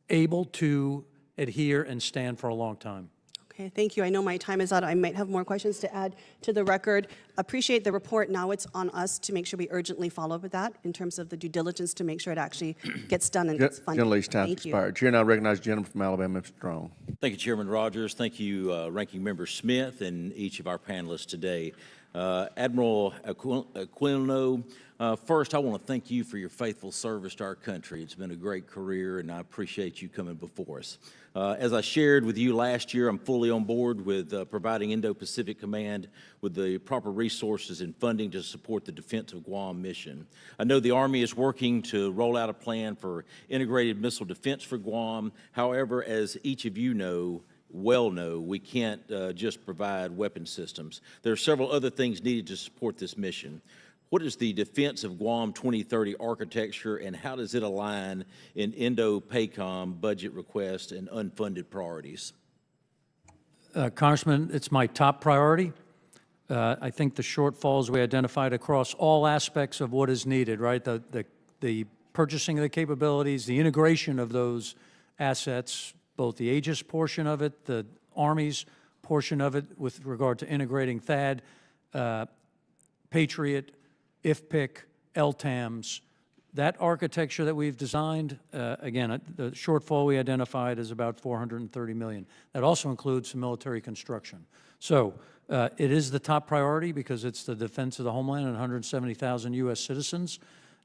able to adhere and stand for a long time. Okay, thank you. I know my time is out. I might have more questions to add to the record. Appreciate the report. Now it's on us to make sure we urgently follow up with that in terms of the due diligence to make sure it actually gets done and gets funded. Gentlelady's time Thank you. expired. Chair now recognizes the gentleman from Alabama, Mr. Strong. Thank you, Chairman Rogers. Thank you, Ranking Member Smith, and each of our panelists today. Admiral Aquilino, first, I want to thank you for your faithful service to our country. It's been a great career, and I appreciate you coming before us. As I shared with you last year, I'm fully on board with providing Indo-Pacific Command with the proper resources and funding to support the defense of Guam mission. I know the Army is working to roll out a plan for integrated missile defense for Guam. However, as each of you know, we can't just provide weapon systems. There are several other things needed to support this mission. What is the Defense of Guam 2030 architecture, and how does it align in Indo-PACOM budget requests and unfunded priorities? Congressman, it's my top priority. I think the shortfalls we identified across all aspects of what is needed, right? The purchasing of the capabilities, the integration of those assets, both the Aegis portion of it, the Army's portion of it with regard to integrating THAAD, Patriot, IFPC, LTAMS, that architecture that we've designed, again, the shortfall we identified is about $430 million. That also includes some military construction. So it is the top priority because it's the defense of the homeland and 170,000 U.S. citizens,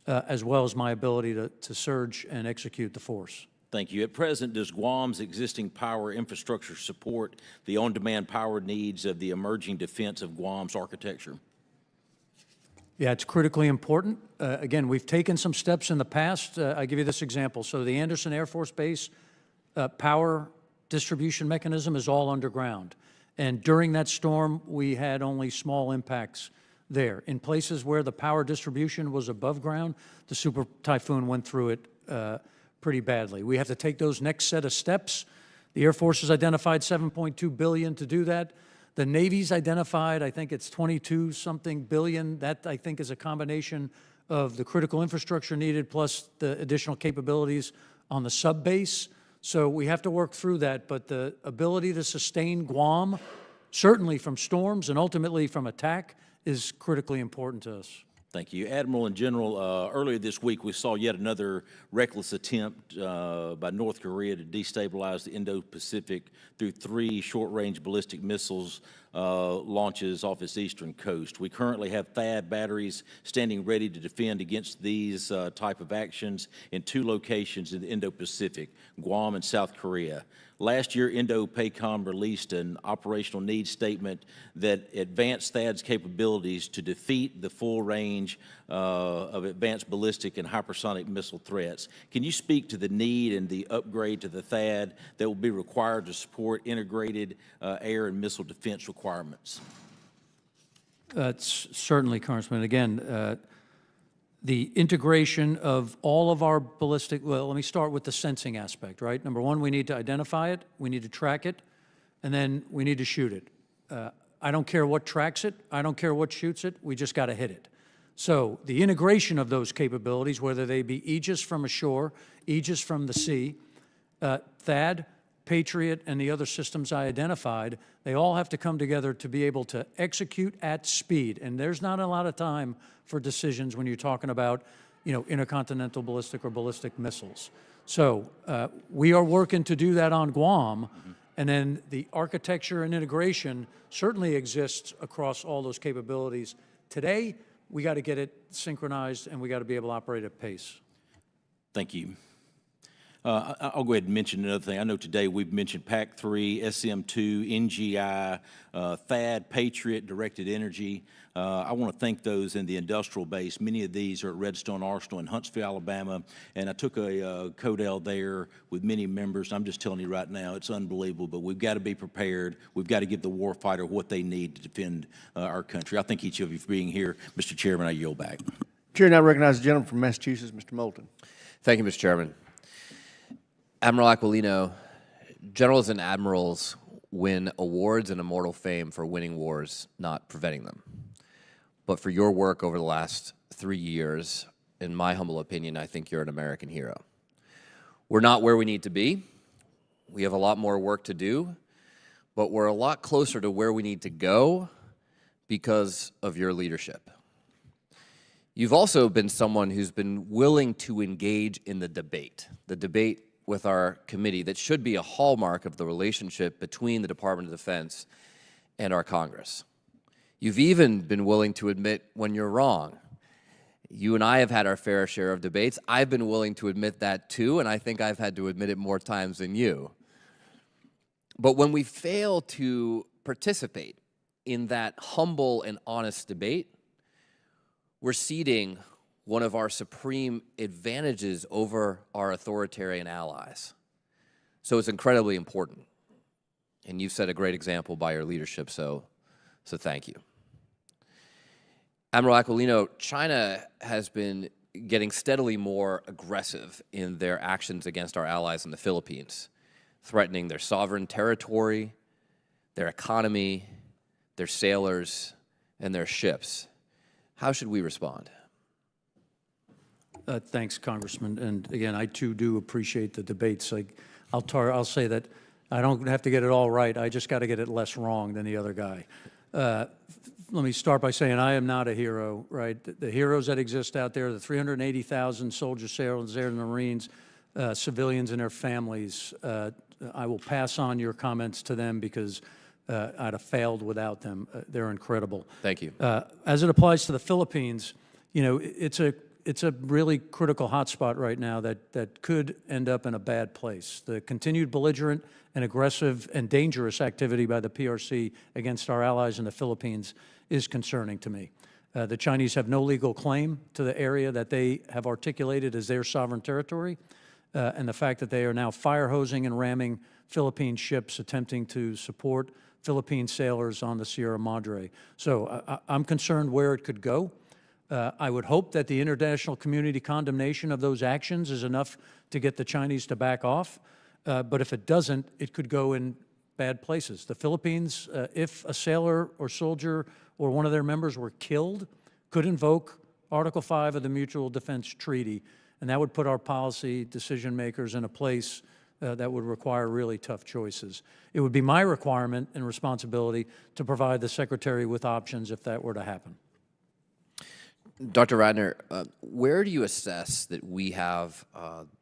as well as my ability to surge and execute the force. Thank you. At present, does Guam's existing power infrastructure support the on-demand power needs of the emerging defense of Guam's architecture? Yeah, it's critically important. Again, we've taken some steps in the past. I'll give you this example. So the Anderson Air Force Base power distribution mechanism is all underground. And during that storm, we had only small impacts there. In places where the power distribution was above ground, the super typhoon went through it pretty badly. We have to take those next set of steps. The Air Force has identified $7.2 billion to do that. The Navy's identified, I think it's 22-something billion. That, I think, is a combination of the critical infrastructure needed plus the additional capabilities on the sub-base. So we have to work through that, but the ability to sustain Guam, certainly from storms and ultimately from attack, is critically important to us. Thank you. Admiral and General, earlier this week we saw yet another reckless attempt by North Korea to destabilize the Indo-Pacific through 3 short-range ballistic missiles launches off its eastern coast. We currently have THAAD batteries standing ready to defend against these type of actions in 2 locations in the Indo-Pacific, Guam and South Korea. Last year, Indo-PACOM released an operational needs statement that advanced THAAD's capabilities to defeat the full range of advanced ballistic and hypersonic missile threats. Can you speak to the need and the upgrade to the THAAD that will be required to support integrated air and missile defense requirements? Certainly, Congressman. Again, the integration of all of our ballistic, well, let me start with the sensing aspect, right? Number one, we need to identify it, we need to track it, and then we need to shoot it. I don't care what tracks it, I don't care what shoots it, we just got to hit it. So the integration of those capabilities, whether they be Aegis from ashore, Aegis from the sea, THAAD, Patriot, and the other systems I identified, they all have to come together to be able to execute at speed. And there's not a lot of time for decisions when you're talking about, intercontinental ballistic or ballistic missiles. So we are working to do that on Guam, and then the architecture and integration certainly exists across all those capabilities. Today, we got to get it synchronized, and we got to be able to operate at pace. Thank you. I'll go ahead and mention another thing. I know today we've mentioned PAC-3, SM-2, NGI, THAAD, Patriot, Directed Energy. I want to thank those in the industrial base. Many of these are at Redstone Arsenal in Huntsville, Alabama, and I took a CODEL there with many members. I'm just telling you right now, it's unbelievable, but we've got to be prepared. We've got to give the warfighter what they need to defend our country. I thank each of you for being here. Mr. Chairman, I yield back. Chair now recognizes the gentleman from Massachusetts, Mr. Moulton. Thank you, Mr. Chairman. Admiral Aquilino, generals and admirals, win awards and immortal fame for winning wars, not preventing them, but for your work over the last 3 years. In my humble opinion, I think you're an American hero. We're not where we need to be. We have a lot more work to do, but we're a lot closer to where we need to go because of your leadership. You've also been someone who's been willing to engage in the debate with our committee that should be a hallmark of the relationship between the Department of Defense and our Congress. You've even been willing to admit when you're wrong. You and I have had our fair share of debates. I've been willing to admit that too, and I think I've had to admit it more times than you. But when we fail to participate in that humble and honest debate, we're ceding one of our supreme advantages over our authoritarian allies. So it's incredibly important. And you've set a great example by your leadership, so thank you. Admiral Aquilino, China has been getting steadily more aggressive in their actions against our allies in the Philippines, threatening their sovereign territory, their economy, their sailors, and their ships. How should we respond? Thanks, Congressman. And again, I too do appreciate the debates. I'll say that I don't have to get it all right. I just got to get it less wrong than the other guy. Let me start by saying I am not a hero, right? The heroes that exist out there, the 380,000 soldiers, sailors, air, and Marines, civilians and their families, I will pass on your comments to them because I'd have failed without them. They're incredible. Thank you. As it applies to the Philippines, you know, it's a really critical hotspot right now that could end up in a bad place. The continued belligerent and aggressive and dangerous activity by the PRC against our allies in the Philippines is concerning to me. The Chinese have no legal claim to the area that they have articulated as their sovereign territory, and the fact that they are now fire hosing and ramming Philippine ships attempting to support Philippine sailors on the Sierra Madre. So I'm concerned where it could go. I would hope that the international community condemnation of those actions is enough to get the Chinese to back off. But if it doesn't, it could go in bad places. The Philippines, if a sailor or soldier or one of their members were killed, could invoke Article 5 of the Mutual Defense Treaty, and that would put our policy decision makers in a place that would require really tough choices. It would be my requirement and responsibility to provide the Secretary with options if that were to happen. Dr. Ratner, where do you assess that we have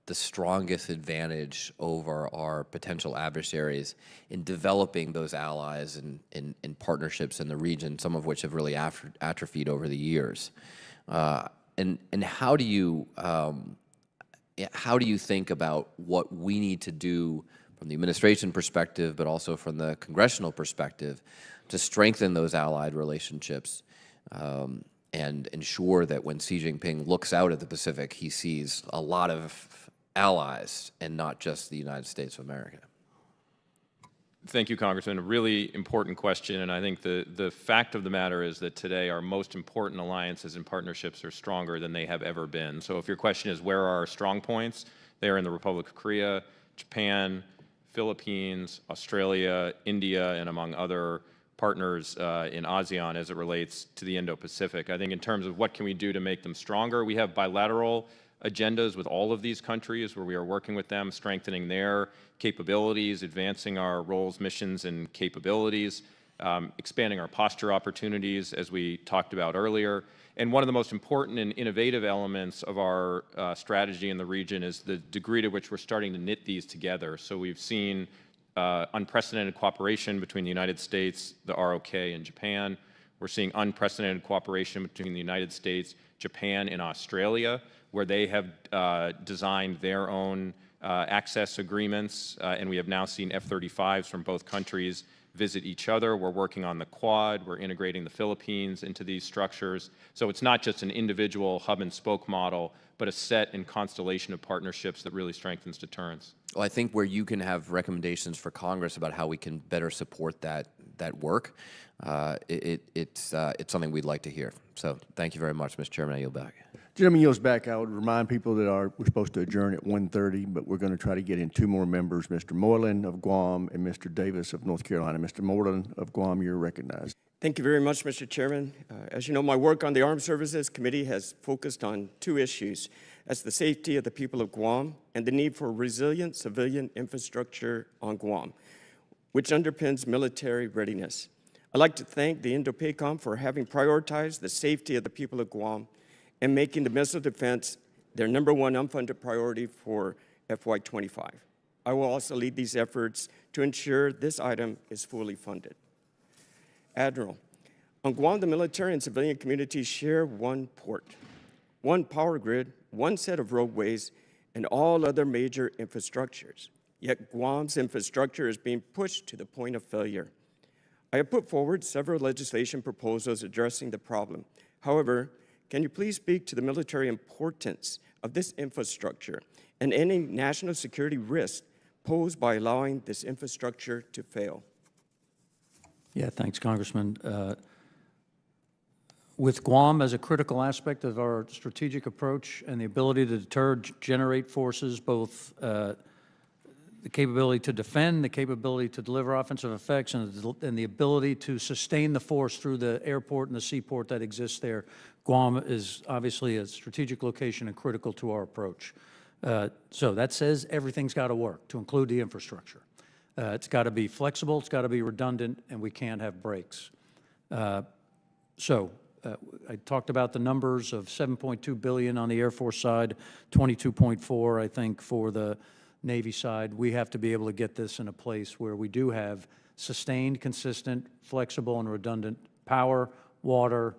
the strongest advantage over our potential adversaries in developing those allies and partnerships in the region, some of which have really atrophied over the years? And how do you think about what we need to do from the administration perspective, but also from the congressional perspective, to strengthen those allied relationships and ensure that when Xi Jinping looks out at the Pacific, he sees a lot of allies and not just the United States of America? Thank you, Congressman. A really important question, and I think the fact of the matter is that today our most important alliances and partnerships are stronger than they have ever been. So if your question is where are our strong points, they are in the Republic of Korea, Japan, Philippines, Australia, India, and among other partners in ASEAN as it relates to the Indo-Pacific. I think in terms of what can we do to make them stronger, we have bilateral agendas with all of these countries where we are working with them, strengthening their capabilities, advancing our roles, missions, and capabilities, expanding our posture opportunities, as we talked about earlier. And one of the most important and innovative elements of our strategy in the region is the degree to which we're starting to knit these together. So we've seen unprecedented cooperation between the United States, the ROK, and Japan. We're seeing unprecedented cooperation between the United States, Japan, and Australia, where they have designed their own access agreements, and we have now seen F-35s from both countries visit each other. We're working on the Quad. We're integrating the Philippines into these structures. So it's not just an individual hub and spoke model, but a set and constellation of partnerships that really strengthens deterrence. Well, I think where you can have recommendations for Congress about how we can better support that that work, it's something we'd like to hear. So thank you very much, Mr. Chairman. I yield back. Gentleman yields back. I would remind people that we're supposed to adjourn at 1:30, but we're going to try to get in two more members, Mr. Moylan of Guam and Mr. Davis of North Carolina. Mr. Moylan of Guam, you're recognized. Thank you very much, Mr. Chairman. As you know, my work on the Armed Services Committee has focused on two issues. That's the safety of the people of Guam and the need for resilient civilian infrastructure on Guam, which underpins military readiness. I'd like to thank the Indo-PACOM for having prioritized the safety of the people of Guam and making the missile defense their #1 unfunded priority for FY25. I will also lead these efforts to ensure this item is fully funded. Admiral, on Guam, the military and civilian communities share one port, one power grid, one set of roadways, and all other major infrastructures. Yet Guam's infrastructure is being pushed to the point of failure. I have put forward several legislation proposals addressing the problem. However, can you please speak to the military importance of this infrastructure and any national security risk posed by allowing this infrastructure to fail? Yeah, thanks, Congressman. With Guam as a critical aspect of our strategic approach and the ability to deter, generate forces, both the capability to defend, the capability to deliver offensive effects, and the ability to sustain the force through the airport and the seaport that exists there, Guam is obviously a strategic location and critical to our approach. So that says everything's got to work, to include the infrastructure. It's got to be flexible, it's got to be redundant, and we can't have breaks. I talked about the numbers of $7.2 billion on the Air Force side, 22.4, I think, for the Navy side. We have to be able to get this in a place where we do have sustained, consistent, flexible, and redundant power, water,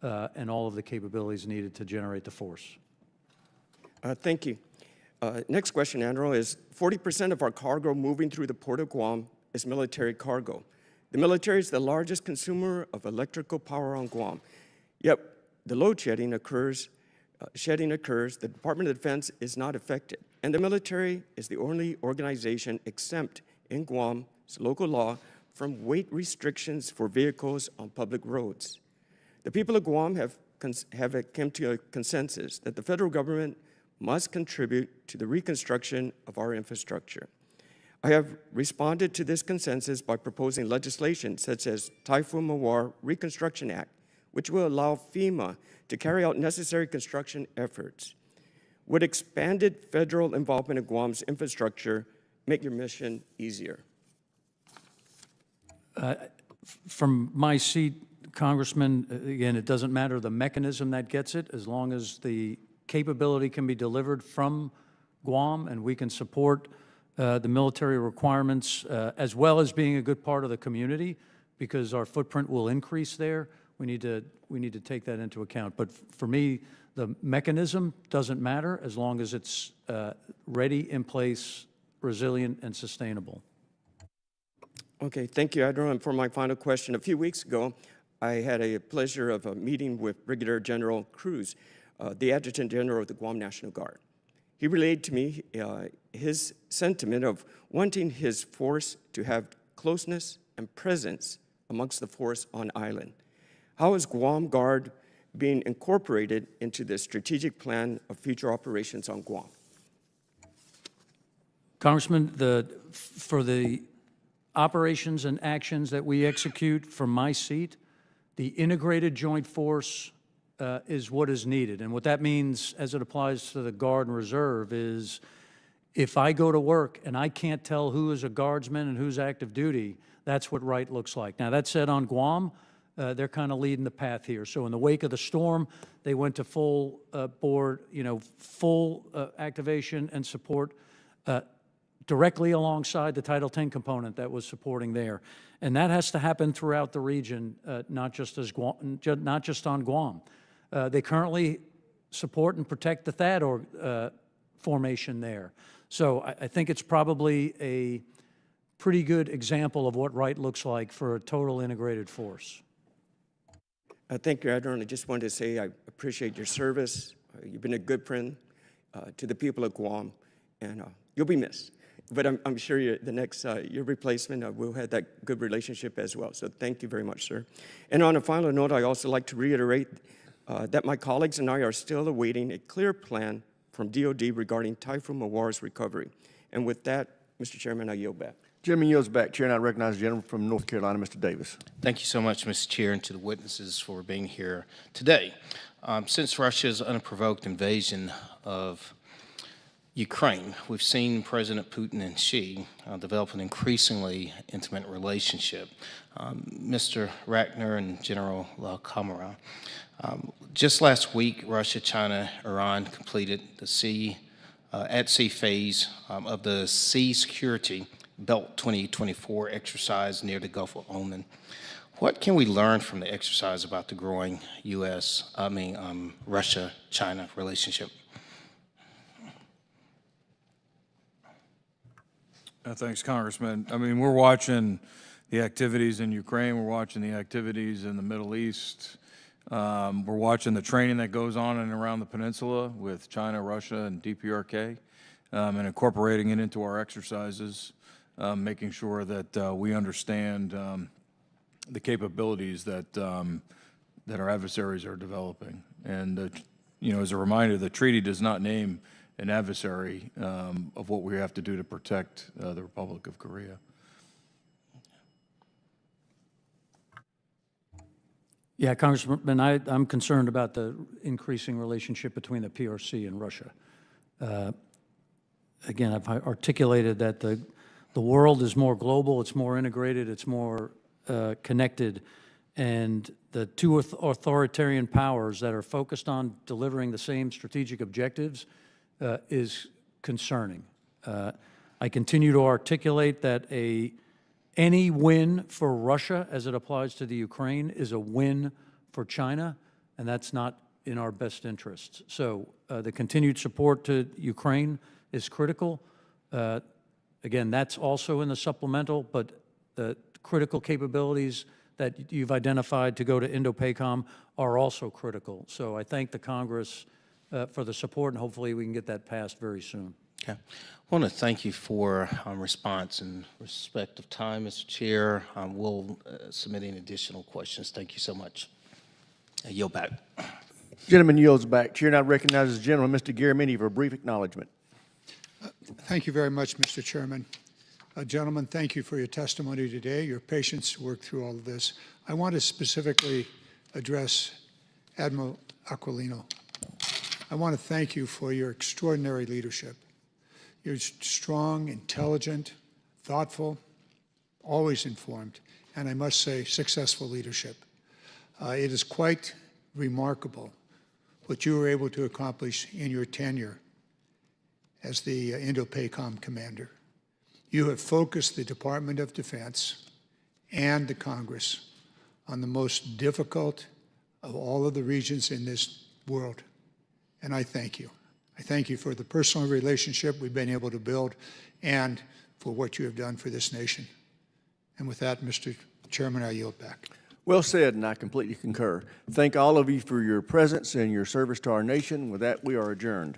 and all of the capabilities needed to generate the force. Thank you. Next question, Admiral, is 40% of our cargo moving through the Port of Guam is military cargo. The military is the largest consumer of electrical power on Guam. Yet the load shedding occurs, the Department of Defense is not affected, and the military is the only organization exempt in Guam's local law from weight restrictions for vehicles on public roads. The people of Guam have come to a consensus that the federal government must contribute to the reconstruction of our infrastructure. I have responded to this consensus by proposing legislation such as Typhoon Mawar Reconstruction Act, which will allow FEMA to carry out necessary construction efforts. Would expanded federal involvement in Guam's infrastructure make your mission easier? From my seat, Congressman, again, it doesn't matter the mechanism that gets it, as long as the capability can be delivered from Guam and we can support the military requirements as well as being a good part of the community, because our footprint will increase there. We need to take that into account. But for me, the mechanism doesn't matter as long as it's ready, in place, resilient, and sustainable. Okay, thank you, Admiral. And for my final question, a few weeks ago, I had a pleasure of a meeting with Brigadier General Cruz, the Adjutant General of the Guam National Guard. He relayed to me his sentiment of wanting his force to have closeness and presence amongst the force on island. How is Guam Guard being incorporated into the strategic plan of future operations on Guam? Congressman, for the operations and actions that we execute from my seat, the integrated joint force is what is needed. And what that means as it applies to the Guard and Reserve is if I go to work and I can't tell who is a guardsman and who's active duty, that's what right looks like. Now, that said, on Guam, they're kind of leading the path here. So in the wake of the storm, they went to full board, full activation and support directly alongside the Title X component that was supporting there. And that has to happen throughout the region, not just on Guam. They currently support and protect the THAAD formation there. So I think it's probably a pretty good example of what right looks like for a total integrated force. Thank you, Admiral. I just wanted to say I appreciate your service. You've been a good friend to the people of Guam, and you'll be missed. but I'm sure the next, your replacement will have that good relationship as well. So thank you very much, sir. And on a final note, I also like to reiterate that my colleagues and I are still awaiting a clear plan from DOD regarding Typhoon Mawar's recovery. And with that, Mr. Chairman, I yield back. Gentleman yields back. Chair, and I recognize the gentleman from North Carolina, Mr. Davis. Thank you so much, Mr. Chair, and to the witnesses for being here today. Since Russia's unprovoked invasion of Ukraine, we've seen President Putin and Xi develop an increasingly intimate relationship. Mr. Ratner and General LaCamera, just last week, Russia, China, Iran completed the at-sea phase of the Sea Security Belt 2024 exercise near the Gulf of Oman. What can we learn from the exercise about the growing Russia-China relationship? Thanks, Congressman. I mean, we're watching the activities in Ukraine. We're watching the activities in the Middle East. We're watching the training that goes on and around the peninsula with China, Russia, and DPRK, and incorporating it into our exercises, making sure that we understand the capabilities that that our adversaries are developing. And you know, as a reminder, the treaty does not name an adversary of what we have to do to protect the Republic of Korea. Yeah, Congressman, I'm concerned about the increasing relationship between the PRC and Russia. Again, I've articulated that the world is more global, it's more integrated, it's more connected, and the two authoritarian powers that are focused on delivering the same strategic objectives is concerning. I continue to articulate that any win for Russia as it applies to the Ukraine is a win for China, and that's not in our best interests. So the continued support to Ukraine is critical. Again, that's also in the supplemental, but the critical capabilities that you've identified to go to Indo-PACOM are also critical. So I thank the Congress for the support, and hopefully we can get that passed very soon. Okay. I want to thank you for response and respect of time, Mr. Chair. We'll submit any additional questions. Thank you so much. I yield back. Gentleman yields back. Chair now recognizes the gentleman, Mr. Garamendi, for a brief acknowledgement. Thank you very much, Mr. Chairman. Gentlemen, thank you for your testimony today, your patience to work through all of this. I want to specifically address Admiral Aquilino. I want to thank you for your extraordinary leadership. You're strong, intelligent, thoughtful, always informed, and I must say, successful leadership. It is quite remarkable what you were able to accomplish in your tenure as the Indo-PACOM commander. You have focused the Department of Defense and the Congress on the most difficult of all of the regions in this world, and I thank you. I thank you for the personal relationship we've been able to build and for what you have done for this nation. And with that, Mr. Chairman, I yield back. Well said, and I completely concur. Thank all of you for your presence and your service to our nation. With that, we are adjourned.